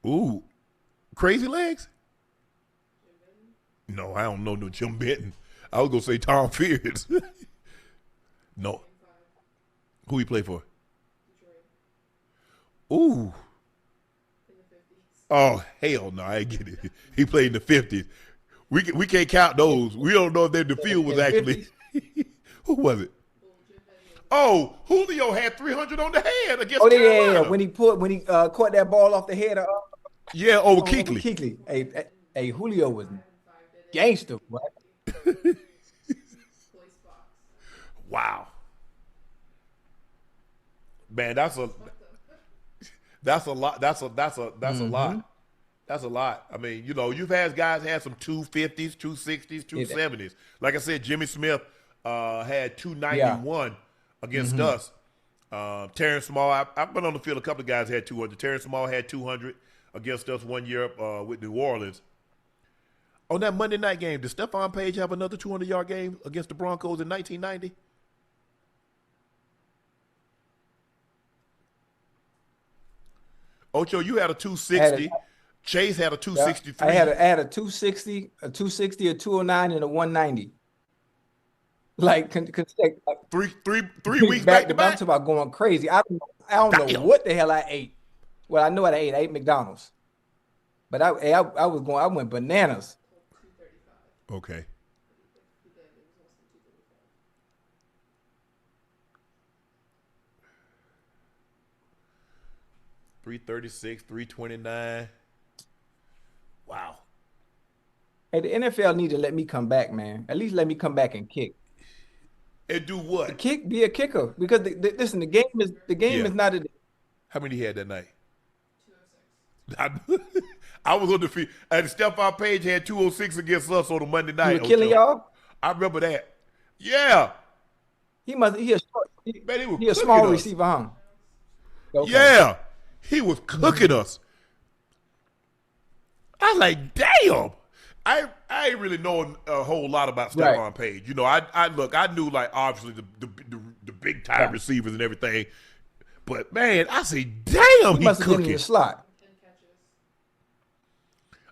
Ooh, Crazy Legs? No, I don't know no Jim Benton. I was gonna say Tom Fears. No. Who he play for? Ooh. Oh hell no, I ain't get it. He played in the 50s. We can't count those. We don't know if the field was actually. Who was it? Oh, Julio had 300 on the head against Carolina. Yeah. When he caught that ball off the head of over Kuechly. Kuechly. Hey, Julio was gangster, boy. Wow. Man, that's a lot. That's a lot. That's a lot. I mean, you've had guys had some 250s, 260s, 270s. Like I said, Jimmy Smith had 291 against us. Terrence Small, I've been on the field. A couple of guys had 200. Terrence Small had 200 against us one year with New Orleans. On that Monday night game, did Stephon Page have another 200-yard game against the Broncos in 1990? Ocho, you had a 260. Chase had a 263. I had a 260, a 209, and a 190. Like, three weeks back to back. I'm talking about going crazy. I don't know what the hell I ate. Well, I know what I ate. I ate McDonald's. But I went bananas. Okay. $336, $329. Wow. Hey, the NFL need to let me come back, man. At least let me come back and kick. And do what? Be a kicker, because listen, the game is not a. How many he had that night? 206. I was on the field, and Stephon Page had 206 against us on a Monday night. He was killing y'all. I remember that. Yeah. He a small receiver, huh? Okay. Yeah. He was cooking us. I was like, damn. I ain't really knowing a whole lot about Stephon Page. I knew like obviously the big time receivers and everything. But man, I say, damn, he must have been in cooking. the slot.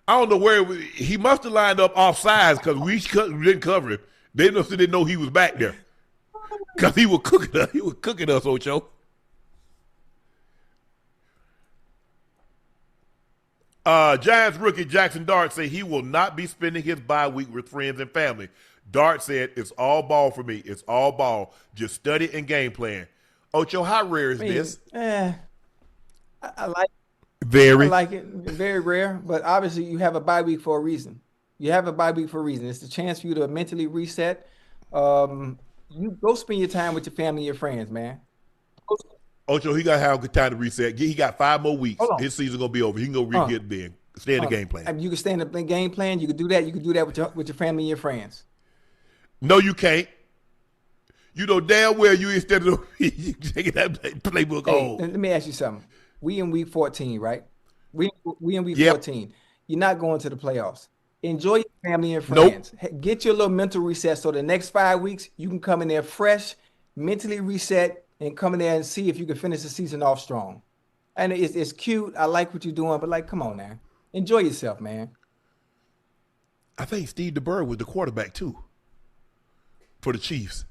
I don't know where he must have lined up off sides because we didn't cover him. They didn't know he was back there because he was cooking us. He was cooking us, Ocho. Giants rookie Jaxson Dart say he will not be spending his bye week with friends and family. Dart said, "It's all ball for me. It's all ball. Just study and game plan." Ocho, how rare is this? I like it. Very. I like it. Very rare, but obviously you have a bye week for a reason. You have a bye week for a reason. It's the chance for you to mentally reset. You go spend your time with your family and your friends, man. Ocho, he got to have a good time to reset. He got 5 more weeks. His season's going to be over. He can go re-get then. Stay in the game plan. You can stay in the game plan. You can do that. You can do that with your family and your friends. No, you can't. You know damn well you instead of you taking that playbook home. Let me ask you something. We in week 14, right? We in week 14. You're not going to the playoffs. Enjoy your family and friends. Get your little mental reset so the next 5 weeks you can come in there fresh, mentally reset, and come in there and see if you can finish the season off strong. And it's cute. I like what you're doing, but like, come on now, enjoy yourself, man. I think Steve DeBerg was the quarterback too for the Chiefs.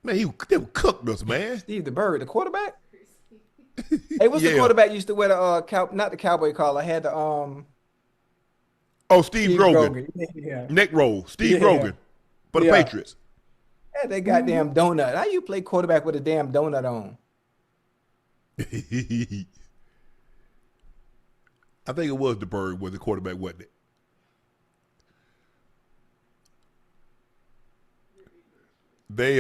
Man, they were cooked us, man. Steve DeBerg, the quarterback. Hey, what's the Yeah. quarterback used to wear the not the cowboy collar? I had the Oh, Steve Steve Grogan. Yeah, Neck roll. Steve Yeah. Grogan for the Yeah. Patriots. had that goddamn donut. How you play quarterback with a damn donut on? I think it was DeBerg was the quarterback, wasn't it? They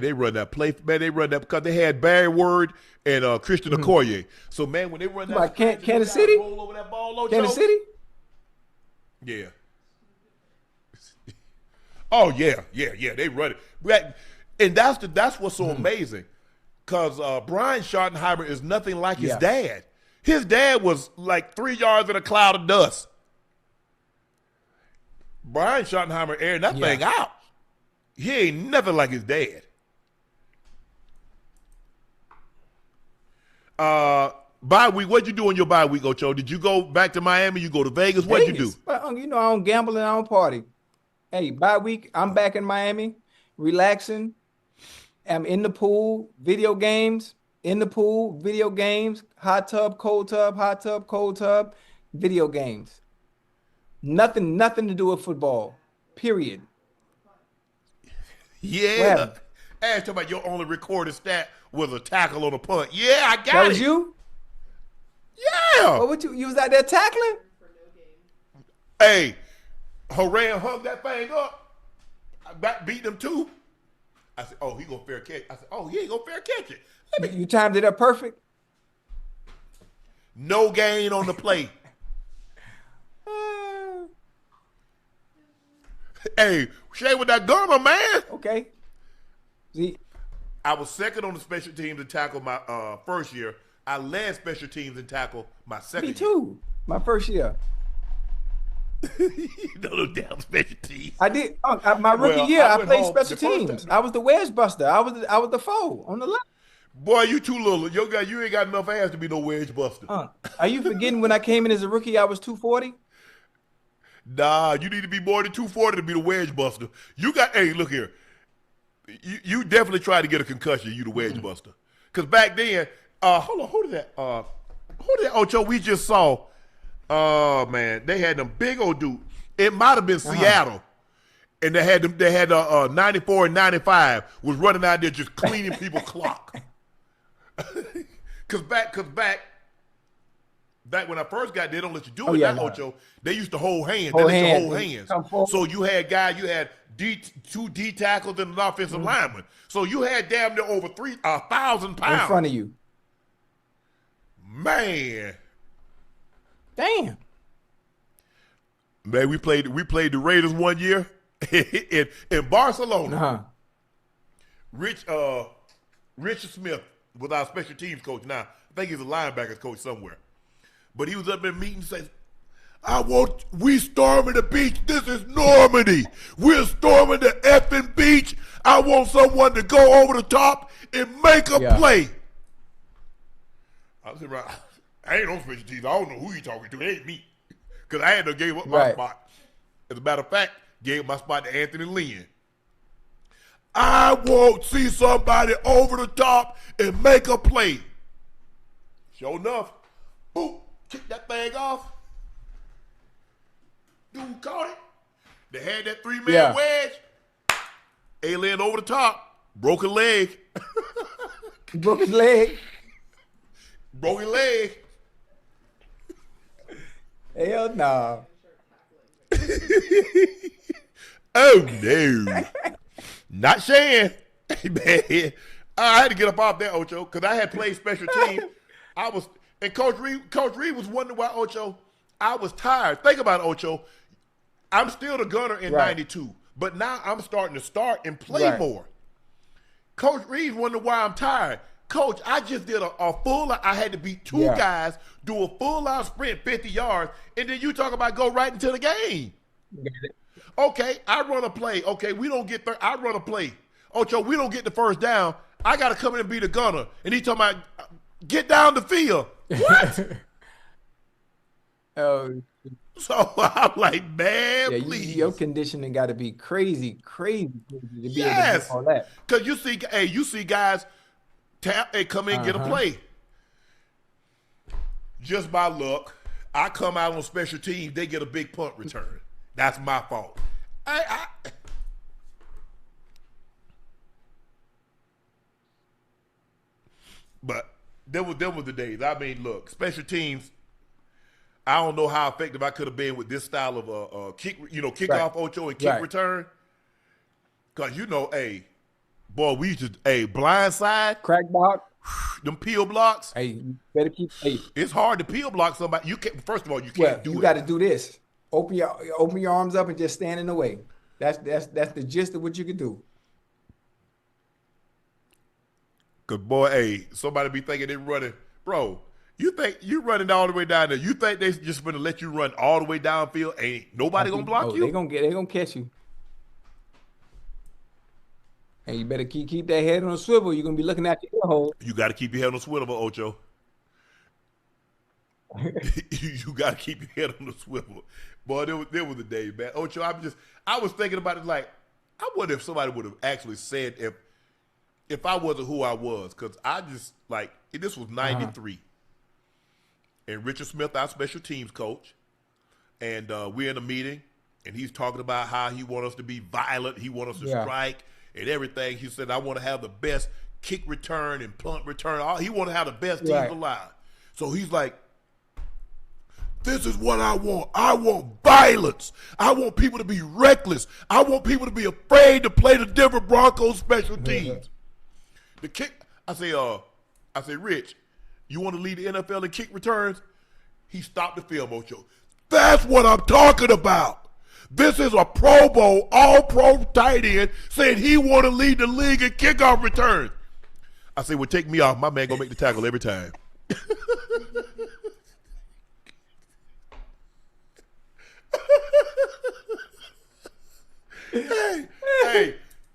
they run that play. Man, they run that because they had Barry Word and Christian Okoye. So man, when they run that, Like stretch, Kansas you gotta City? roll over that ball, Ocho. Kansas City? Yeah. Oh yeah. They run it, and that's what's so amazing, because Brian Schottenheimer is nothing like his Yeah. dad. His dad was like 3 yards in a cloud of dust. Brian Schottenheimer airing that thing out. He ain't nothing like his dad. Bye week. What'd you do on your bye week, Ocho? Did you go back to Miami? You go to Vegas? What'd you do? Well, you know, I don't gamble and I don't party. Hey, bye week, I'm back in Miami, relaxing. I'm in the pool, video games, hot tub, cold tub, video games. Nothing to do with football. Period. Yeah. happened? Ask talking about your only recorded stat was a tackle on a punt. Yeah, I got it. That was you? Yeah. What you was out there tackling? Hey, Horan hung that thing up. I beat him too. I said, oh, he gonna fair catch. I said, oh, he ain't gonna fair catch it. You timed it up perfect. No gain on the play. Hey, Shay with that gunner, man. Okay. See, I was second on the special teams in tackle my first year. I led special teams in tackle my second me too. My first year. year. No damn special teams. I did my rookie Well, year. I I went played home special the first teams. time. I was the wedge buster. I was the foe on the left. Boy, you too little. You ain't got enough ass to be no wedge buster. Are you forgetting when I came in as a rookie? I was 240. Nah, you need to be more than 240 to be the wedge buster. Hey, look here. You definitely tried to get a concussion, you the wedge buster. Because back then, hold on, who did that Ocho we just saw? Oh man, they had them big old dude. It might have been Seattle. And they had 94 and 95 was running out there just cleaning people clock. Cause back when I first got there, they don't let you do it now, Ocho. They used to hold hands. They let you hold hands. So you had two D tackles and an offensive lineman. So you had damn near over 1,000 pounds In front of you. Man. Damn. Man, we played the Raiders one year in Barcelona. Richard Smith was our special teams coach. Now, I think he's a linebackers coach somewhere. But he was up in a meeting and said, we storming the beach. This is Normandy. We're storming the effing beach. I want someone to go over the top and make a play. I was right. I ain't on special teams. I don't know who you talking to. It ain't me. Because I had to give up my spot. As a matter of fact, gave my spot to Anthony Lynn. I want to see somebody over the top and make a play. Sure enough, boom, kick that thing off. Dude caught it. They had that 3-man wedge. Alien over the top. Broken leg. Broken leg. Broken leg. Hell no. Oh no. Not Shan. Man, I had to get up off that, Ocho, because I had played special team. And Coach Reed was wondering why, Ocho, I was tired. Think about it, Ocho. I'm still the gunner in 92, but now I'm starting to start and play more. Coach Reed's wondering why I'm tired. Coach, I just did a full, I had to beat two guys, do a full-out sprint, 50 yards, and then you talk about go right into the game. Okay, I run a play. Okay, we don't get I run a play. Ocho, we don't get the first down. I got to come in and be the gunner. And he talking about, get down the field. What? Oh, So I'm like, man, yeah, please. your conditioning got to be crazy, crazy, crazy to be able to do Yes. all that. Because you see guys tap and come in and get a play. Just by luck, I come out on special teams, they get a big punt return. That's my fault. But there was the days. I mean, look, special teams. I don't know how effective I could have been with this style of kickoff Ocho and kick return. Cause boy, we used to blind side, Crack block. them peel blocks. Hey, you better keep. Hey, It's hard to peel block somebody. You can't. First of all, you can't do you it. got to do this. Open your arms up and just stand in the way. That's the gist of what you can do. Cause boy, somebody be thinking they running, bro. You think you running all the way down there? You think they just gonna let you run all the way downfield? Ain't nobody gonna block you? They gonna catch you. And you better keep that head on a swivel. You're gonna be looking at your ear hole. You got to keep your head on the swivel, Ocho. You got to keep your head on the swivel. Boy, there was a day, man. Ocho, I was thinking about it like, I wonder if somebody would have actually said if I wasn't who I was, because I just like this was '93. And Richard Smith, our special teams coach, and we're in a meeting, and he's talking about how he wants us to be violent, he wants us to strike, and everything. He said, I want to have the best kick return and punt return. He want to have the best teams alive. So he's like, this is what I want. I want violence. I want people to be reckless. I want people to be afraid to play the Denver Broncos special teams. The kick, I say, Rich, you want to lead the NFL in kick returns? He stopped the film, Ocho. That's what I'm talking about. This is a Pro Bowl, all-pro tight end saying he want to lead the league in kickoff returns. I say, well, take me off. My man going to make the tackle every time. Hey,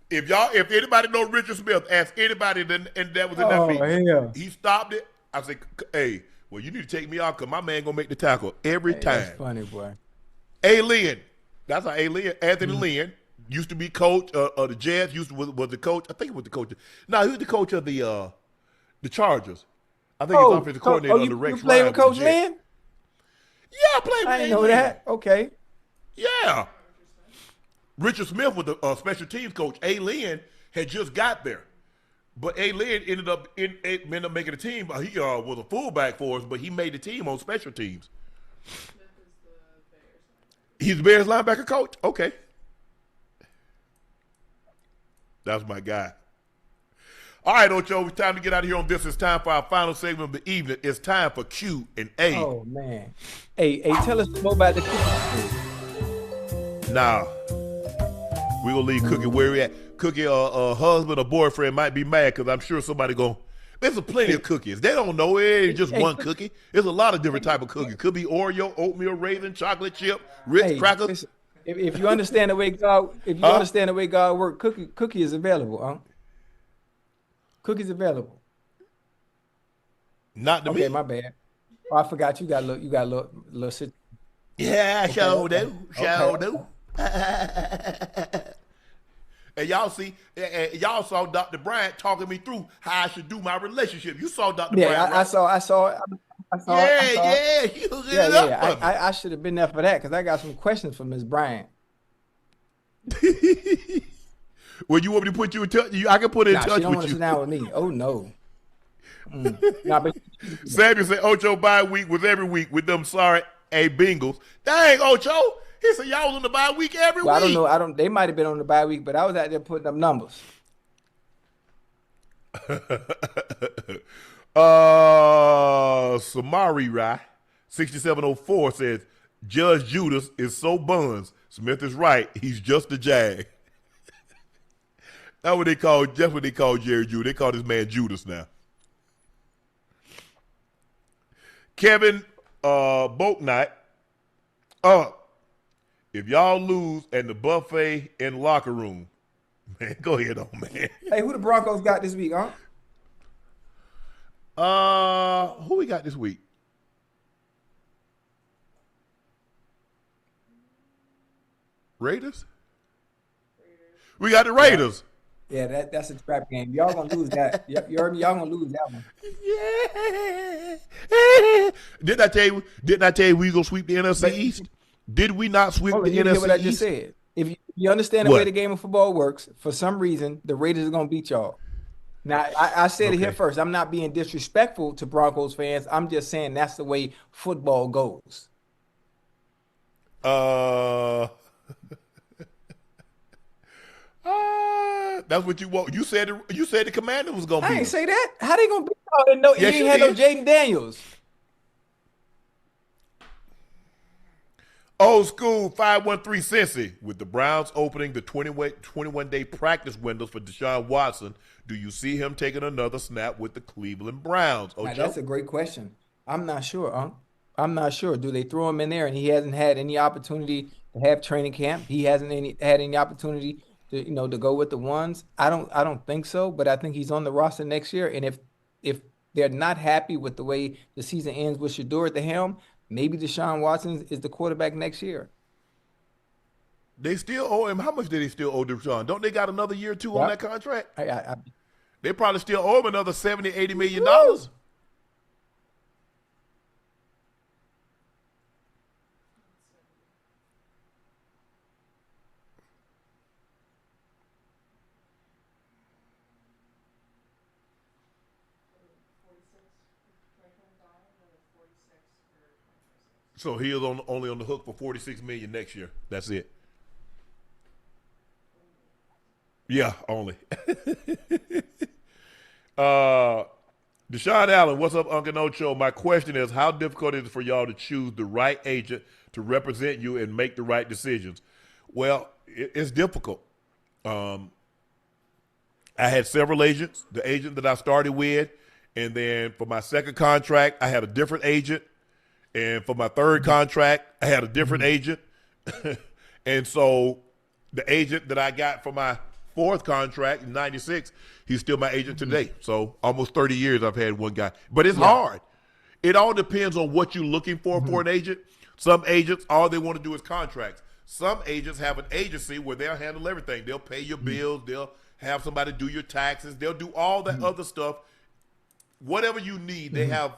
if anybody know Richard Smith, ask anybody and that was in that meeting. Yeah. He stopped it. I said, hey, well, you need to take me off because my man gonna make the tackle every time. That's funny, boy. Lynn, that's how Anthony Lynn used to be coach of the Jets. Was the coach. I think he was the coach. No, he was the coach of the Chargers. I think he's offensive coordinator on the Rex. You played with Coach Lynn? Yeah, I played with I didn't know that. Okay. Yeah. Richard Smith was the special teams coach. Lynn had just got there. But Lynn ended up making the team. He was a fullback for us, but he made the team on special teams. He's the Bears linebacker coach? Okay. That's my guy. All right, Ocho, it's time to get out of here on this. It's time for our final segment of the evening. It's time for Q and A. Oh, man. Hey, tell us more about the cookie. Now, we're going to leave Cookie where we at. Cookie, husband or boyfriend might be mad because I'm sure somebody there's plenty of cookies. They don't know it ain't just one cookie. There's a lot of different type of cookies. Could be Oreo, oatmeal, raisin, chocolate chip, Ritz crackers. Listen, if you understand the way God works, cookie is available, huh? Cookies available. Not to me. Okay, my bad. Oh, I forgot you got a little sit. Yeah, sure do. And y'all saw Dr. Bryant talking me through how I should do my relationship. You saw Dr. Bryant, right? I saw it. You hooked it up for me. I should have been there for that because I got some questions for Ms. Bryant. Well, you want me to put you in touch? I can put her in touch she don't with want to you. sit down with me. Oh no. Samuel said Ocho bye week was every week with them sorry Bengals. Dang, Ocho. He said y'all was on the bye week every week. I don't know. They might have been on the bye week, but I was out there putting up numbers. Samari Rai 6704 says Judge Judas is so buns. Smith is right. He's just a jag. That's what they call Jerry Judas. They call this man Judas now. Kevin Boatnight. If y'all lose and the buffet in the locker room, man, go ahead on, man. Hey, who the Broncos got this week, huh? Who we got this week? Raiders? We got the Raiders. Yeah, that's a trap game. Y'all gonna lose that. You heard me? Y'all gonna lose that one. Yeah. Didn't I tell you we gonna sweep the NFC East? Did we not sweep Hold the on, you hear what NFC I just East? said? If you understand the What? way the game of football works, for some reason the Raiders are gonna beat y'all. Now I said it here Okay. first. I'm not being disrespectful to Broncos fans. I'm just saying that's the way football goes. That's what you want. You said the Commanders was gonna I beat ain't them. say that. How they gonna beat y'all? And no, Yes, you you ain't had no did. Jaden Daniels. Old school 513 Cincy. With the Browns opening the 21-day practice windows for Deshaun Watson, do you see him taking another snap with the Cleveland Browns? Now, Ocho? that's a great question. I'm not sure, Unc. I'm not sure. Do they throw him in there and he hasn't had any opportunity to have training camp? He hasn't had any opportunity to, to go with the ones. I don't think so, but I think he's on the roster next year. And if they're not happy with the way the season ends with Shedeur at the helm, maybe Deshaun Watson is the quarterback next year. They still owe him. How much did they still owe Deshaun? Don't they got another year or two on Yep. that contract? I They probably still owe him another $70-80 million dollars. So he is only on the hook for $46 million next year. That's it. Yeah, only. Deshaun Allen, what's up, Unc Ocho? My question is, how difficult is it for y'all to choose the right agent to represent you and make the right decisions? Well, it's difficult. I had several agents. The agent that I started with, and then for my second contract, I had a different agent. And for my third contract, I had a different agent. And so the agent that I got for my fourth contract in 96, he's still my agent today. So almost 30 years I've had one guy. But it's hard. It all depends on what you're looking for an agent. Some agents, all they want to do is contracts. Some agents have an agency where they'll handle everything. They'll pay your bills. They'll have somebody do your taxes. They'll do all that other stuff. Whatever you need, they have,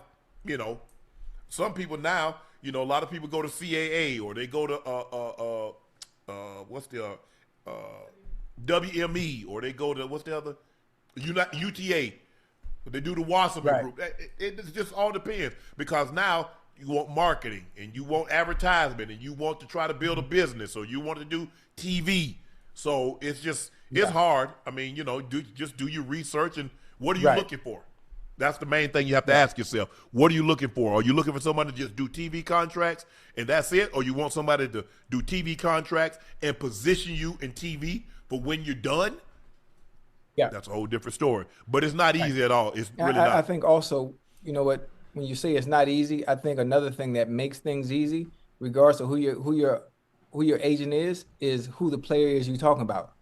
some people now, a lot of people go to CAA or they go to WME, or they go to what's the other UTA. They do the Wasserman group. It just all depends, because now you want marketing and you want advertisement and you want to try to build a business, or you want to do TV. So it's hard. I mean, do your research, and what are you looking for? That's the main thing you have to ask yourself. What are you looking for? Are you looking for somebody to just do TV contracts and that's it? Or you want somebody to do TV contracts and position you in TV for when you're done? Yeah. That's a whole different story. But it's not easy at all. It's really I not. think also, what, when you say it's not easy, I think another thing that makes things easy, regardless of who your agent is who the player is you're talking about.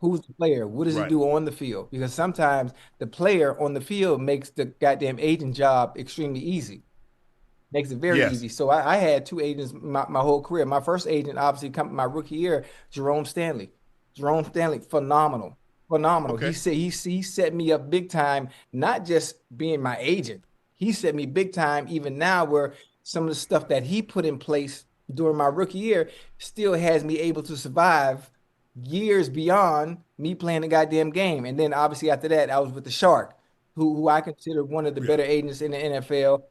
Who's the player? What does he do on the field? Because sometimes the player on the field makes the goddamn agent job extremely easy. Makes it very easy. So I had two agents my whole career. My first agent, obviously, my rookie year, Jerome Stanley. Jerome Stanley, phenomenal. Okay. He set me up big time, not just being my agent. He set me big time even now, where some of the stuff that he put in place during my rookie year still has me able to survive years beyond me playing the goddamn game. And then obviously after that, I was with the Shark, who I consider one of the better agents in the NFL,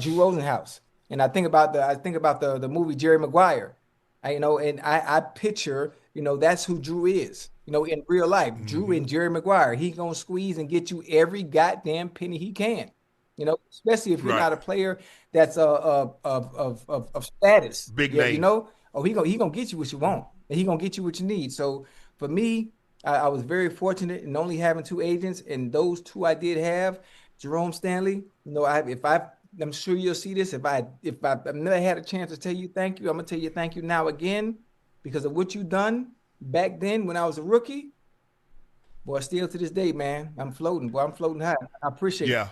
Drew Rosenhaus. And I think about the movie Jerry Maguire. I picture, that's who Drew is. In real life, Drew and Jerry Maguire, he gonna squeeze and get you every goddamn penny he can. Especially if you're not a player that's of status. Big name. He gonna get you what you want, and he gonna get you what you need. So for me, I was very fortunate in only having two agents, and those two I did have. Jerome Stanley, I'm sure you'll see this. If I've never had a chance to tell you thank you, I'm gonna tell you thank you now again, because of what you done back then when I was a rookie. Boy, still to this day, man, I'm floating. Boy, I'm floating high. I appreciate it.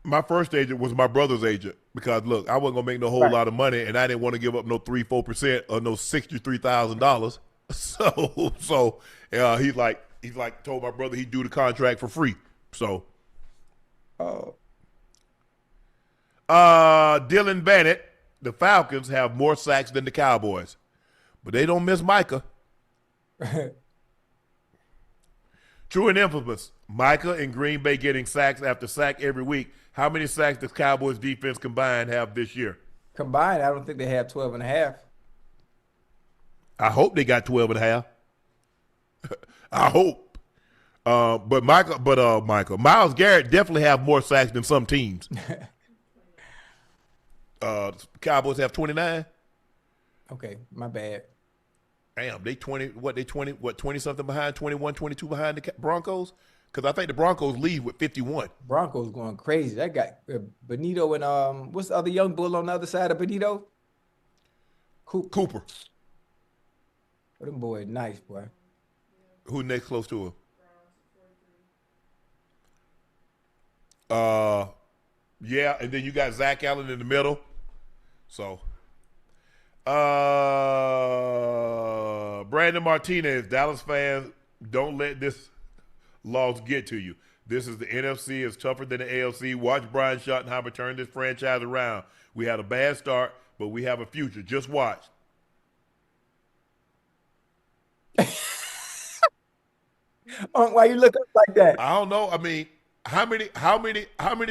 My first agent was my brother's agent because look, I wasn't gonna make no whole Right. lot of money, and I didn't want to give up no 3-4% or no $63,000. So he's like told my brother he'd do the contract for free. So Oh, Dylan Bennett, the Falcons have more sacks than the Cowboys, but they don't miss Micah. True and infamous. Micah and Green Bay getting sacks after sack every week. How many sacks does Cowboys defense combined have this year? combined, I don't think they have 12 and a half. I hope they got 12 and a half. I hope. But Myles Garrett definitely have more sacks than some teams. Cowboys have 29. Okay, my bad. Damn, they 20 something behind, 21, 22 behind the Broncos? Because I think the Broncos lead with 51. Broncos going crazy. That got Benito and what's the other young bull on the other side of Benito? Cooper. Oh, them boys nice, boy. Who next close to him? Yeah, and then you got Zach Allen in the middle. So, Brandon Martinez, Dallas fans, don't let this loss get to you. This is the NFC. It's tougher than the AFC. Watch Brian Schottenheimer turn this franchise around. We had a bad start, but we have a future. Just watch. Why you look up like that? I don't know. I mean, how many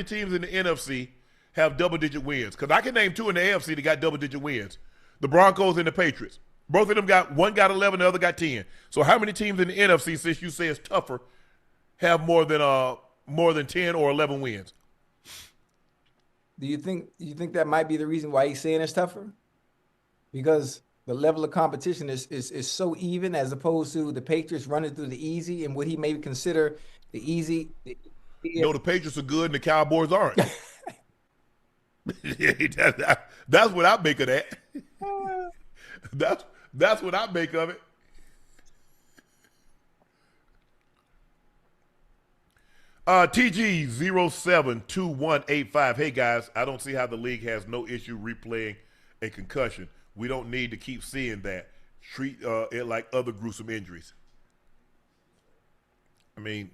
teams in the NFC have double-digit wins? Because I can name two in the AFC that got double-digit wins. The Broncos and the Patriots. Both of them one got 11, the other got 10. So how many teams in the NFC, since you say it's tougher, have more than 10 or 11 wins? Do you think that might be the reason why he's saying it's tougher? Because the level of competition is so even as opposed to the Patriots running through the easy and what he may consider the easy. No, the Patriots are good and the Cowboys aren't. That's what I make of that. That's what I make of it. TG072185. Hey guys, I don't see how the league has no issue replaying a concussion. We don't need to keep seeing that. Treat it like other gruesome injuries. I mean,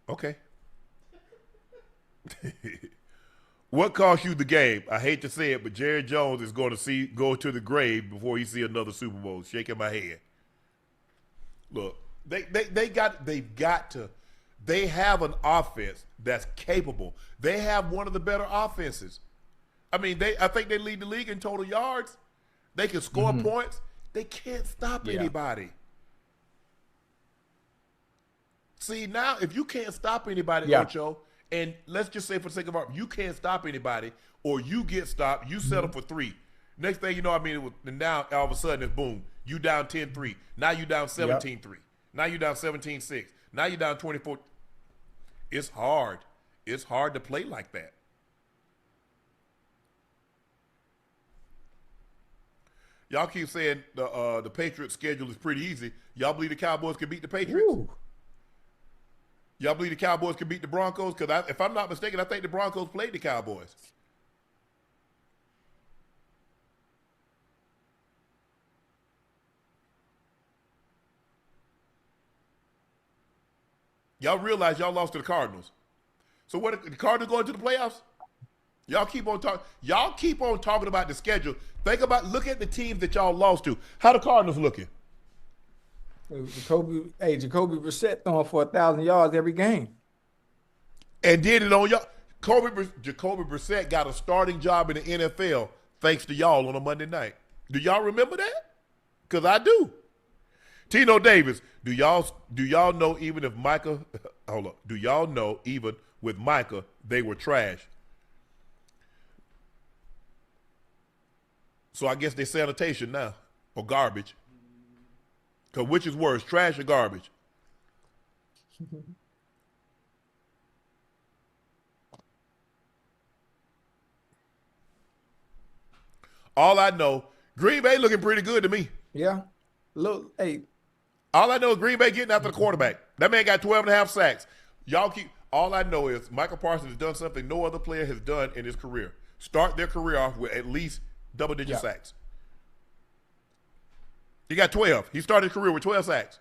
okay. What cost you the game? I hate to say it, but Jerry Jones is going to go to the grave before he see another Super Bowl. Shaking my head. Look, they have an offense that's capable. They have one of the better offenses. I mean, I think they lead the league in total yards. They can score points. They can't stop anybody. See, now, if you can't stop anybody, Ocho, and let's just say for the sake of argument, you can't stop anybody, or you get stopped, you settle for 3. Next thing you know, I mean, now all of a sudden it's boom. You down 10-3. Now you down 17-3. Now you down 17-6. Now you down 24. It's hard. It's hard to play like that. Y'all keep saying the Patriots' schedule is pretty easy. Y'all believe the Cowboys can beat the Patriots? Ooh. Y'all believe the Cowboys can beat the Broncos? Because if I'm not mistaken, I think the Broncos played the Cowboys. Y'all realize y'all lost to the Cardinals. So what? The Cardinals going to the playoffs? Y'all keep on talking about the schedule. Look at the teams that y'all lost to. How the Cardinals looking? Jacoby Brissett throwing for 1,000 yards every game. And did it on y'all. Jacoby Brissett got a starting job in the NFL thanks to y'all on a Monday night. Do y'all remember that? Because I do. Tino Davis, do y'all know even if Micah hold up, do y'all know even with Micah they were trash? So I guess they sanitation now or garbage. Because which is worse, trash or garbage? All I know, Green Bay looking pretty good to me. Yeah. Look, hey, All I know is Green Bay getting after the quarterback. That man got 12 and a half sacks. All I know is Michael Parsons has done something no other player has done in his career. Start their career off with at least double-digit sacks. He got 12. He started his career with 12 sacks.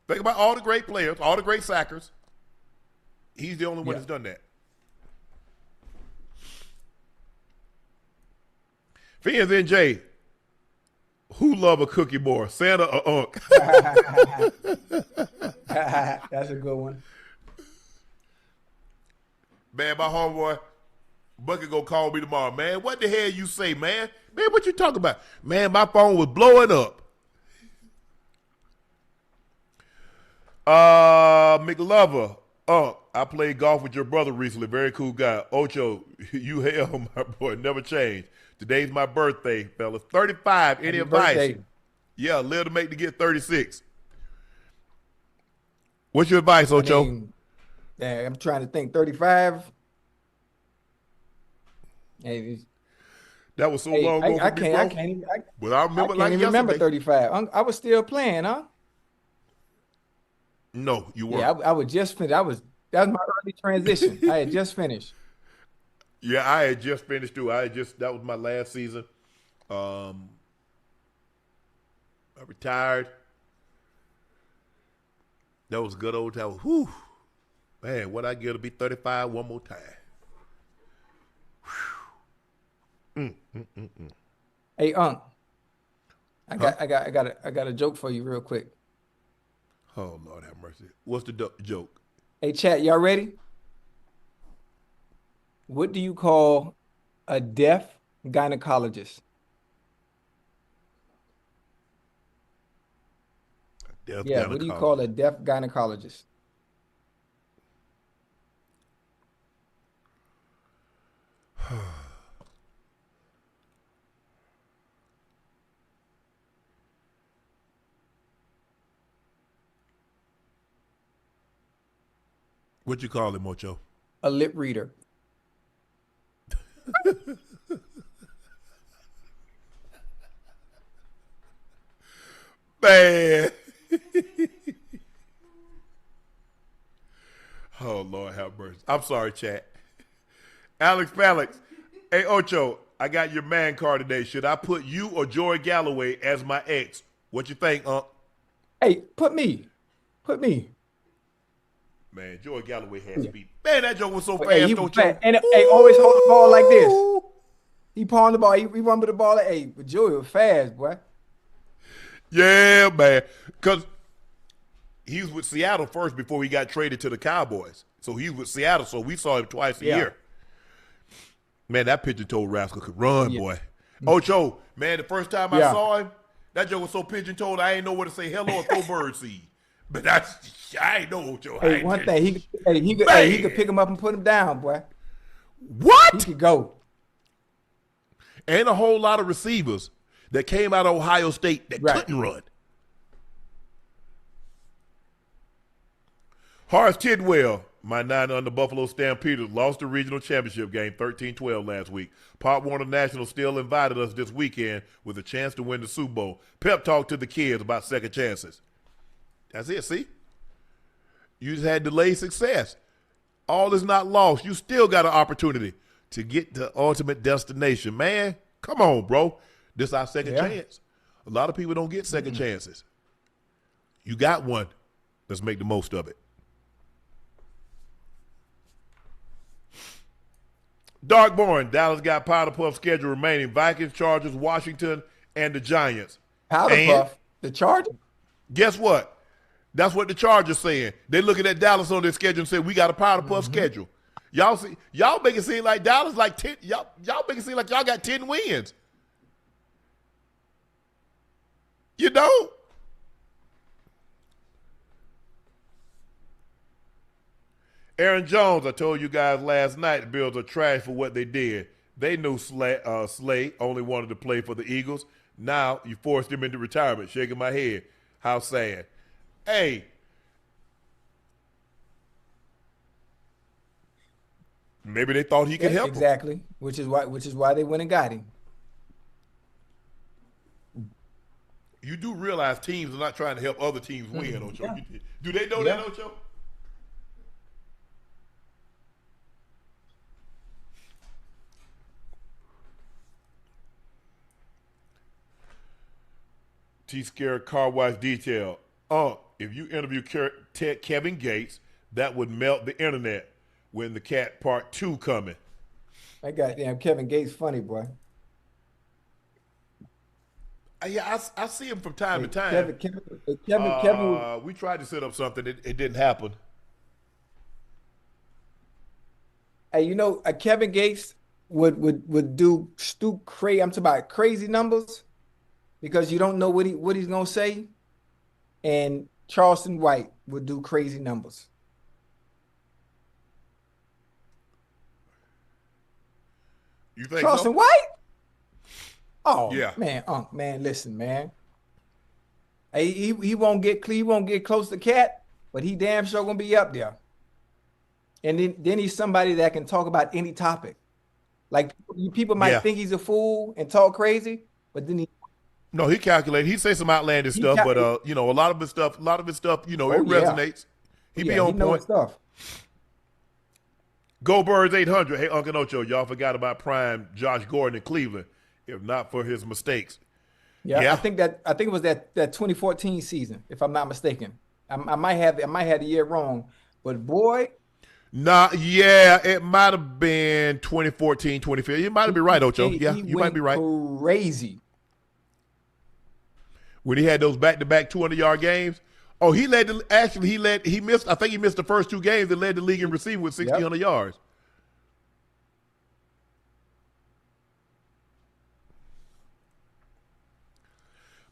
Think about all the great players, all the great sackers. He's the only one that's done that. Fins and Jay, who love a cookie more, Santa or Unc? That's a good one. Man, my homeboy, Bucket gonna call me tomorrow. Man, what the hell you say, man? Man, what you talking about? Man, my phone was blowing up. McLover, I played golf with your brother recently. Very cool guy. Ocho, you hell, my boy, never changed. Today's my birthday, fellas. 35. Any advice? Birthday. Yeah, live to make to get 36. What's your advice, Ocho? I'm trying to think. 35. Hey, That was so long ago. I can't even remember 35. I was still playing, huh? No, you weren't. Yeah, I was just finished. That was my early transition. I had just finished. Yeah, I had just finished too. That was my last season. I retired. That was good old time. Whew. Man, what I get to be 35 one more time. Hey, Unc, I got a joke for you real quick. Oh, Lord have mercy. What's the joke? Hey, chat, y'all ready? What do you call a deaf gynecologist? What do you call a deaf gynecologist? What you call him, Ocho? A lip reader. Man. Oh, Lord have mercy. I'm sorry, chat. Alex, hey, Ocho, I got your man card today. Should I put you or Joy Galloway as my ex? What you think, Unc? Hey, put me. Man, Joy Galloway had speed. Man, that joke was so fast, Hey, don't you? And always hold the ball like this. He pawned the ball. He run with the ball. But Joey was fast, boy. Yeah, man. Because he was with Seattle first before he got traded to the Cowboys. So he was with Seattle, so we saw him twice a year. Man, that pigeon-toed rascal could run, boy. Ocho, man, the first time I saw him, that joke was so pigeon-toed, I ain't know what to say hello or throw bird seed. But I ain't know, Ocho. Hey, one thing, he could pick him up and put him down, boy. What? He could go. And a whole lot of receivers that came out of Ohio State that couldn't run. Horace Tidwell, my 9 under Buffalo Stampeders, lost the regional championship game 13-12 last week. Pop Warner National still invited us this weekend with a chance to win the Super Bowl. Pep talked to the kids about second chances. That's it, see? You just had delayed success. All is not lost. You still got an opportunity to get to ultimate destination. Man, come on, bro. This is our second chance. A lot of people don't get second chances. You got one. Let's make the most of it. Darkborn, Dallas got powder puff schedule remaining. Vikings, Chargers, Washington, and the Giants. Powder puff? The Chargers? Guess what? That's what the Chargers saying. They looking at Dallas on their schedule and say we got a powder puff schedule. Y'all make it seem like Dallas like 10. Y'all make it seem like y'all got 10 wins. You know? Aaron Jones, I told you guys last night the Bills are trash for what they did. They knew Slay only wanted to play for the Eagles. Now you forced him into retirement. Shaking my head. How sad. Hey. Maybe they thought he could help him. Exactly. Which is why they went and got him. you do realize teams are not trying to help other teams win, Ocho. Yeah. Do they know Yeah. that, Ocho? T-Scare Car Wash Detail. If you interview Kevin Gates, that would melt the internet. When the Cat Part 2 coming. That goddamn Kevin Gates funny, boy. Yeah, I see him from time to time. Kevin. We tried to set up something. It didn't happen. Hey, you know, Kevin Gates would do crazy. I'm talking about crazy numbers because you don't know what he's gonna say. And Charleston White would do crazy numbers. You think Charleston so? White? Oh Yeah. man, listen, man. Hey, he won't get close to Cat, but he damn sure gonna be up there. And then he's somebody that can talk about any topic. Like people might think he's a fool and talk crazy, but then No, he calculated. He say some outlandish stuff, but you know, a lot of his stuff, you know, it resonates. He be on point. Stuff. Go Birds 800. Hey, Unc Ocho, y'all forgot about prime Josh Gordon in Cleveland. If not for his mistakes. Yeah. I think it was that 2014 season, if I'm not mistaken. I might have the year wrong, but boy. Nah, yeah, it might have been 2014, 2015. You might be right, Ocho. Yeah, you might be right. Crazy. When he had those back-to-back 200-yard games. Oh, he missed, I think he missed the first two games that led the league in receiving with 1,600 yards.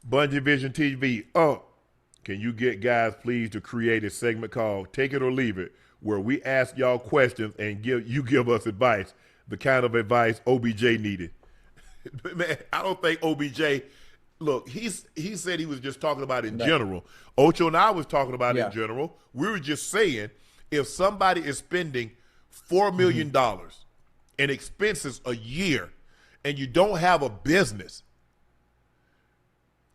Bungie Vision TV. Can you get guys please to create a segment called Take It or Leave It, where we ask y'all questions and give us advice, the kind of advice OBJ needed. Man, I don't think OBJ. Look, he said he was just talking about in general. Ocho and I was talking about in general. We were just saying if somebody is spending $4 million in expenses a year and you don't have a business,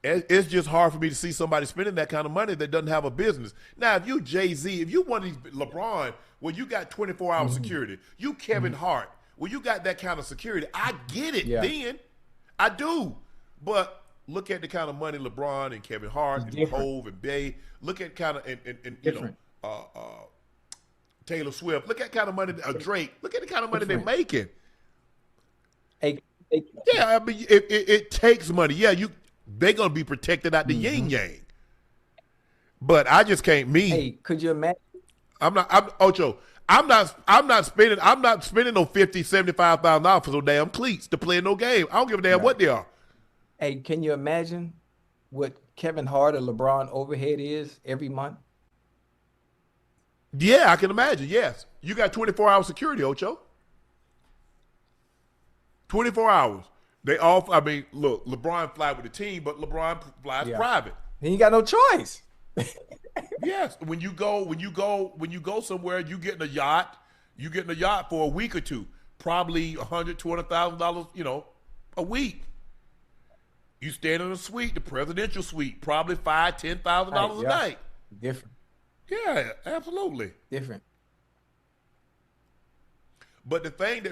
it's just hard for me to see somebody spending that kind of money that doesn't have a business. Now, if you Jay-Z, if you one of these LeBron, well, you got 24-hour security. You Kevin Hart, well, you got that kind of security. I get it then. I do. But look at the kind of money LeBron and Kevin Hart and Hove and Bay. Look at kind of and you know Taylor Swift. Look at kind of money Drake. Look at the kind of money they're making. Yeah, I mean it takes money. Yeah, they're gonna be protected out the yin yang. But I just can't Hey, could you imagine? I'm not spending no $50,000-$75,000 for no damn cleats to play no game. I don't give a damn what they are. Hey, can you imagine what Kevin Hart or LeBron overhead is every month? Yeah, I can imagine. Yes. You got 24-hour security, Ocho. 24 hours. Look, LeBron fly with the team, but LeBron flies private. He ain't got no choice. Yes. When you go somewhere, you getting a yacht. You getting a yacht for a week or two. Probably $100,000, $200,000, you know, a week. You staying in a suite, the presidential suite, probably $5,000, $10,000 a night. Different. Yeah, absolutely. Different. But the thing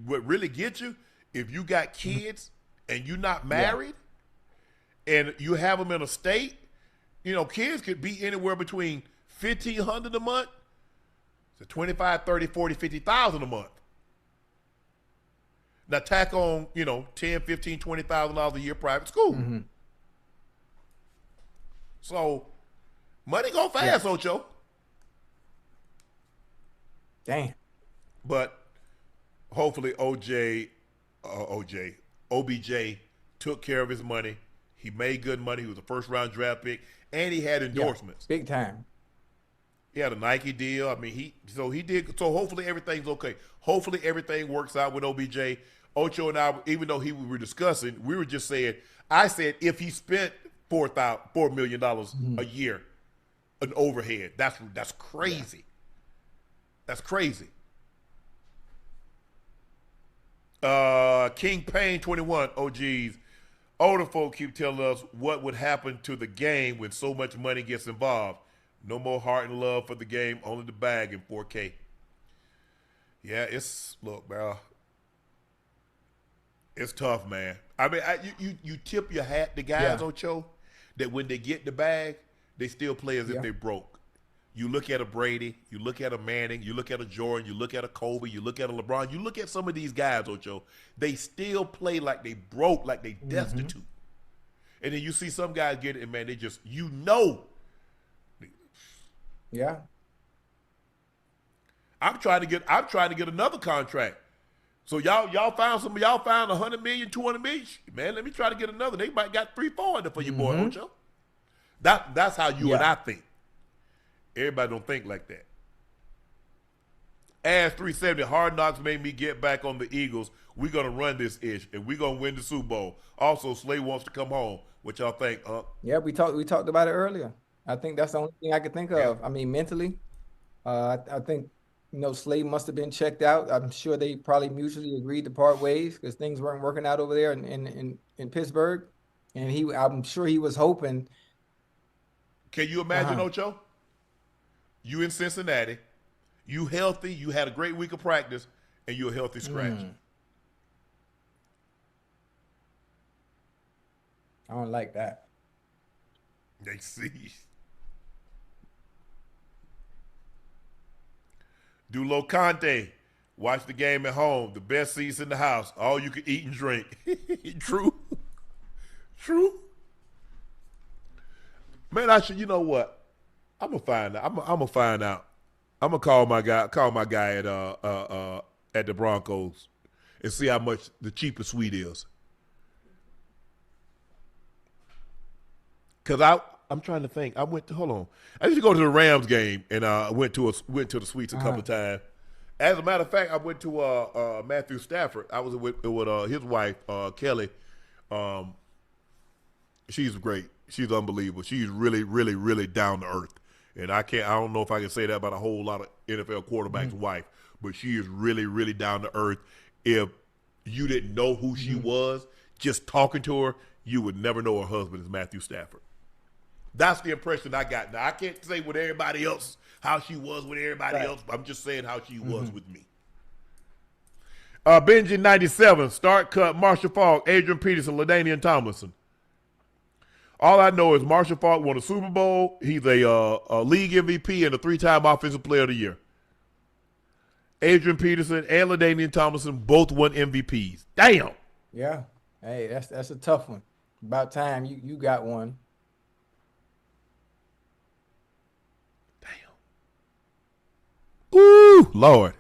what really gets you, if you got kids and you're not married and you have them in a state, you know, kids could be anywhere between $1,500 a month to $25,000, $30,000, $40,000, $50,000 a month. Now tack on, you know, $10,000, $15,000, $20,000 a year private school. So money go fast, Ocho. Damn. But hopefully OBJ took care of his money. He made good money. He was a first-round draft pick, and he had endorsements. Big time. He had a Nike deal. I mean, he did. So hopefully everything's okay. Hopefully everything works out with OBJ. Ocho and I, even though we were discussing, we were just saying. I said if he spent $4 million a year, an overhead, that's crazy. That's crazy. King Payne 21. Oh geez, Older folk keep telling us what would happen to the game when so much money gets involved. No more heart and love for the game, only the bag in 4K. Yeah, look, bro. It's tough, man. I mean, you tip your hat to guys, Ocho, that when they get the bag, they still play as if they broke. You look at a Brady, you look at a Manning, you look at a Jordan, you look at a Kobe, you look at a LeBron, you look at some of these guys, Ocho, they still play like they broke, like they destitute. And then you see some guys get it, and man, they just, Yeah. I'm trying to get another contract. So y'all found $100 million, $200 million. Man, let me try to get another. They might got 3-4 in there for your boy, Ocho. That's how you and I think. Everybody don't think like that. Ass 370, Hard Knocks made me get back on the Eagles. We're gonna run this ish, and we're gonna win the Super Bowl. Also, Slay wants to come home. What y'all think? Yeah, we talked about it earlier. I think that's the only thing I could think of. Yeah. I mean, mentally, I think Slay must have been checked out. I'm sure they probably mutually agreed to part ways because things weren't working out over there in Pittsburgh, and I'm sure he was hoping. Can you imagine, Ocho? You in Cincinnati, you healthy, you had a great week of practice, and you're a healthy scratch. I don't like that. They see. Dulo Conte, watch the game at home. The best seats in the house. All you can eat and drink. True. Man, you know what? I'm gonna find out. I'm gonna find out. I'm gonna call my guy at the Broncos and see how much the cheapest suite is. Cause I'm trying to think. I used to go to the Rams game and went to the suites a couple of times. As a matter of fact, I went to Matthew Stafford. I was with his wife, Kelly. She's great. She's unbelievable. She's really, really, really down to earth. And I don't know if I can say that about a whole lot of NFL quarterbacks' wife, but she is really, really down to earth. If you didn't know who she was, just talking to her, you would never know her husband is Matthew Stafford. That's the impression I got. Now, I can't say with everybody else how she was with everybody else. I'm just saying how she was with me. Benji 97, start cut, Marshall Faulk, Adrian Peterson, LaDainian Tomlinson. All I know is Marshall Faulk won a Super Bowl. He's a league MVP and a 3-time Offensive Player of the Year. Adrian Peterson and LaDainian Tomlinson both won MVPs. Damn. Yeah. Hey, that's a tough one. About time you got one. Damn. Ooh, Lord.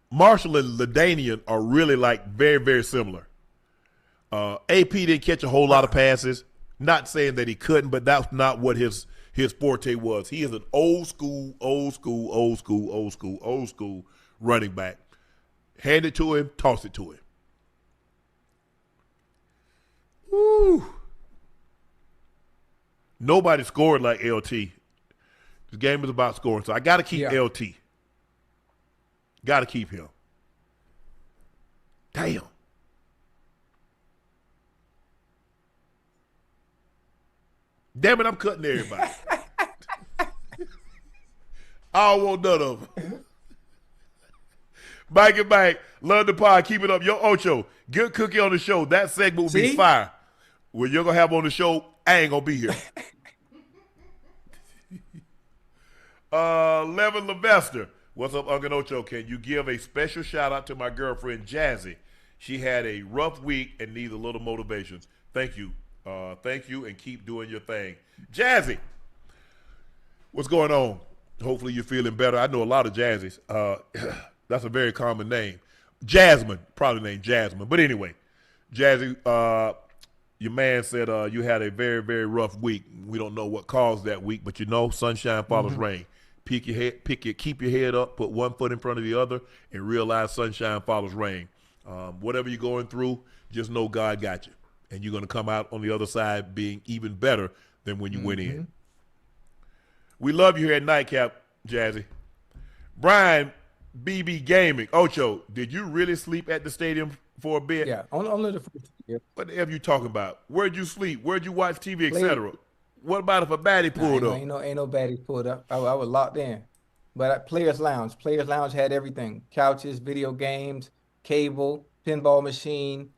Marshall and LaDainian are really like very, very similar. AP didn't catch a whole lot of passes. Not saying that he couldn't, but that's not what his forte was. He is an old school running back. Hand it to him, toss it to him. Woo. Nobody scored like LT. This game is about scoring, so I got to keep LT. Got to keep him. Damn. Damn it, I'm cutting everybody. I don't want none of them. Mike and Mike, love the pod. Keep it up. Yo, Ocho, good cookie on the show. That segment will be fire. What you're going to have on the show, I ain't going to be here. Levin Levester, what's up, Unc Ocho? Can you give a special shout out to my girlfriend, Jazzy? She had a rough week and needs a little motivation. Thank you. Thank you, and keep doing your thing. Jazzy, what's going on? Hopefully you're feeling better. I know a lot of Jazzies. That's a very common name. Jasmine, probably named Jasmine. But anyway, Jazzy, your man said you had a very, very rough week. We don't know what caused that week, but you know, sunshine follows rain. Keep your head up, put one foot in front of the other, and realize sunshine follows rain. Whatever you're going through, just know God got you. And you're going to come out on the other side being even better than when you went in. We love you here at Nightcap, Jazzy. Brian, BB Gaming. Ocho, did you really sleep at the stadium for a bit? Yeah, only the first year. What the F you talking about? Where'd you sleep? Where'd you watch TV, Played- etc.? What about if a baddie Nah, pulled up? ain't no baddies pulled up. I was locked in. But Players Lounge had everything: couches, video games, cable, pinball machine,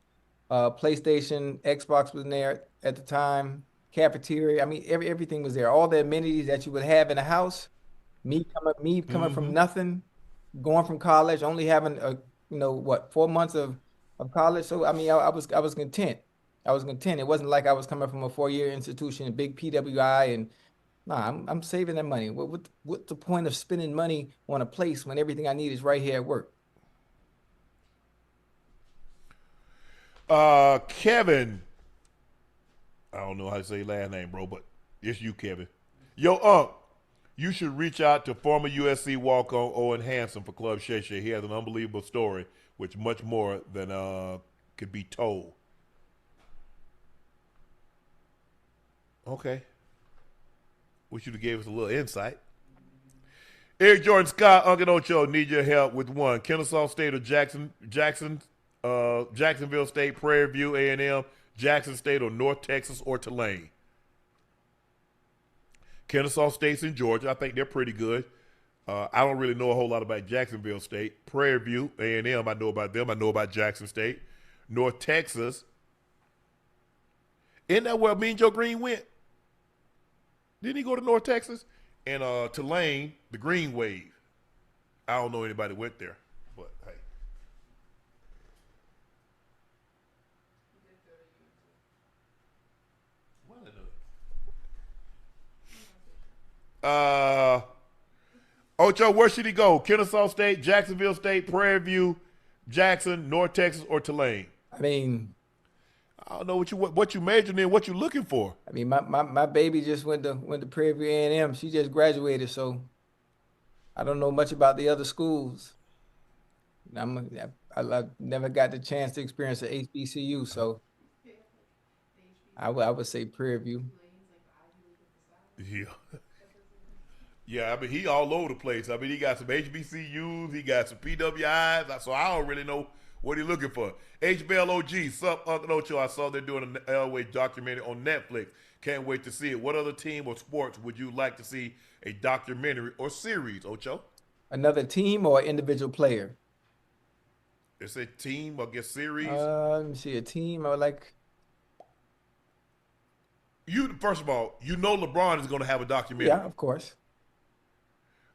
PlayStation, Xbox was in there at the time, cafeteria. I mean, everything was there. All the amenities that you would have in a house. Me coming from nothing, going from college, only having 4 months of college. So I mean, I was content. I was content. It wasn't like I was coming from a 4-year institution, big PWI, and nah, I'm saving that money. What's the point of spending money on a place when everything I need is right here at work? Kevin, I don't know how to say your last name, bro, but it's you, Kevin. Yo, Unc, you should reach out to former USC walk-on Owen Hanson for Club Shay Shay. He has an unbelievable story, which much more than could be told. Okay. Wish you'd have gave us a little insight. Eric Jordan Scott, Unc Ocho, need your help with one. Kennesaw State or Jacksonville State, Prairie View, A&M, Jackson State or North Texas or Tulane. Kennesaw State's in Georgia. I think they're pretty good. I don't really know a whole lot about Jacksonville State. Prairie View, A&M, I know about them. I know about Jackson State. North Texas. Isn't that where Mean Joe Green went? Didn't he go to North Texas? And Tulane, the Green Wave. I don't know anybody went there, but hey. Ocho, where should he go? Kennesaw State, Jacksonville State, Prairie View, Jackson, North Texas, or Tulane? I mean, I don't know what you majoring in, what you looking for. I mean, my baby just went to Prairie View A&M. She just graduated, so I don't know much about the other schools. I never got the chance to experience the HBCU, so I would say Prairie View. Yeah. Yeah, I mean, he all over the place. I mean, he got some HBCUs, he got some PWIs, so I don't really know what he's looking for. HBLOG, sup, Unc Ocho. I saw they're doing an Elway documentary on Netflix. Can't wait to see it. What other team or sports would you like to see a documentary or series, Ocho? Another team or individual player? It's a team, I guess, series. Let me see, a team. I would like. First of all, you know LeBron is going to have a documentary. Yeah, of course.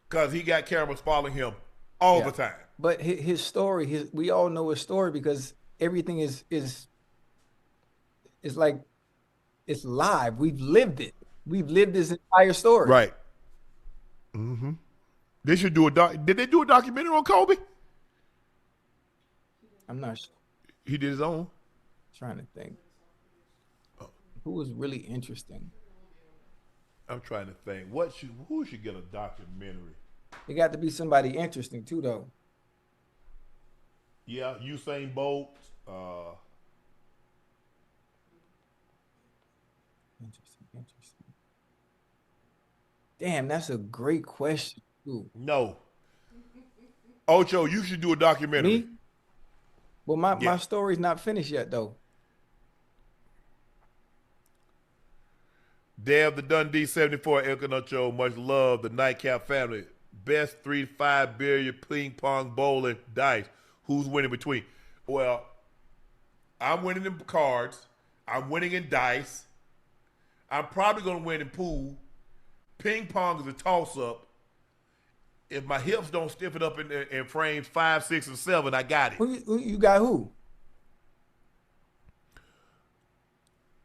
Because he got cameras following him all the time. But his story, we all know his story because everything is like it's live. We've lived it. We've lived this entire story. Right. Mm-hmm. They should do Did they do a documentary on Kobe? I'm not sure. He did his own. Trying to think. Who was really interesting? I'm trying to think. Who should get a documentary? It got to be somebody interesting too, though. Yeah, Usain Bolt. Interesting. Damn, that's a great question too. No. Ocho, you should do a documentary. Me? Well, my story's not finished yet, though. Dev the Dundee 74, Unc Ocho, much love. The Nightcap family. Best 3 to 5 billiard, ping pong, bowling, dice. Who's winning between? Well, I'm winning in cards. I'm winning in dice. I'm probably going to win in pool. Ping pong is a toss-up. If my hips don't stiff it up in frames 5, 6, and 7, I got it. Who you got who?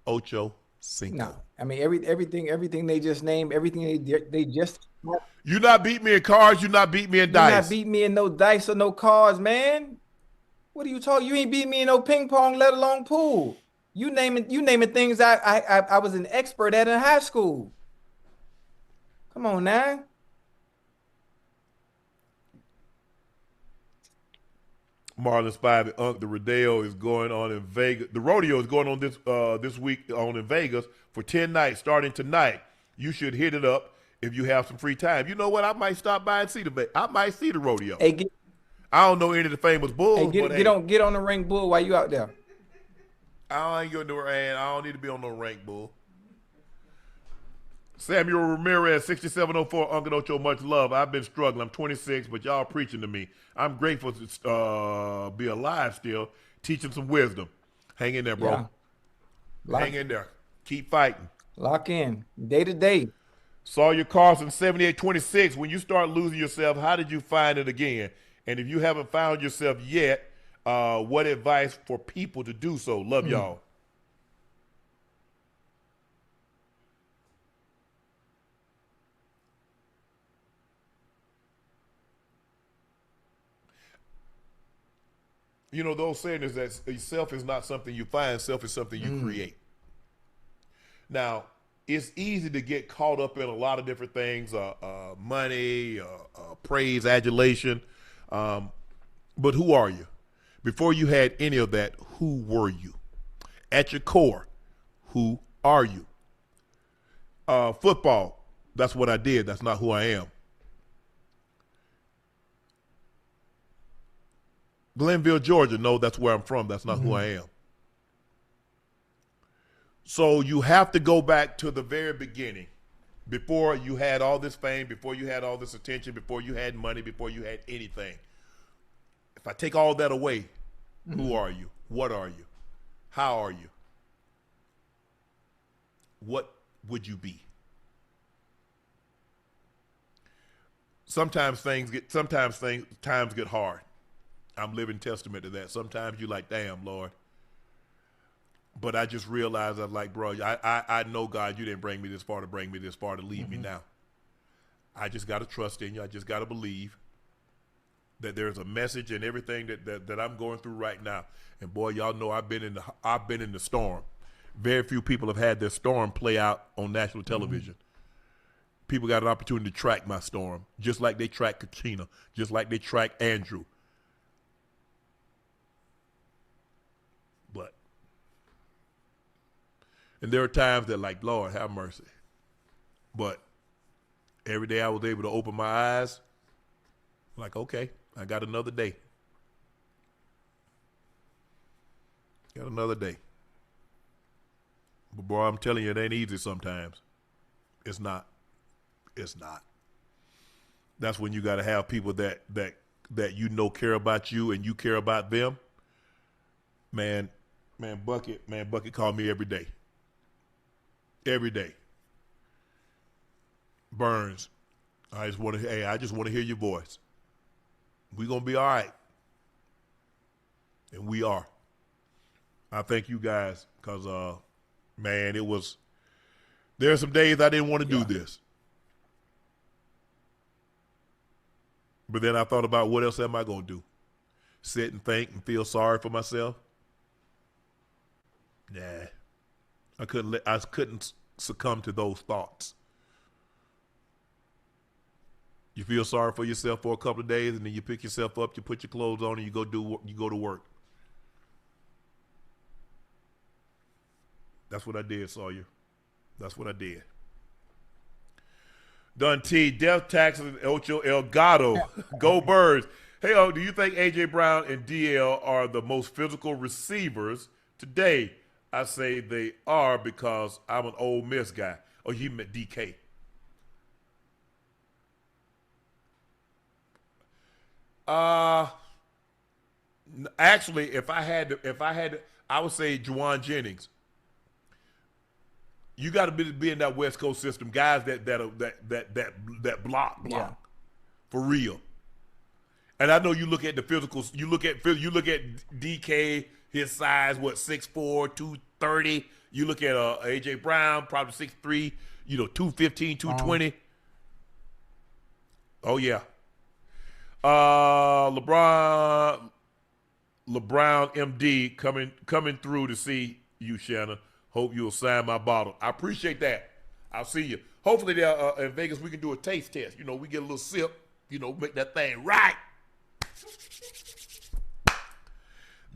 Ochocinco. No, I mean everything they just named, everything they just. You not beat me in cards. You not beat me in dice. You not beat me in no dice or no cards, man. What are you talking? You ain't beat me in no ping pong, let alone pool. You naming things I was an expert at in high school. Come on now. Marlon Spivey, Unc, the rodeo is going on in Vegas. The rodeo is going on this week in Vegas for 10 nights starting tonight. You should hit it up if you have some free time. You know what? I might stop by and see I might see the rodeo. Hey, I don't know any of the famous bulls, Hey, but get on the ring, bull, while you out there. I ain't gonna do it. I don't need to be on no rank bull. Samuel Ramirez, 6704, Unc Ocho, much love. I've been struggling. I'm 26, but y'all preaching to me. I'm grateful to be alive still, teaching some wisdom. Hang in there, bro. Yeah. Hang in there. Keep fighting. Lock in. Day to day. Sawyer Carson, 7826. When you start losing yourself, how did you find it again? And if you haven't found yourself yet, what advice for people to do so? Love y'all. You know, the old saying is that self is not something you find, self is something you create. Now, it's easy to get caught up in a lot of different things, money, praise, adulation. But who are you? Before you had any of that, who were you? At your core, who are you? Football, that's what I did. That's not who I am. Glenville, Georgia, no, that's where I'm from. That's not who I am. So you have to go back to the very beginning, before you had all this fame, before you had all this attention, before you had money, before you had anything. If I take all that away, who are you? What are you? How are you? What would you be? Sometimes times get hard. I'm living testament to that. Sometimes you like, damn, Lord. But I just realized I'm like, bro, I know, God, you didn't bring me this far to leave me now. I just got to trust in you. I just got to believe that there's a message in everything that I'm going through right now. And boy, y'all know I've been in the storm. Very few people have had their storm play out on national television. People got an opportunity to track my storm, just like they track Katrina, just like they track Andrew. And there are times that, like, Lord, have mercy. But every day I was able to open my eyes, like, okay, I got another day. Got another day. But, boy, I'm telling you, it ain't easy sometimes. It's not. It's not. That's when you got to have people that you know care about you and you care about them. Man, Bucket called me every day. Every day. Burns, I just want to hear your voice. We're going to be all right. And we are. I thank you guys because, man, there are some days I didn't want to do this. But then I thought about what else am I going to do? Sit and think and feel sorry for myself? Nah. I couldn't succumb to those thoughts. You feel sorry for yourself for a couple of days, and then you pick yourself up, you put your clothes on, and you go to work. That's what I did, Sawyer. That's what I did. Dun T, Death Taxes, Ocho El Gato, Go Birds. Hey, do you think A.J. Brown and DL are the most physical receivers today? I say they are because I'm an Ole Miss guy. Oh, you meant DK. Actually, if I had to, I would say Juwan Jennings. You got to be in that West Coast system, guys that block for real. And I know you look at the physicals. You look at DK. His size, 6'4", 230. You look at A.J. Brown, probably 6'3", 215, 220. Oh, yeah. LeBron MD coming through to see you, Shannon. Hope you'll sign my bottle. I appreciate that. I'll see you. Hopefully in Vegas we can do a taste test. We get a little sip, make that thing right.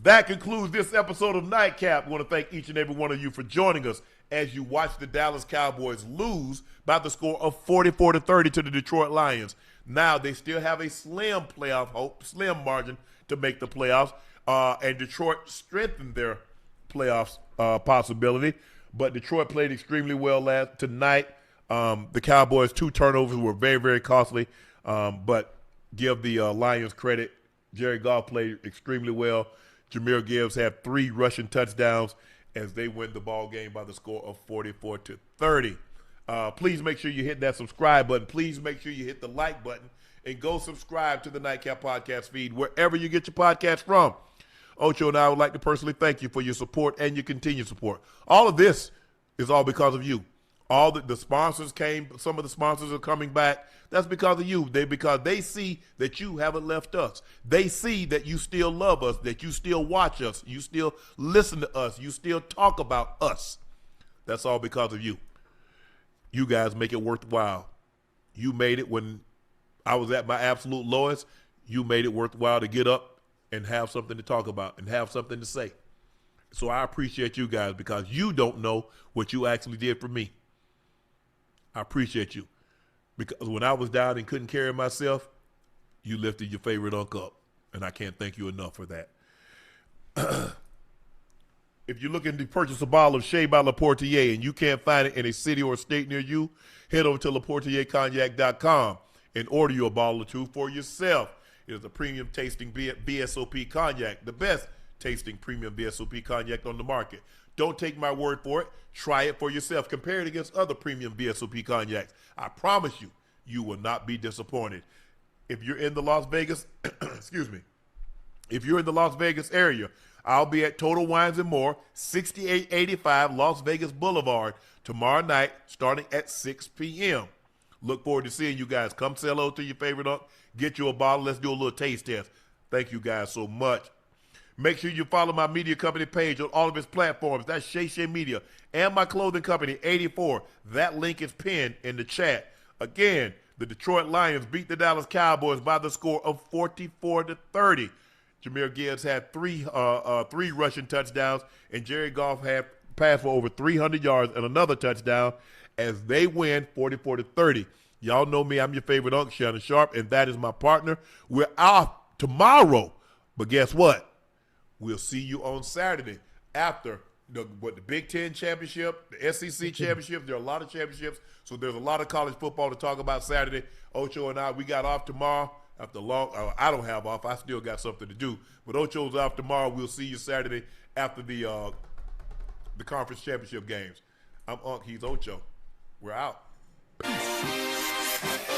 That concludes this episode of Nightcap. I want to thank each and every one of you for joining us as you watch the Dallas Cowboys lose by the score of 44-30 to the Detroit Lions. Now they still have a slim playoff hope, slim margin to make the playoffs. And Detroit strengthened their playoffs possibility. But Detroit played extremely well tonight. The Cowboys' 2 turnovers were very, very costly. But give the Lions credit. Jared Goff played extremely well. Jahmyr Gibbs had 3 rushing touchdowns as they win the ball game by the score of 44-30. Please make sure you hit that subscribe button. Please make sure you hit the like button and go subscribe to the Nightcap podcast feed wherever you get your podcast from. Ocho and I would like to personally thank you for your support and your continued support. All of this is all because of you. All the sponsors came. Some of the sponsors are coming back. That's because of you. Because they see that you haven't left us. They see that you still love us, that you still watch us, you still listen to us, you still talk about us. That's all because of you. You guys make it worthwhile. You made it when I was at my absolute lowest. You made it worthwhile to get up and have something to talk about and have something to say. So I appreciate you guys because you don't know what you actually did for me. I appreciate you. Because when I was down and couldn't carry myself, you lifted your favorite Unc up. And I can't thank you enough for that. If you're looking to purchase a bottle of Shea by Laportier and you can't find it in a city or state near you, head over to LaportierCognac.com and order you a bottle or 2 for yourself. It is a premium tasting BSOP cognac, the best tasting premium BSOP cognac on the market. Don't take my word for it. Try it for yourself. Compare it against other premium BSOP cognacs. I promise you, you will not be disappointed. If you're in the Las Vegas, excuse me, if you're in the Las Vegas area, I'll be at Total Wines and More, 6885 Las Vegas Boulevard, tomorrow night starting at 6 p.m. Look forward to seeing you guys. Come say hello to your favorite Unc. Get you a bottle. Let's do a little taste test. Thank you guys so much. Make sure you follow my media company page on all of its platforms. That's Shay Shay Media. And my clothing company, 84. That link is pinned in the chat. Again, the Detroit Lions beat the Dallas Cowboys by the score of 44-30. Jahmyr Gibbs had three rushing touchdowns, and Jared Goff had passed for over 300 yards and another touchdown as they win 44-30. Y'all know me. I'm your favorite Unc, Shannon Sharpe, and that is my partner. We're off tomorrow, but guess what? We'll see you on Saturday after the Big Ten championship, the SEC championship. There are a lot of championships, so there's a lot of college football to talk about Saturday. Ocho and I, we got off tomorrow. After I don't have off. I still got something to do. But Ocho's off tomorrow. We'll see you Saturday after the conference championship games. I'm Unc. He's Ocho. We're out. Peace.